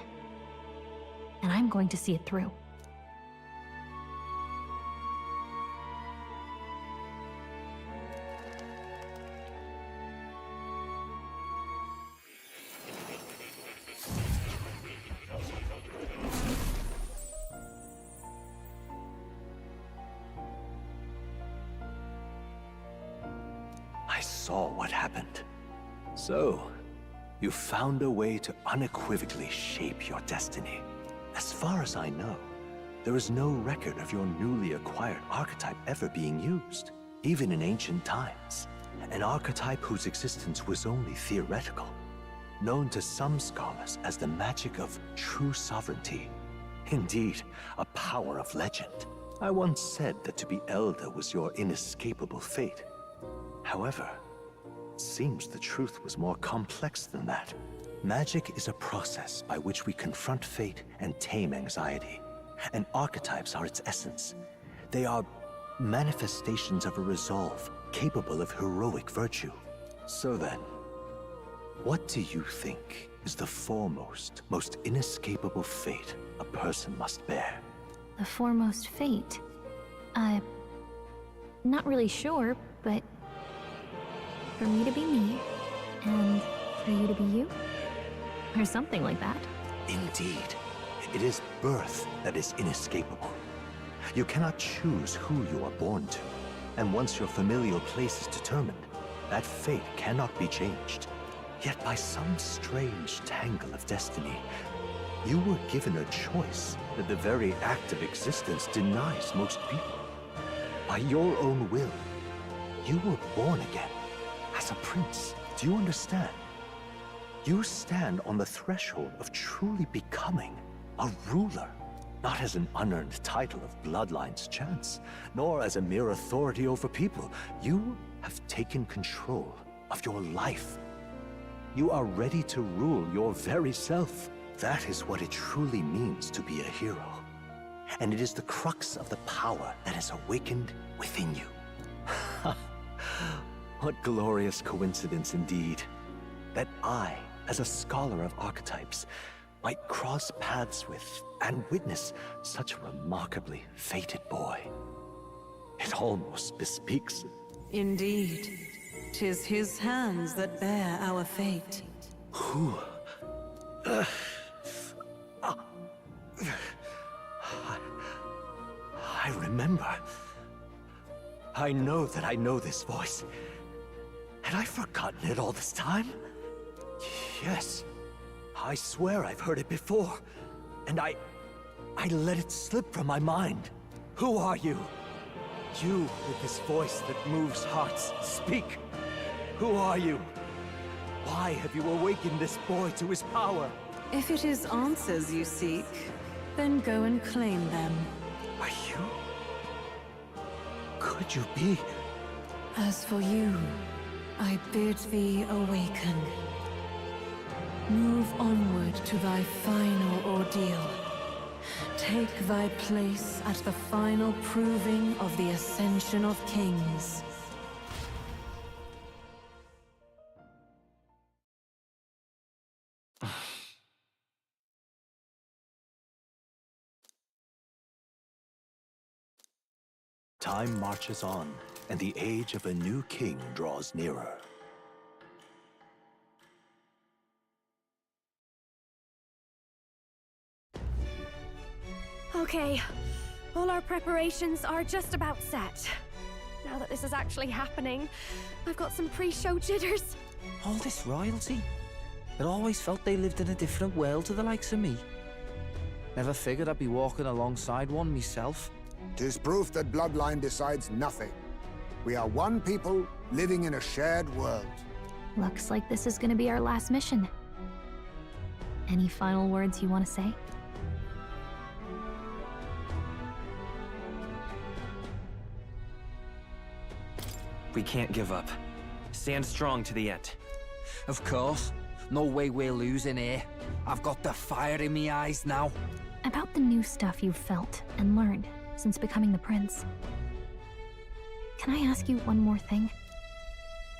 Speaker 9: And I'm going to see it through.
Speaker 7: I saw what happened. So, you found a way to unequivocally shape your destiny. As far as I know, there is no record of your newly acquired archetype ever being used, even in ancient times. An archetype whose existence was only theoretical, known to some scholars as the magic of true sovereignty. Indeed, a power of legend. I once said that to be elder was your inescapable fate. However, it seems the truth was more complex than that. Magic is a process by which we confront fate and tame anxiety. And archetypes are its essence. They are manifestations of a resolve capable of heroic virtue. So then, what do you think is the foremost, most inescapable fate a person must bear?
Speaker 9: The foremost fate? Not really sure, but for me to be me, and for you to be you? Or something like that.
Speaker 7: Indeed. It is birth that is inescapable. You cannot choose who you are born to. And once your familial place is determined, that fate cannot be changed. Yet by some strange tangle of destiny, you were given a choice that the very act of existence denies most people. By your own will, you were born again. As a prince, do you understand? You stand on the threshold of truly becoming a ruler, not as an unearned title of bloodline's chance, nor as a mere authority over people. You have taken control of your life. You are ready to rule your very self. That is what it truly means to be a hero. And it is the crux of the power that is awakened within you. What glorious coincidence indeed, that I, as a scholar of archetypes, might cross paths with and witness such a remarkably fated boy. It almost bespeaks...
Speaker 4: Indeed. 'Tis his hands that bear our fate.
Speaker 7: Who? I remember. I know that I know this voice. Had I forgotten it all this time? Yes. I swear I've heard it before. And I let it slip from my mind. Who are you? You with this voice that moves hearts. Speak. Who are you? Why have you awakened this boy to his power?
Speaker 4: If it is answers you seek, then go and claim them.
Speaker 7: Are you? Could you be?
Speaker 4: As for you, I bid thee awaken. Move onward to thy final ordeal. Take thy place at the final proving of the Ascension of Kings.
Speaker 7: Time marches on, and the age of a new king draws nearer.
Speaker 2: Okay, all our preparations are just about set. Now that this is actually happening, I've got some pre-show jitters.
Speaker 6: All this royalty? It always felt they lived in a different world to the likes of me. Never figured I'd be walking alongside one myself.
Speaker 17: 'Tis proof that bloodline decides nothing. We are one people living in a shared world.
Speaker 9: Looks like this is gonna be our last mission. Any final words you want to say?
Speaker 15: We can't give up. Stand strong to the end.
Speaker 6: Of course. No way we're losing here. I've got the fire in my eyes now.
Speaker 9: About the new stuff you've felt and learned since becoming the prince. Can I ask you one more thing?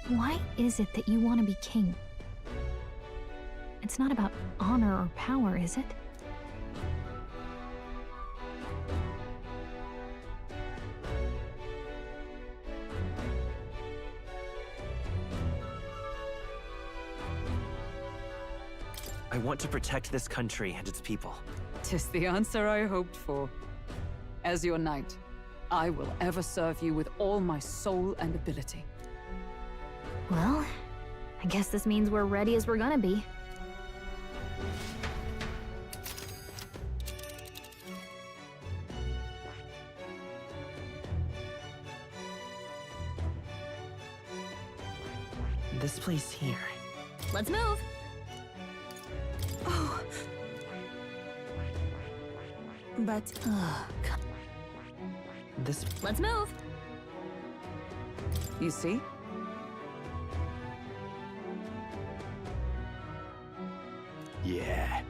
Speaker 9: Why is it that you want to be king? It's not about honor or power, is it?
Speaker 15: I want to protect this country and its people.
Speaker 5: 'Tis the answer I hoped for. As your knight, I will ever serve you with all my soul and ability.
Speaker 9: Well, I guess this means we're ready as we're gonna be.
Speaker 15: This place here.
Speaker 8: Let's move!
Speaker 2: Oh.
Speaker 16: But...
Speaker 15: This...
Speaker 8: Let's move!
Speaker 5: You see?
Speaker 7: Yeah.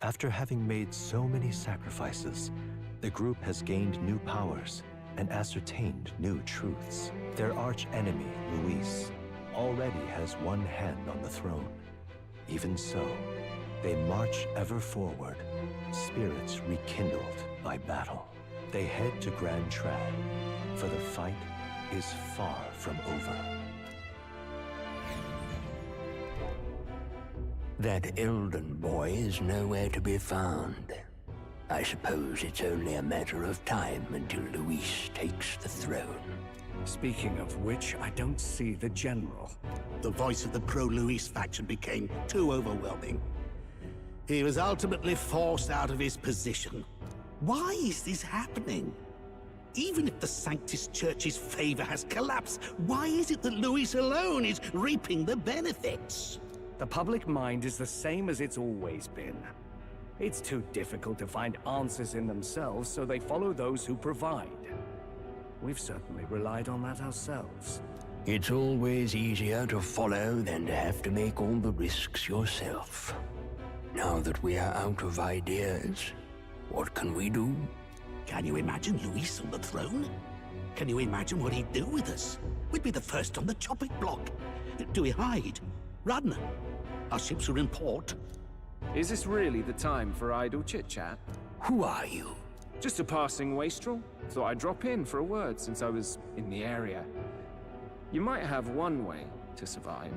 Speaker 7: After having made so many sacrifices, the group has gained new powers and ascertained new truths. Their arch-enemy, Luis, already has one hand on the throne. Even so, they march ever forward, spirits rekindled by battle. They head to Grand Trad, for the fight is far from over.
Speaker 13: That Elden boy is nowhere to be found. I suppose it's only a matter of time until Luis takes the throne.
Speaker 20: Speaking of which, I don't see the general. The voice of the pro-Luis faction became too overwhelming. He was ultimately forced out of his position. Why is this happening? Even if the Sanctus Church's favor has collapsed, why is it that Luis alone is reaping the benefits?
Speaker 11: The public mind is the same as it's always been. It's too difficult to find answers in themselves, so they follow those who provide. We've certainly relied on that ourselves.
Speaker 13: It's always easier to follow than to have to make all the risks yourself. Now that we are out of ideas, what can we do?
Speaker 20: Can you imagine Luis on the throne? Can you imagine what he'd do with us? We'd be the first on the chopping block. Do we hide? Run? Our ships are in port.
Speaker 3: Is this really the time for idle chit-chat?
Speaker 13: Who are you?
Speaker 3: Just a passing wastrel. Thought I'd drop in for a word since I was in the area. You might have one way to survive.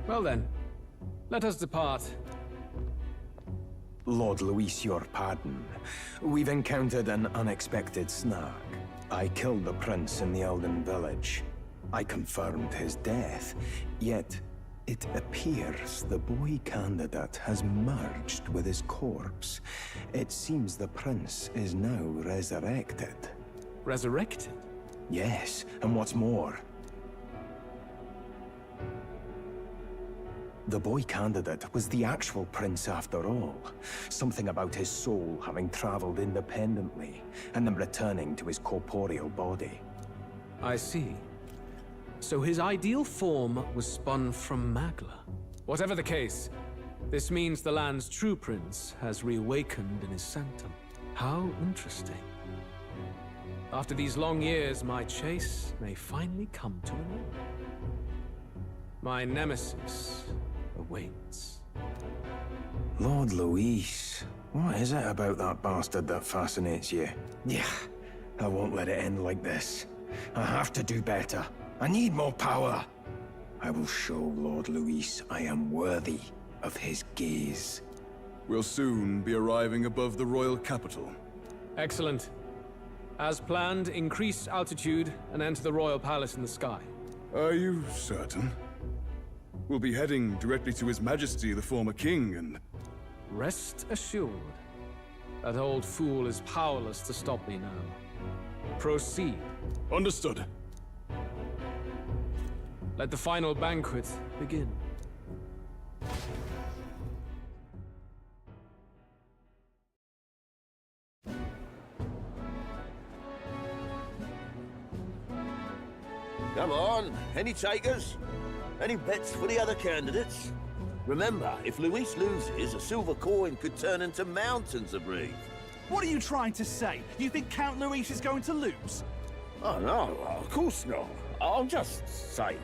Speaker 3: Well then, let us depart.
Speaker 7: Lord Luis, your pardon. We've encountered an unexpected snag. I killed the prince in the Elden village. I confirmed his death, yet it appears the boy candidate has merged with his corpse. It seems the prince is now resurrected.
Speaker 3: Resurrected?
Speaker 7: Yes, and what's more, the boy candidate was the actual prince after all. Something about his soul having traveled independently, and then returning to his corporeal body.
Speaker 3: I see. So his ideal form was spun from Magla. Whatever the case, this means the land's true prince has reawakened in his sanctum. How interesting. After these long years, my chase may finally come to an end. My nemesis awaits.
Speaker 7: Lord Luis, what is it about that bastard that fascinates you? Yeah, I won't let it end like this. I have to do better. I need more power. I will show Lord Luis I am worthy of his gaze.
Speaker 10: We'll soon be arriving above the royal capital.
Speaker 3: Excellent. As planned, increase altitude and enter the royal palace in the sky.
Speaker 10: Are you certain? We'll be heading directly to His Majesty, the former king, and...
Speaker 3: Rest assured. That old fool is powerless to stop me now. Proceed.
Speaker 10: Understood.
Speaker 3: Let the final banquet begin.
Speaker 23: Come on, any takers? Any bets for the other candidates? Remember, if Luis loses, a silver coin could turn into mountains of Reeve.
Speaker 24: What are you trying to say? You think Count Luis is going to lose?
Speaker 23: Oh, no, of course not. I'm just saying.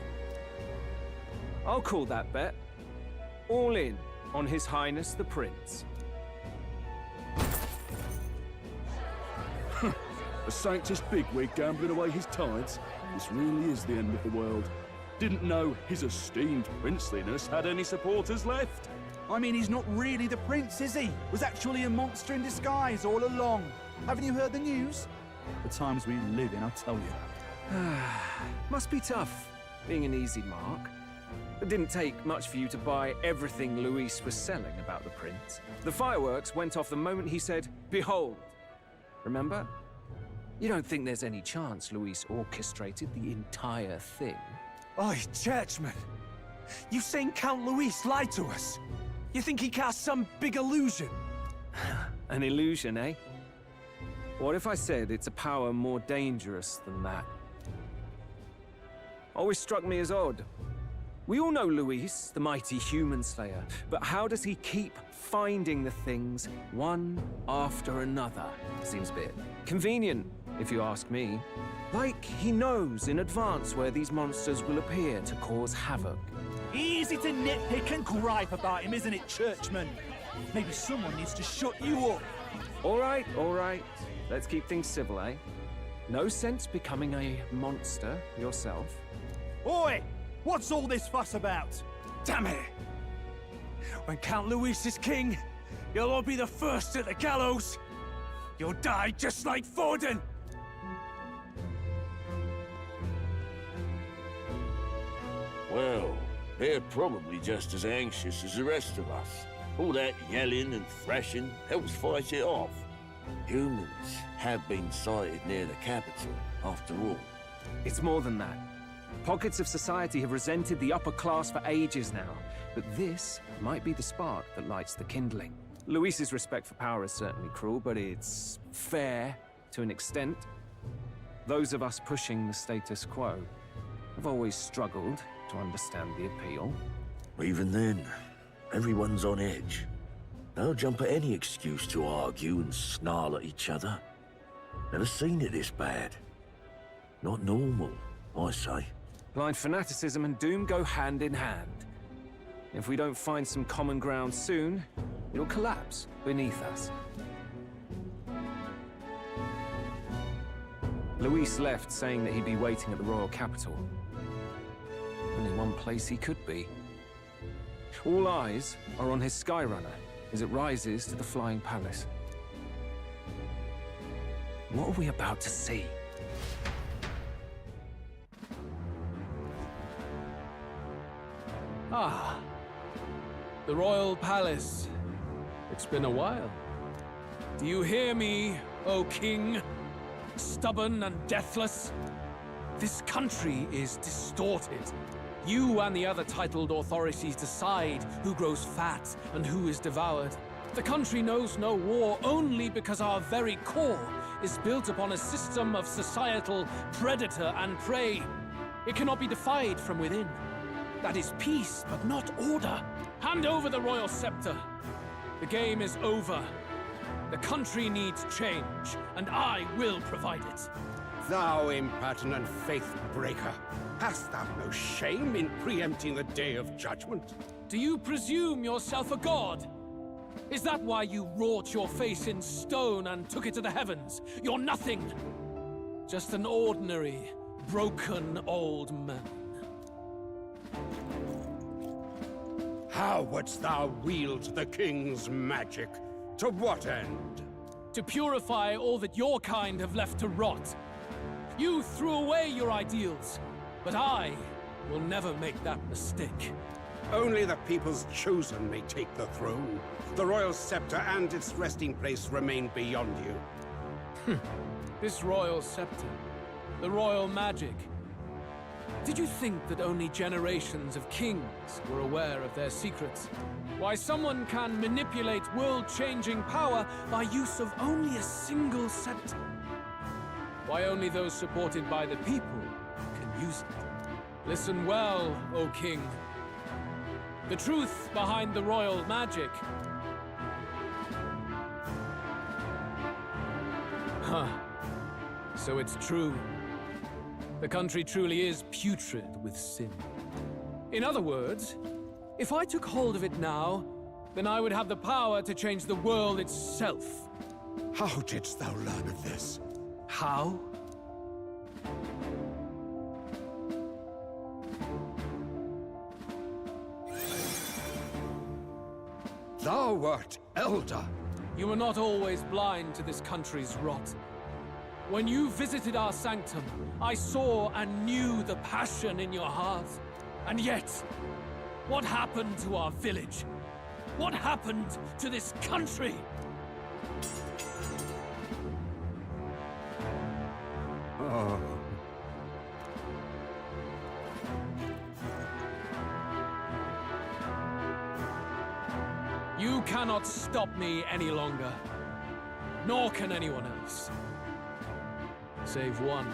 Speaker 3: I'll call that bet. All in on His Highness the Prince.
Speaker 22: A Sanctus bigwig gambling away his tithes? This really is the end of the world. Didn't know his esteemed princeliness had any supporters left.
Speaker 24: I mean, he's not really the prince, is he? Was actually a monster in disguise all along. Haven't you heard the news? The times we live in, I tell you.
Speaker 3: Must be tough, being an easy mark. It didn't take much for you to buy everything Luis was selling about the prince. The fireworks went off the moment he said, "Behold." Remember? You don't think there's any chance Luis orchestrated the entire thing?
Speaker 7: Oi, churchman! You saying Count Luis lied to us? You think he cast some big illusion?
Speaker 3: An illusion, eh? What if I said it's a power more dangerous than that? Always struck me as odd. We all know Luis, the mighty human slayer, but how does he keep finding the things one after another? Seems a bit convenient, if you ask me. Like he knows in advance where these monsters will appear to cause havoc.
Speaker 24: Easy to nitpick and gripe about him, isn't it, churchman? Maybe someone needs to shut you up.
Speaker 3: All right. Let's keep things civil, eh? No sense becoming a monster yourself.
Speaker 24: Oi! What's all this fuss about?
Speaker 7: Damn it! When Count Luis is king, you'll all be the first at the gallows. You'll die just like Forden.
Speaker 23: Well, they're probably just as anxious as the rest of us. All that yelling and thrashing helps fight it off. Humans have been sighted near the capital, after all.
Speaker 11: It's more than that. Pockets of society have resented the upper class for ages now, but this might be the spark that lights the kindling. Luis's respect for power is certainly cruel, but it's fair to an extent. Those of us pushing the status quo have always struggled to understand the appeal.
Speaker 23: Even then, everyone's on edge. They'll jump at any excuse to argue and snarl at each other. Never seen it this bad. Not normal, I say.
Speaker 11: Blind fanaticism and doom go hand in hand. If we don't find some common ground soon, it'll collapse beneath us. Luis left saying that he'd be waiting at the royal capital. Only one place he could be. All eyes are on his Skyrunner as it rises to the flying palace. What are we about to see?
Speaker 3: Ah, the royal palace. It's been a while. Do you hear me, O king? Stubborn and deathless? This country is distorted. You and the other titled authorities decide who grows fat and who is devoured. The country knows no war only because our very core is built upon a system of societal predator and prey. It cannot be defied from within. That is peace, but not order. Hand over the royal scepter. The game is over. The country needs change, and I will provide it.
Speaker 1: Thou impertinent faith breaker, hast thou no shame in preempting the day of judgment?
Speaker 3: Do you presume yourself a god? Is that why you wrought your face in stone and took it to the heavens? You're nothing. Just an ordinary, broken old man.
Speaker 1: How wouldst thou wield the king's magic? To what end?
Speaker 3: To purify all that your kind have left to rot. You threw away your ideals, but I will never make that mistake.
Speaker 1: Only the people's chosen may take the throne. The royal scepter and its resting place remain beyond you.
Speaker 3: This royal scepter, the royal magic. Did you think that only generations of kings were aware of their secrets? Why someone can manipulate world-changing power by use of only a single scepter? Why only those supported by the people can use it? Listen well, O king. The truth behind the royal magic. Huh. So it's true. The country truly is putrid with sin. In other words, if I took hold of it now, then I would have the power to change the world itself.
Speaker 1: How didst thou learn of this?
Speaker 3: How?
Speaker 1: Thou wert elder.
Speaker 3: You were not always blind to this country's rot. When you visited our sanctum, I saw and knew the passion in your heart. And yet, what happened to our village? What happened to this country?
Speaker 1: Oh.
Speaker 3: You cannot stop me any longer. Nor can anyone else. Save one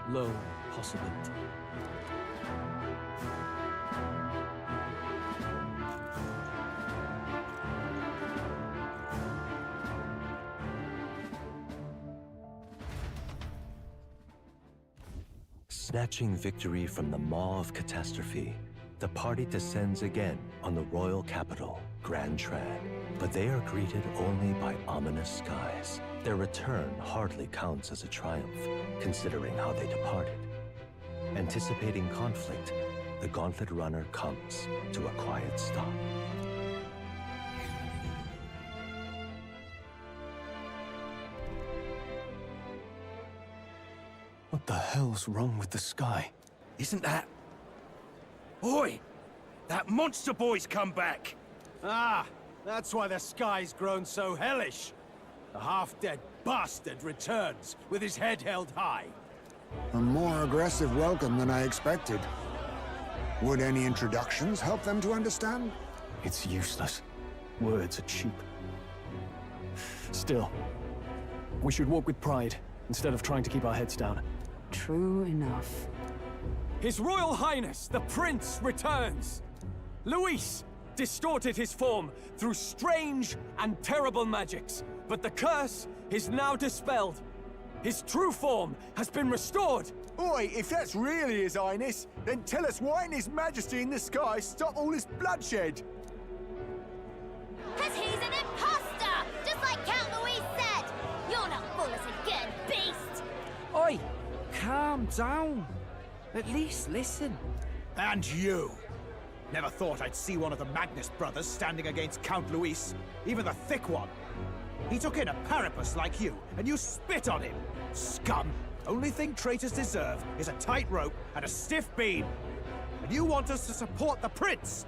Speaker 3: lone possibility.
Speaker 7: Snatching victory from the maw of catastrophe, the party descends again on the royal capital, Grand Trad. But they are greeted only by ominous skies. Their return hardly counts as a triumph, considering how they departed. Anticipating conflict, the Gauntlet Runner comes to a quiet stop.
Speaker 13: What the hell's wrong with the sky?
Speaker 15: Isn't that...
Speaker 12: Oi! That monster boy's come back!
Speaker 14: Ah, that's why the sky's grown so hellish. The half-dead bastard returns with his head held high.
Speaker 17: A more aggressive welcome than I expected. Would any introductions help them to understand?
Speaker 24: It's useless. Words are cheap. Still, we should walk with pride instead of trying to keep our heads down.
Speaker 5: True enough.
Speaker 19: His Royal Highness, the Prince, returns! Luis distorted his form through strange and terrible magics, but the curse is now dispelled. His true form has been restored!
Speaker 21: Oi, if that's really His Highness, then tell us why didn't His Majesty in the sky stop all this bloodshed?
Speaker 18: 'Cause he's an imposter! Just like Count Luis said! You'll not fool us again, beast!
Speaker 25: Oi! Calm down. At least listen.
Speaker 14: And you! Never thought I'd see one of the Magnus brothers standing against Count Luis, even the thick one. He took in a parapus like you, and you spit on him! Scum! Only thing traitors deserve is a tight rope and a stiff beam. And you want us to support the prince!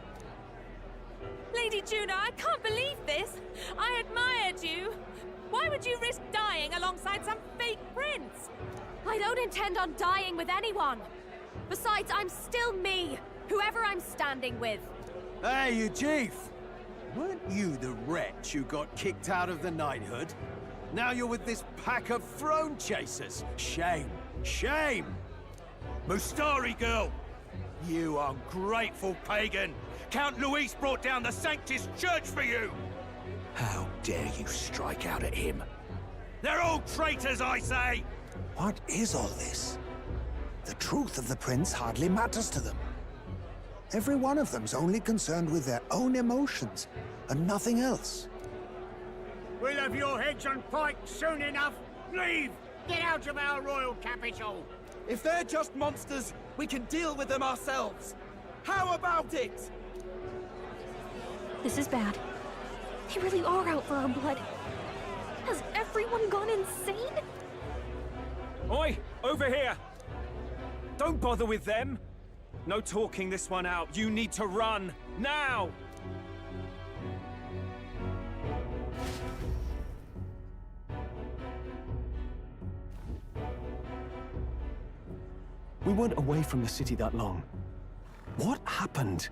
Speaker 26: Lady Juna, I can't believe this! I admired you! Why would you risk dying alongside some fake prince?
Speaker 2: I don't intend on dying with anyone. Besides, I'm still me, whoever I'm standing with.
Speaker 14: Hey, you chief! Weren't you the wretch who got kicked out of the knighthood? Now you're with this pack of throne chasers. Shame. Shame!
Speaker 12: Mustari girl! You ungrateful pagan! Count Luis brought down the Sanctus Church for you!
Speaker 20: How dare you strike out at him?
Speaker 12: They're all traitors, I say!
Speaker 17: What is all this? The truth of the prince hardly matters to them. Every one of them's only concerned with their own emotions, and nothing else.
Speaker 1: We'll have your heads on pikes soon enough. Leave! Get out of our royal capital!
Speaker 25: If they're just monsters, we can deal with them ourselves. How about it?
Speaker 9: This is bad. They really are out for our blood. Has everyone gone insane?
Speaker 19: Oi! Over here! Don't bother with them! No talking this one out. You need to run! Now!
Speaker 24: We weren't away from the city that long. What happened?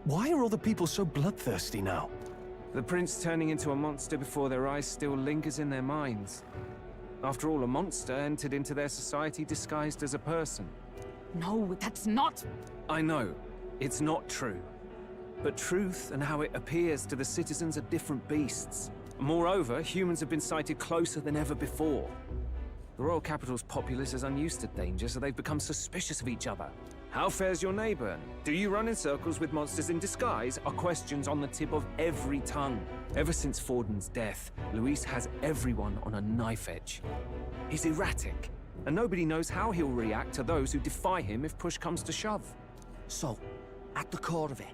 Speaker 24: Why are all the people so bloodthirsty now?
Speaker 11: The prince turning into a monster before their eyes still lingers in their minds. After all, a monster entered into their society disguised as a person.
Speaker 5: No, that's not...
Speaker 11: I know, it's not true. But truth and how it appears to the citizens are different beasts. Moreover, humans have been sighted closer than ever before. The royal capital's populace is unused to danger, so they've become suspicious of each other. How fares your neighbor? Do you run in circles with monsters in disguise? Are questions on the tip of every tongue. Ever since Forden's death, Luis has everyone on a knife edge. He's erratic, and nobody knows how he'll react to those who defy him if push comes to shove.
Speaker 6: So, at the core of it,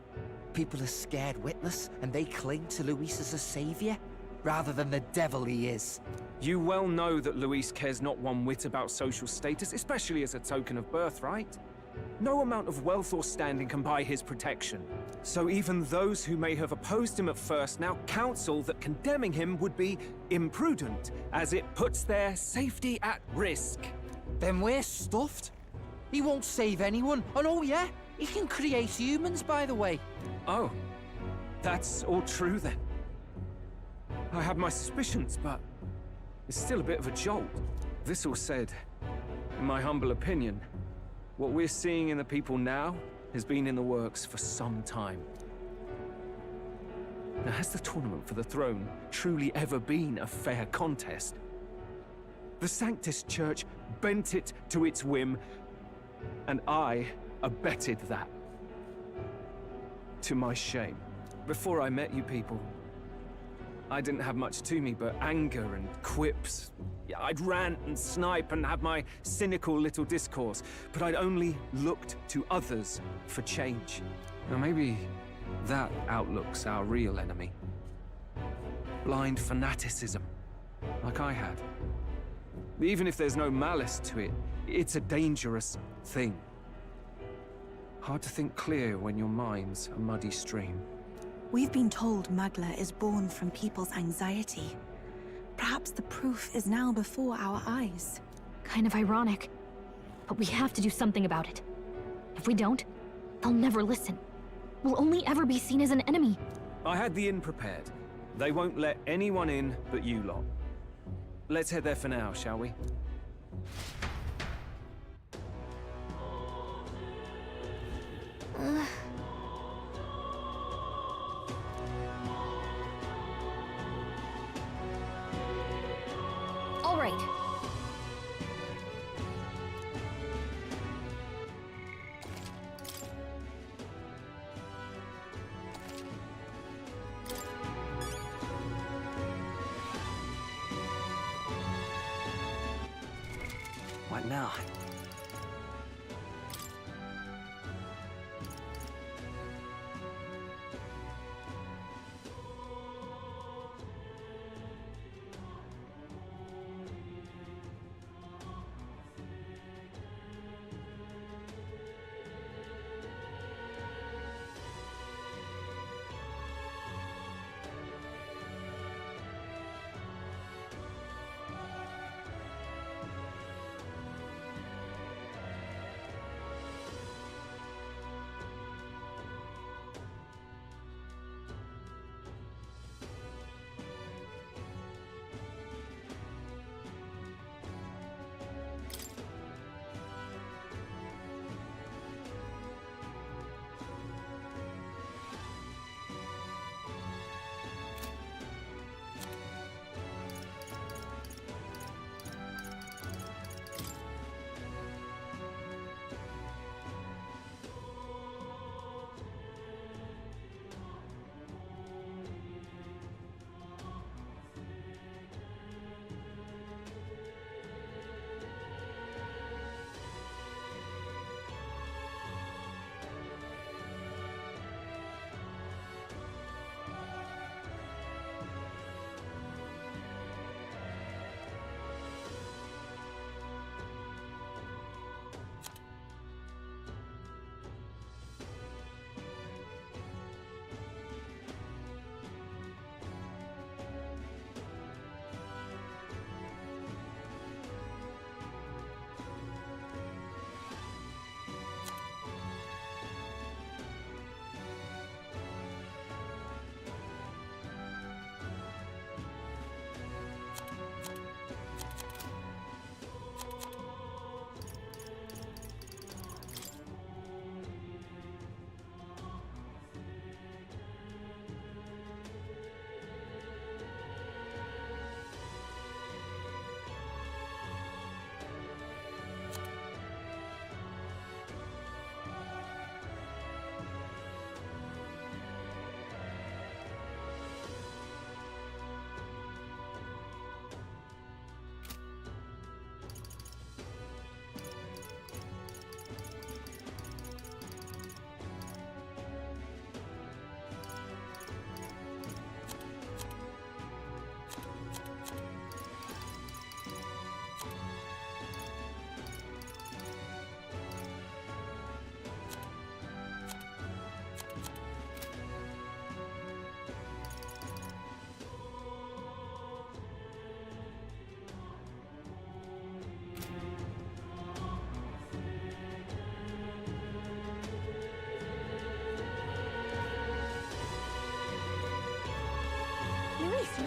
Speaker 6: people are scared witless, and they cling to Luis as a savior, rather than the devil he is.
Speaker 11: You well know that Luis cares not one whit about social status, especially as a token of birthright. No amount of wealth or standing can buy his protection. So even those who may have opposed him at first now counsel that condemning him would be imprudent, as it puts their safety at risk.
Speaker 6: Then we're stuffed. He won't save anyone. And oh yeah, he can create humans, by the way.
Speaker 11: Oh, that's all true then. I have my suspicions, but it's still a bit of a jolt. This all said, in my humble opinion, what we're seeing in the people now has been in the works for some time. Now, has the tournament for the throne truly ever been a fair contest? The Sanctus Church bent it to its whim, and I abetted that. To my shame. Before I met you people, I didn't have much to me but anger and quips. I'd rant and snipe and have my cynical little discourse, but I'd only looked to others for change. Now maybe that outlook's our real enemy. Blind fanaticism, like I had. Even if there's no malice to it, it's a dangerous thing.
Speaker 15: Hard to think clear when your mind's a muddy stream.
Speaker 4: We've been told Magla is born from people's anxiety. Perhaps the proof is now before our eyes.
Speaker 9: Kind of ironic. But we have to do something about it. If we don't, they'll never listen. We'll only ever be seen as an enemy.
Speaker 15: I had the inn prepared. They won't let anyone in but you lot. Let's head there for now, shall we?
Speaker 9: All right.
Speaker 15: What now?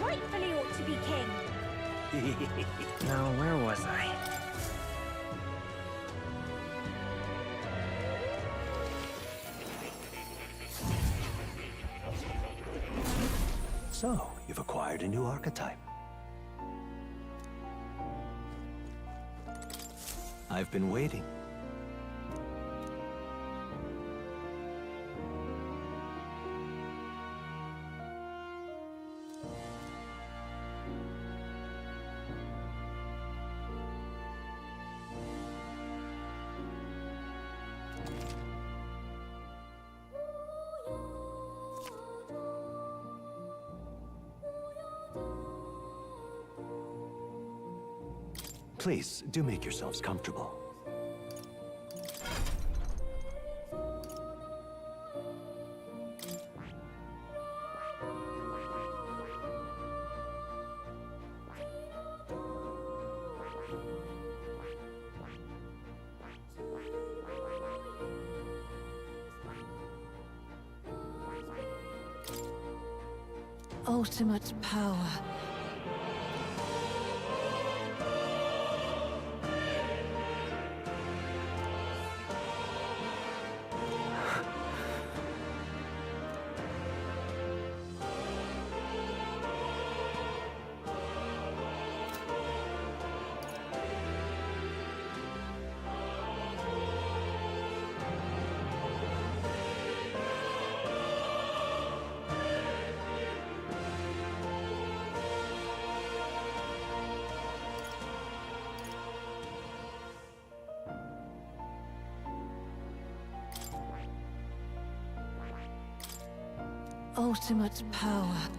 Speaker 18: Rightfully ought to be king.
Speaker 15: Now, where was I?
Speaker 7: So, you've acquired a new archetype. I've been waiting. Please, do make yourselves comfortable.
Speaker 4: Ultimate power. Ultimate power.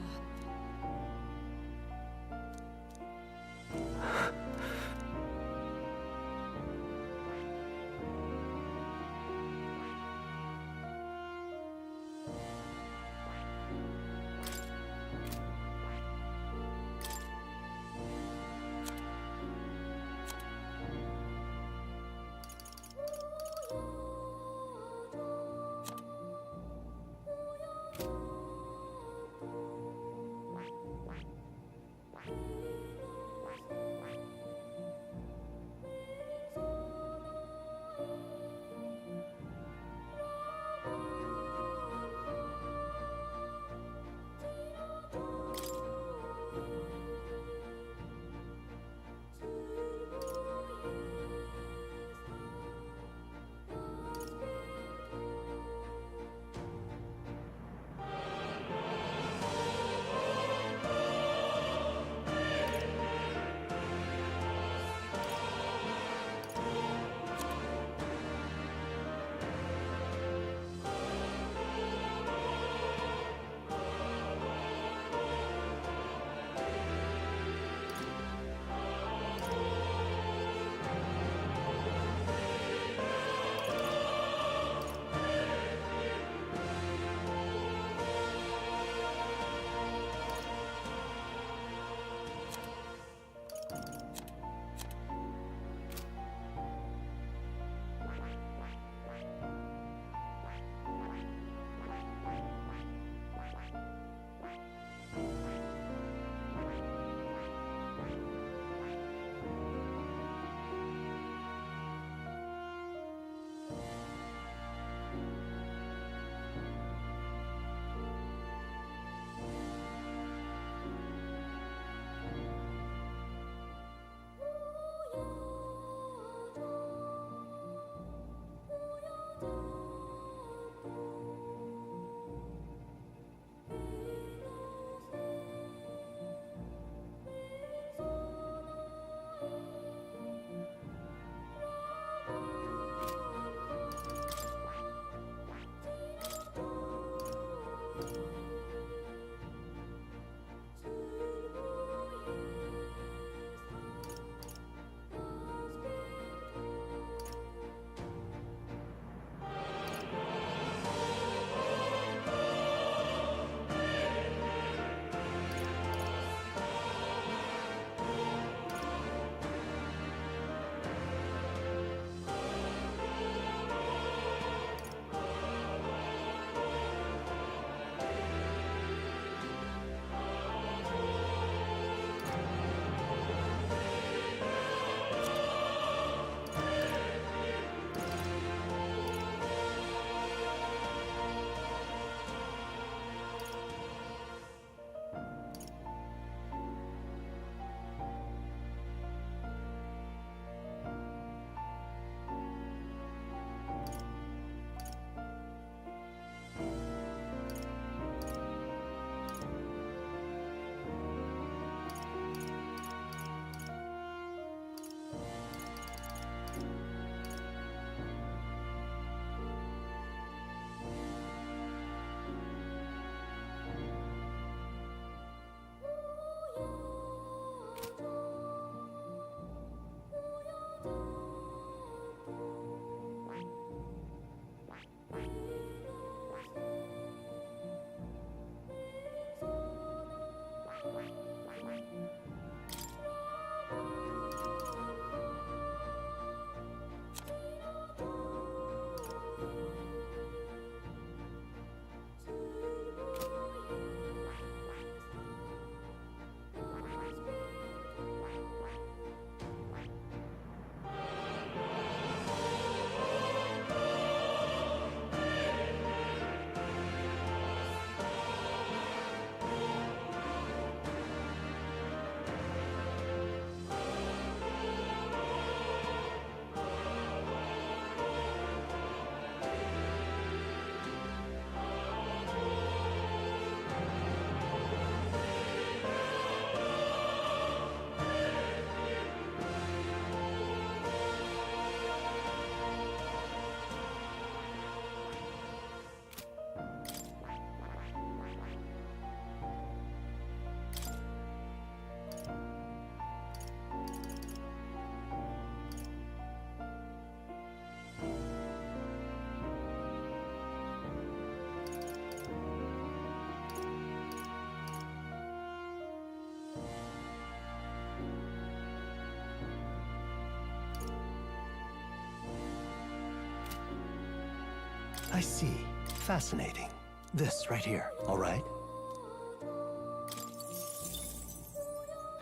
Speaker 7: I see. Fascinating. This right here, all right?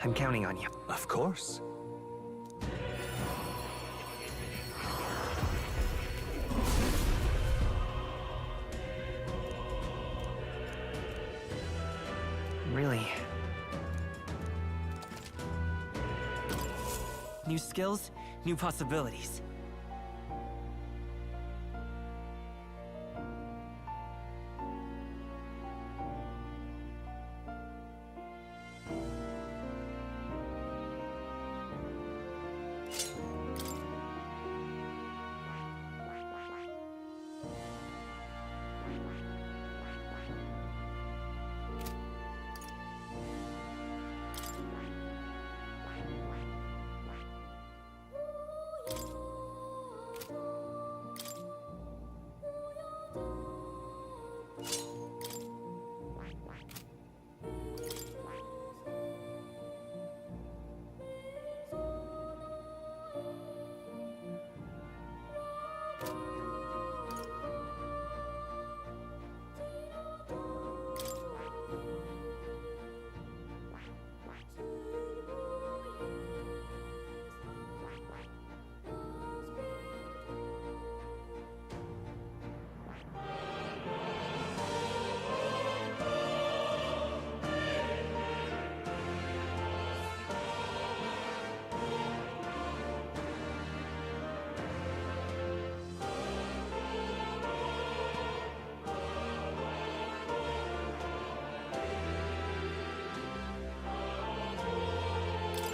Speaker 15: I'm counting on you.
Speaker 7: Of course.
Speaker 15: Really? New skills, new possibilities.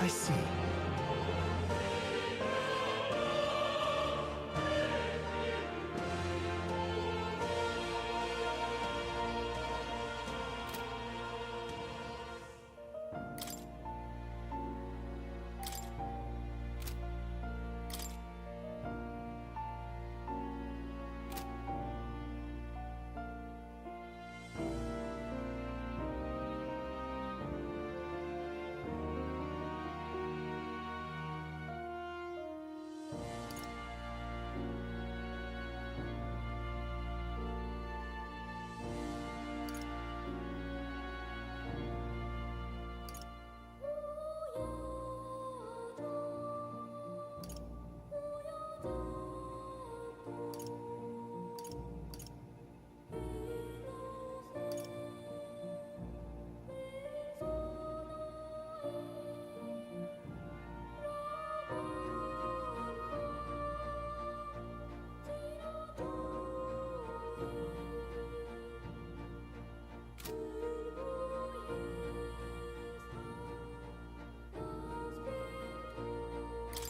Speaker 7: I see.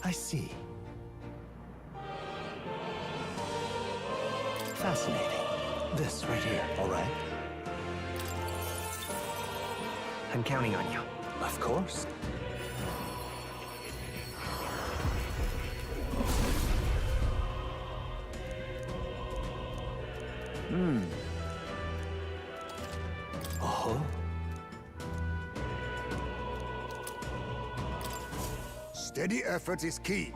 Speaker 7: I see. Fascinating. This right here, all right?
Speaker 15: I'm counting on you.
Speaker 7: Of course. Oh.
Speaker 17: Steady effort is key.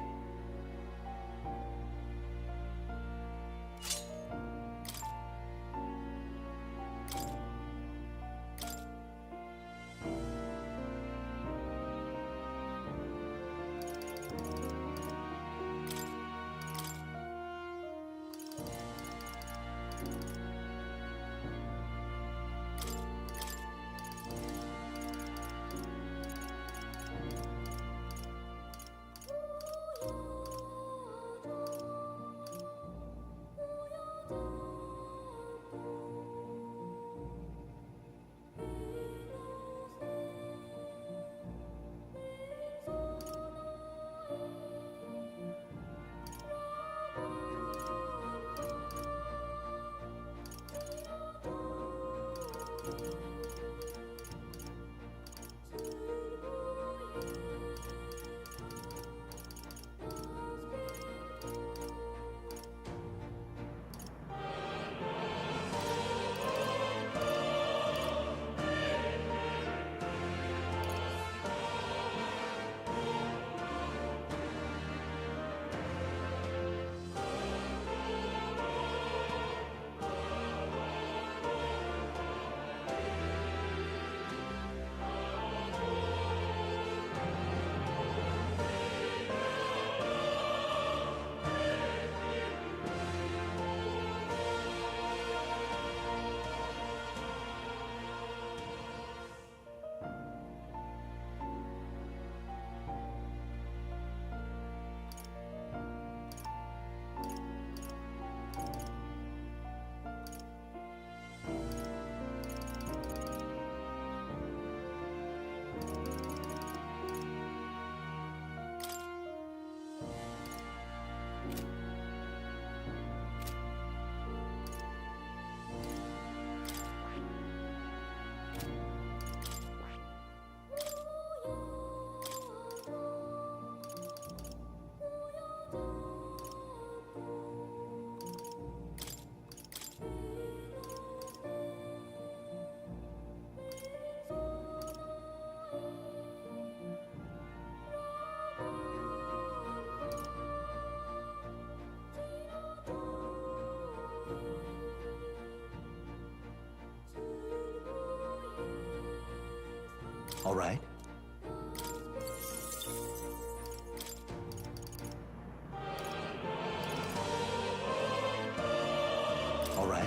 Speaker 7: All right? All right?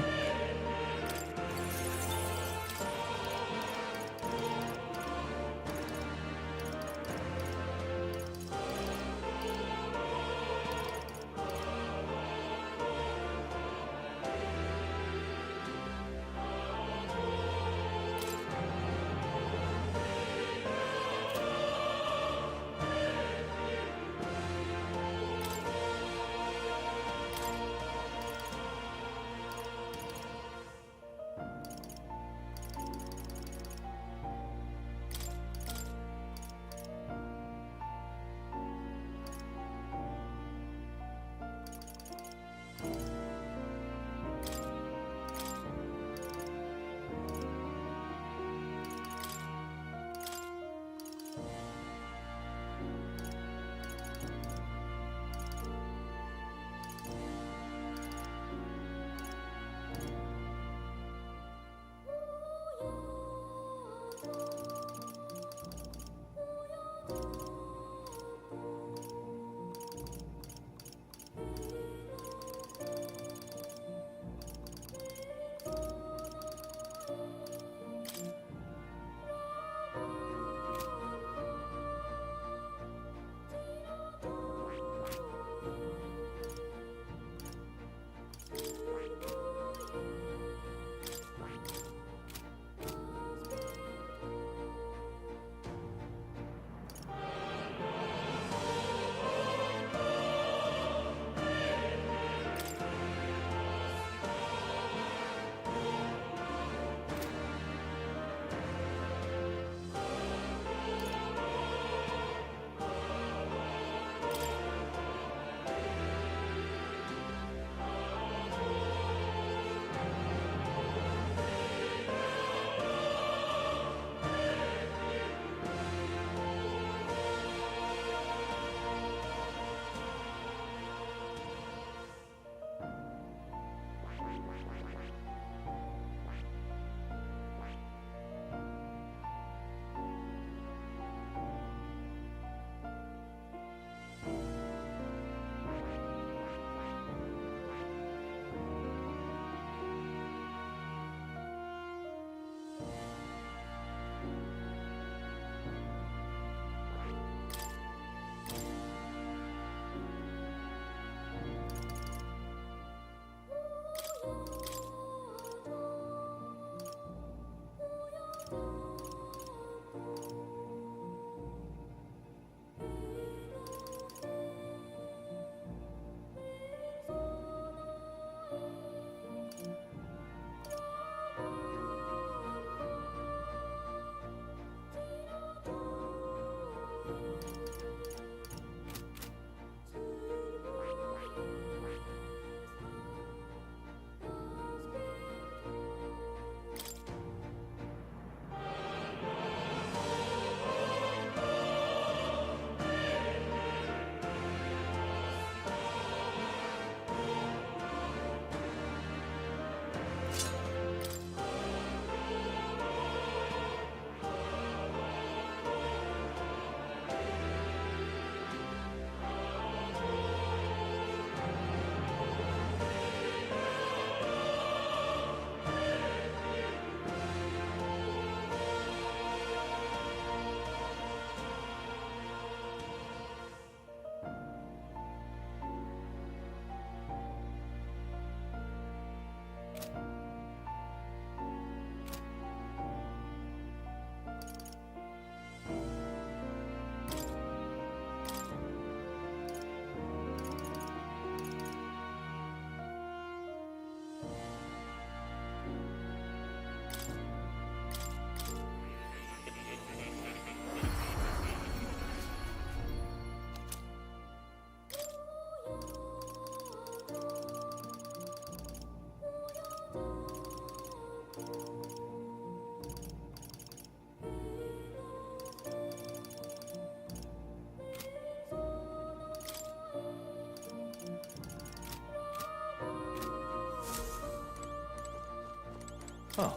Speaker 7: Oh.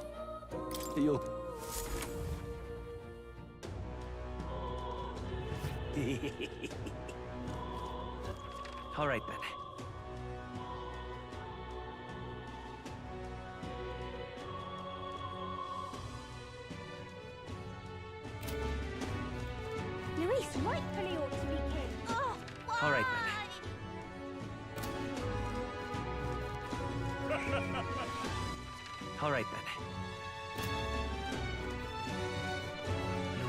Speaker 7: You'll...
Speaker 15: All right, then.
Speaker 18: Luis rightfully ought to be king. Oh,
Speaker 15: All right, then. All right, then.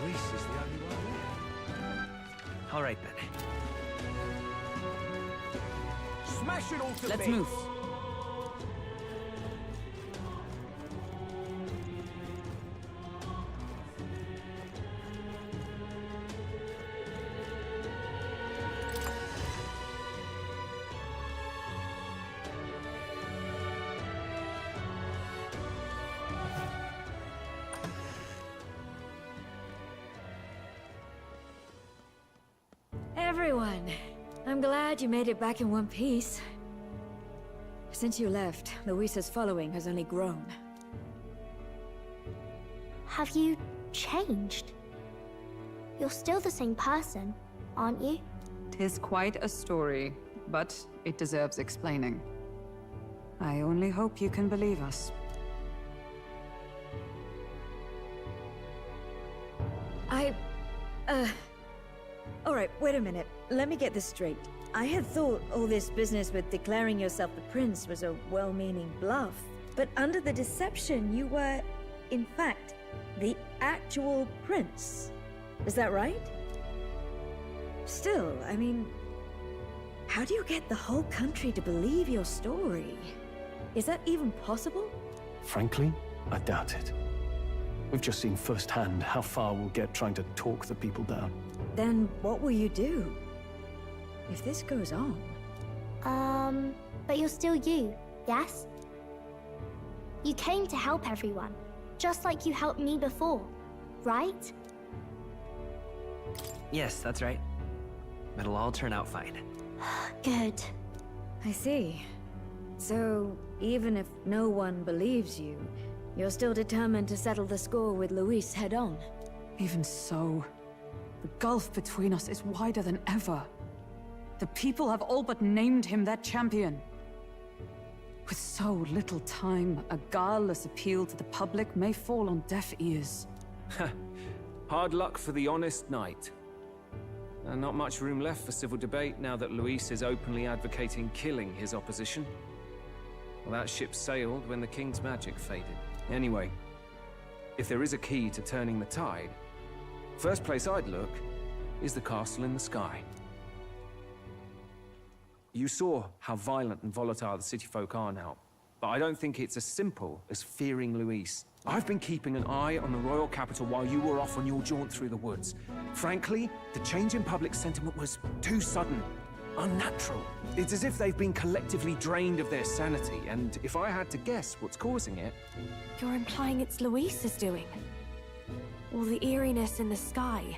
Speaker 12: Luis is the only one here.
Speaker 15: All right, then.
Speaker 12: Smash it all to
Speaker 5: Let's
Speaker 12: bits.
Speaker 5: move.
Speaker 3: Everyone, I'm glad you made it back in one piece. Since you left, Luisa's following has only grown.
Speaker 18: Have you changed? You're still the same person, aren't you?
Speaker 5: 'Tis quite a story, but it deserves explaining. I only hope you can believe us.
Speaker 3: Alright, wait a minute. Let me get this straight. I had thought all this business with declaring yourself the prince was a well-meaning bluff. But under the deception, you were, in fact, the actual prince. Is that right? Still, I mean, how do you get the whole country to believe your story? Is that even possible?
Speaker 8: Frankly, I doubt it. We've just seen firsthand how far we'll get trying to talk the people down.
Speaker 3: Then what will you do? If this goes on...
Speaker 18: But you're still you, yes? You came to help everyone, just like you helped me before, right?
Speaker 15: Yes, that's right. It'll all turn out fine.
Speaker 18: Good.
Speaker 3: I see. So, even if no one believes you, you're still determined to settle the score with Luis head-on?
Speaker 5: Even so, the gulf between us is wider than ever. The people have all but named him their champion. With so little time, a guileless appeal to the public may fall on deaf ears.
Speaker 19: Hard luck for the honest knight. And not much room left for civil debate now that Luis is openly advocating killing his opposition. Well, that ship sailed when the king's magic faded. Anyway, if there is a key to turning the tide, first place I'd look is the castle in the sky. You saw how violent and volatile the city folk are now, but I don't think it's as simple as fearing Luis. I've been keeping an eye on the royal capital while you were off on your jaunt through the woods. Frankly, the change in public sentiment was too sudden, unnatural. It's as if they've been collectively drained of their sanity, and if I had to guess what's causing it...
Speaker 2: You're implying it's Luis's doing? All the eeriness in the sky?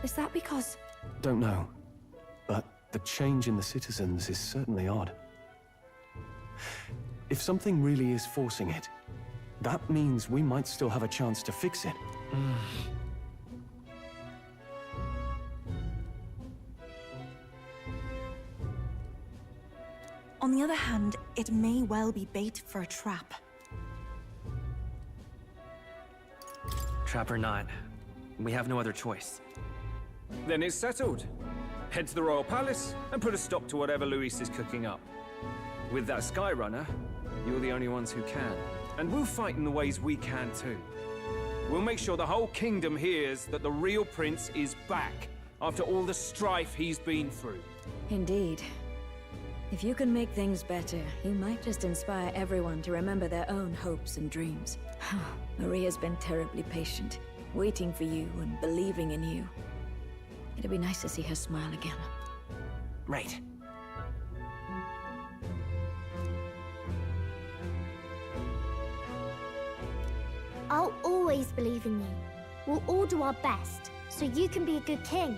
Speaker 2: Is that because...
Speaker 8: Don't know, but the change in the citizens is certainly odd. If something really is forcing it, that means we might still have a chance to fix it.
Speaker 4: On the other hand, it may well be bait for a trap.
Speaker 15: Trap or not, we have no other choice.
Speaker 19: Then it's settled. Head to the royal palace and put a stop to whatever Luis is cooking up. With that Skyrunner, you're the only ones who can. And we'll fight in the ways we can too. We'll make sure the whole kingdom hears that the real prince is back after all the strife he's been through.
Speaker 3: Indeed. If you can make things better, you might just inspire everyone to remember their own hopes and dreams. Maria's been terribly patient, waiting for you and believing in you. It'd be nice to see her smile again.
Speaker 15: Right.
Speaker 10: I'll always believe in you. We'll all do our best, so you can be a good king.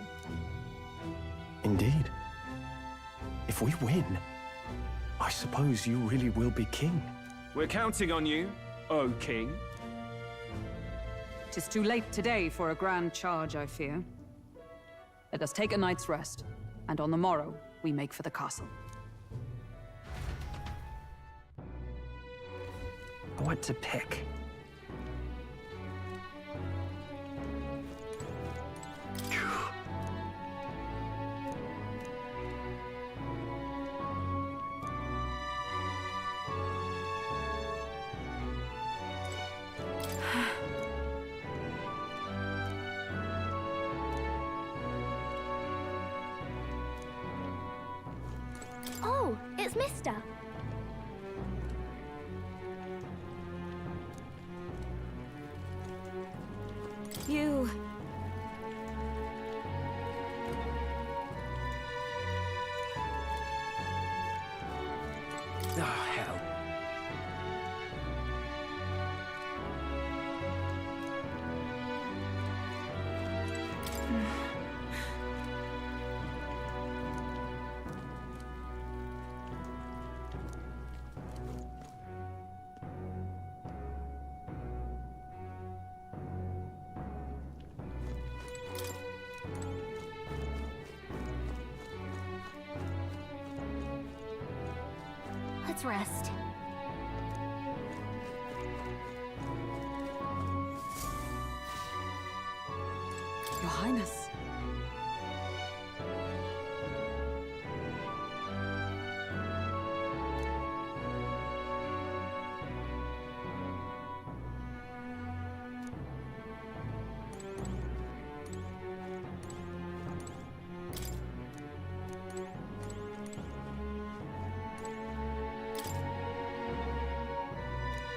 Speaker 8: Indeed. If we win, I suppose you really will be king.
Speaker 19: We're counting on you, O King.
Speaker 5: 'Tis too late today for a grand charge, I fear. Let us take a night's rest, and on the morrow, we make for the castle.
Speaker 15: What to pick?
Speaker 10: Oh, it's Mister.
Speaker 3: You...
Speaker 12: Oh, hell.
Speaker 10: Let's rest.
Speaker 5: Your Highness.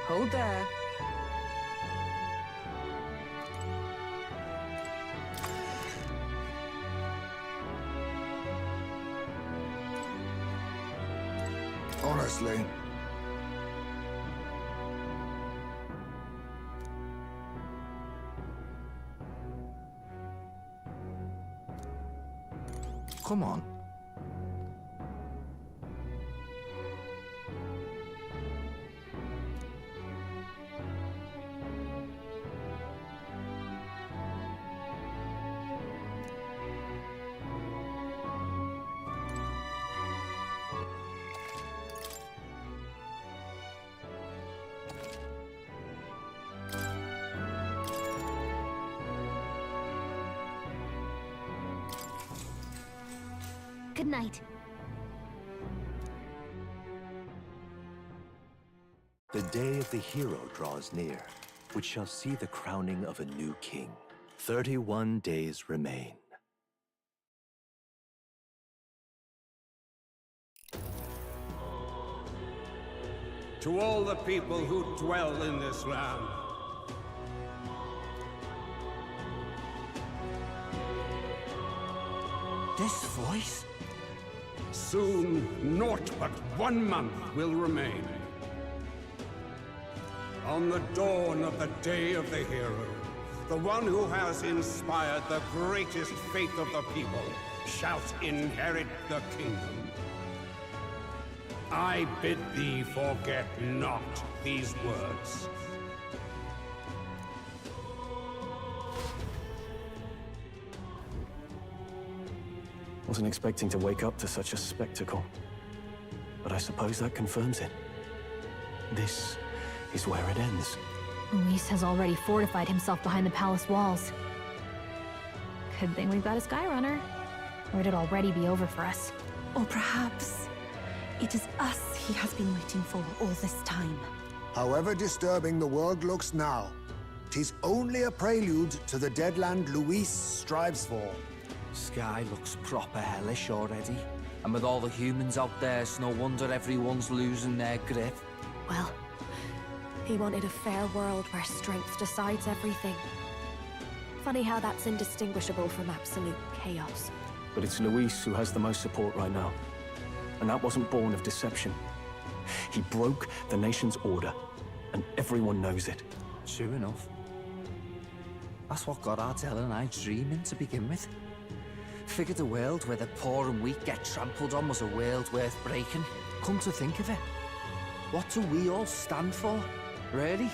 Speaker 5: Hold there.
Speaker 17: Honestly.
Speaker 6: Come on.
Speaker 10: Good night.
Speaker 7: The day of the hero draws near, which shall see the crowning of a new king. 31 days remain.
Speaker 1: To all the people who dwell in this land,
Speaker 12: This voice?
Speaker 1: soon naught but 1 month will remain. On the dawn of the day of the hero, the one who has inspired the greatest faith of the people shall inherit the kingdom. I bid thee forget not these words.
Speaker 8: Wasn't expecting to wake up to such a spectacle. But I suppose that confirms it. This is where it ends.
Speaker 9: Luis has already fortified himself behind the palace walls. Good thing we've got a Skyrunner. Or it'd already be over for us.
Speaker 4: Or perhaps it is us he has been waiting for all this time.
Speaker 17: However disturbing the world looks now, 'tis only a prelude to the deadland Luis strives for.
Speaker 6: Sky looks proper hellish already. And with all the humans out there, it's no wonder everyone's losing their grip.
Speaker 2: Well, he wanted a fair world where strength decides everything. Funny how that's indistinguishable from absolute chaos.
Speaker 8: But it's Luis who has the most support right now. And that wasn't born of deception. He broke the nation's order, and everyone knows it.
Speaker 6: True enough. That's what got Ardell and I dreaming to begin with. Figured a world where the poor and weak get trampled on was a world worth breaking. Come to think of it, what do we all stand for, really?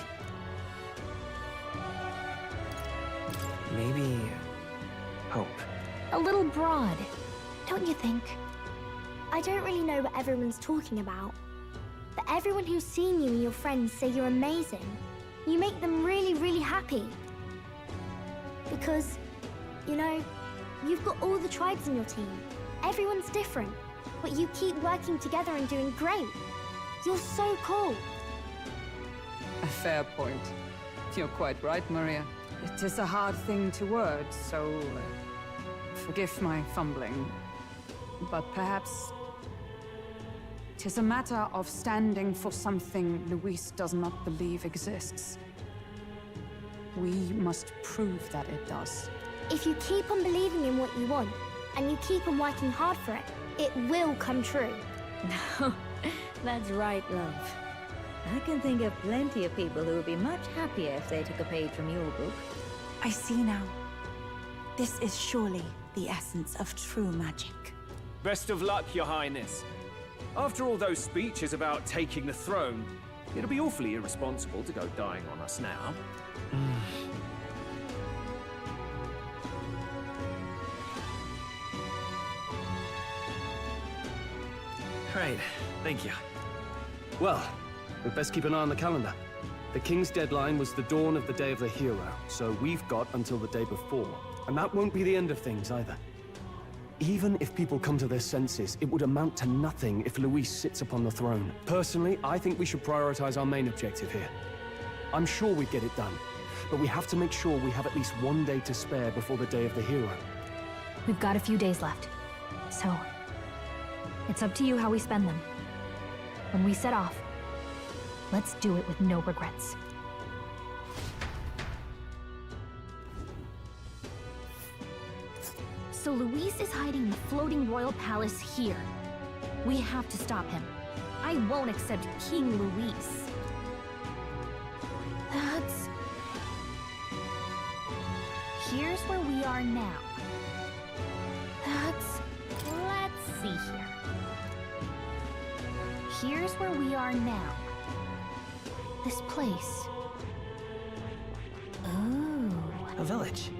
Speaker 15: Maybe... hope.
Speaker 9: A little broad, don't you think?
Speaker 10: I don't really know what everyone's talking about. But everyone who's seen you and your friends say you're amazing. You make them really, really happy. Because, you know, you've got all the tribes in your team. Everyone's different. But you keep working together and doing great. You're so cool.
Speaker 5: A fair point. You're quite right, Maria. It is a hard thing to word, so forgive my fumbling. But perhaps 'tis a matter of standing for something Luis does not believe exists. We must prove that it does.
Speaker 10: If you keep on believing in what you want, and you keep on working hard for it, it will come true.
Speaker 3: That's right, love. I can think of plenty of people who would be much happier if they took a page from your book.
Speaker 4: I see now. This is surely the essence of true magic.
Speaker 19: Best of luck, Your Highness. After all those speeches about taking the throne, it'll be awfully irresponsible to go dying on us now.
Speaker 15: Right, thank you.
Speaker 8: Well, we'd best keep an eye on the calendar. The King's deadline was the dawn of the Day of the Hero, so we've got until the day before. And that won't be the end of things, either. Even if people come to their senses, it would amount to nothing if Luis sits upon the throne. Personally, I think we should prioritize our main objective here. I'm sure we'd get it done, but we have to make sure we have at least one day to spare before the Day of the Hero.
Speaker 9: We've got a few days left, so it's up to you how we spend them. When we set off, let's do it with no regrets. So Luis is hiding in the floating royal palace here. We have to stop him. I won't accept King Luis. That's... Here's where we are now. That's... Let's see here. Here's where we are now. This place. Oh.
Speaker 15: A village.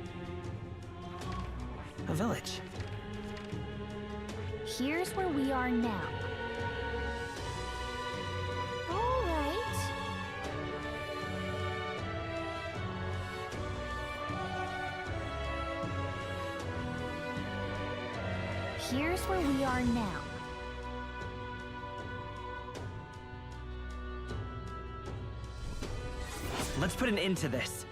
Speaker 15: A village.
Speaker 9: Here's where we are now. All right. Here's where we are now.
Speaker 15: Let's put an end to this.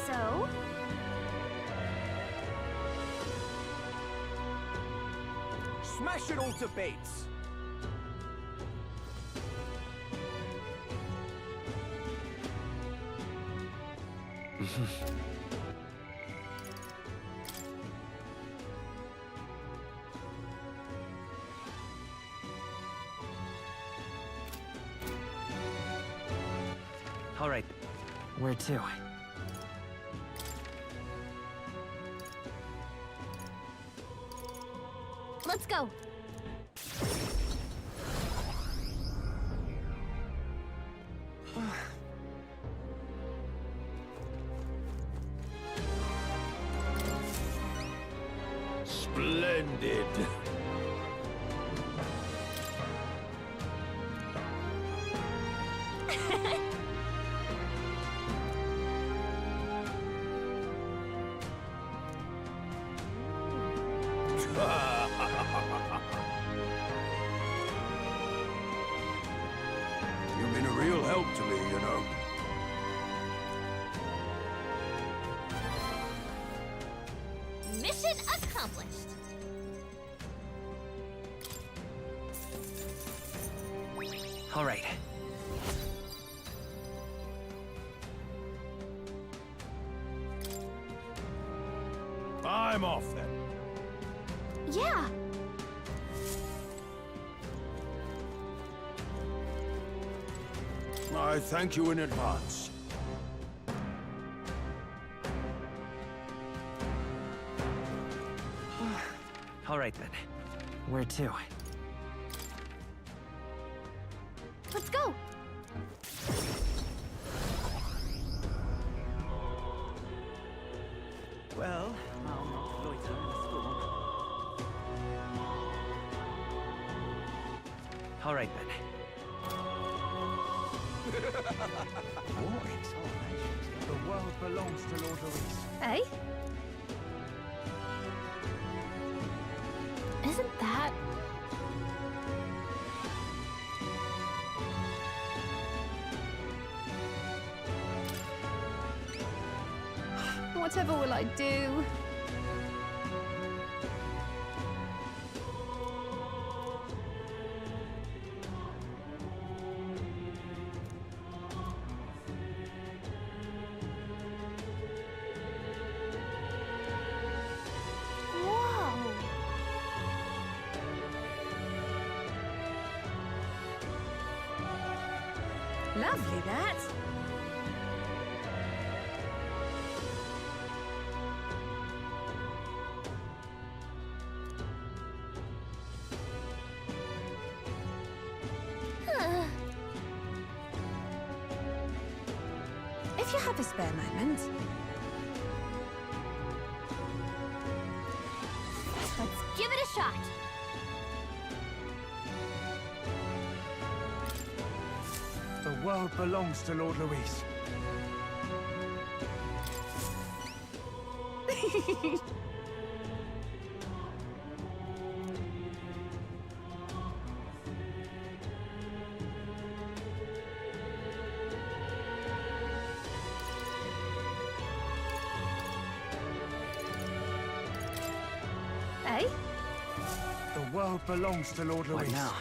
Speaker 10: So?
Speaker 12: Smash it all to bits!
Speaker 15: All right, where to?
Speaker 10: Let's go.
Speaker 12: Splendid. You've been a real help to me, you know.
Speaker 18: Mission accomplished.
Speaker 15: All right.
Speaker 12: I'm off then.
Speaker 18: Yeah.
Speaker 12: I thank you in advance.
Speaker 15: All right then. Where to?
Speaker 18: Let's go.
Speaker 24: Well, I'll not loiter in the storm.
Speaker 15: All right then.
Speaker 24: More explanations. The world belongs to Lord Luis.
Speaker 9: Eh? Isn't that... Whatever will I do?
Speaker 18: Whoa.
Speaker 3: Lovely, that.
Speaker 4: If you have a spare moment,
Speaker 18: Let's give it a shot.
Speaker 24: The world belongs to Lord Luis.
Speaker 9: Eh?
Speaker 24: The world belongs to Lord Luis.
Speaker 15: What now?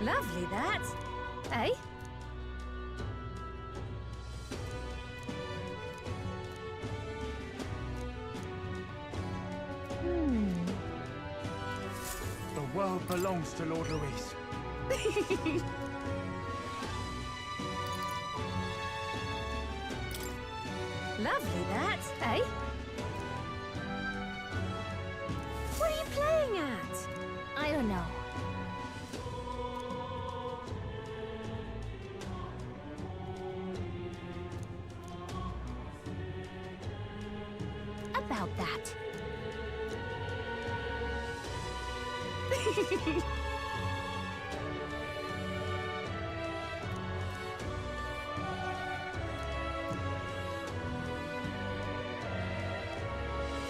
Speaker 3: Lovely, that.
Speaker 9: Eh?
Speaker 24: The world belongs to Lord Luis.
Speaker 3: Lovely, that.
Speaker 9: Eh?
Speaker 3: What are you playing at?
Speaker 18: I don't know. About that.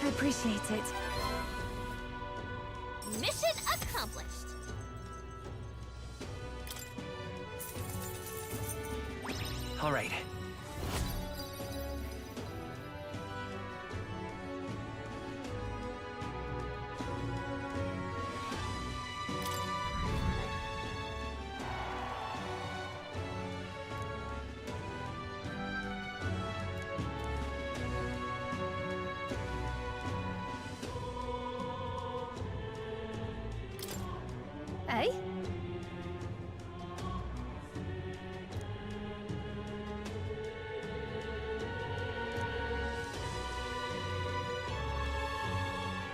Speaker 4: I appreciate it.
Speaker 18: Mission accomplished.
Speaker 15: All right.
Speaker 9: Eh?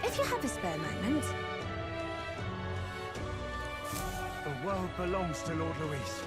Speaker 4: If you have a spare moment.
Speaker 12: The world belongs to Lord Luis.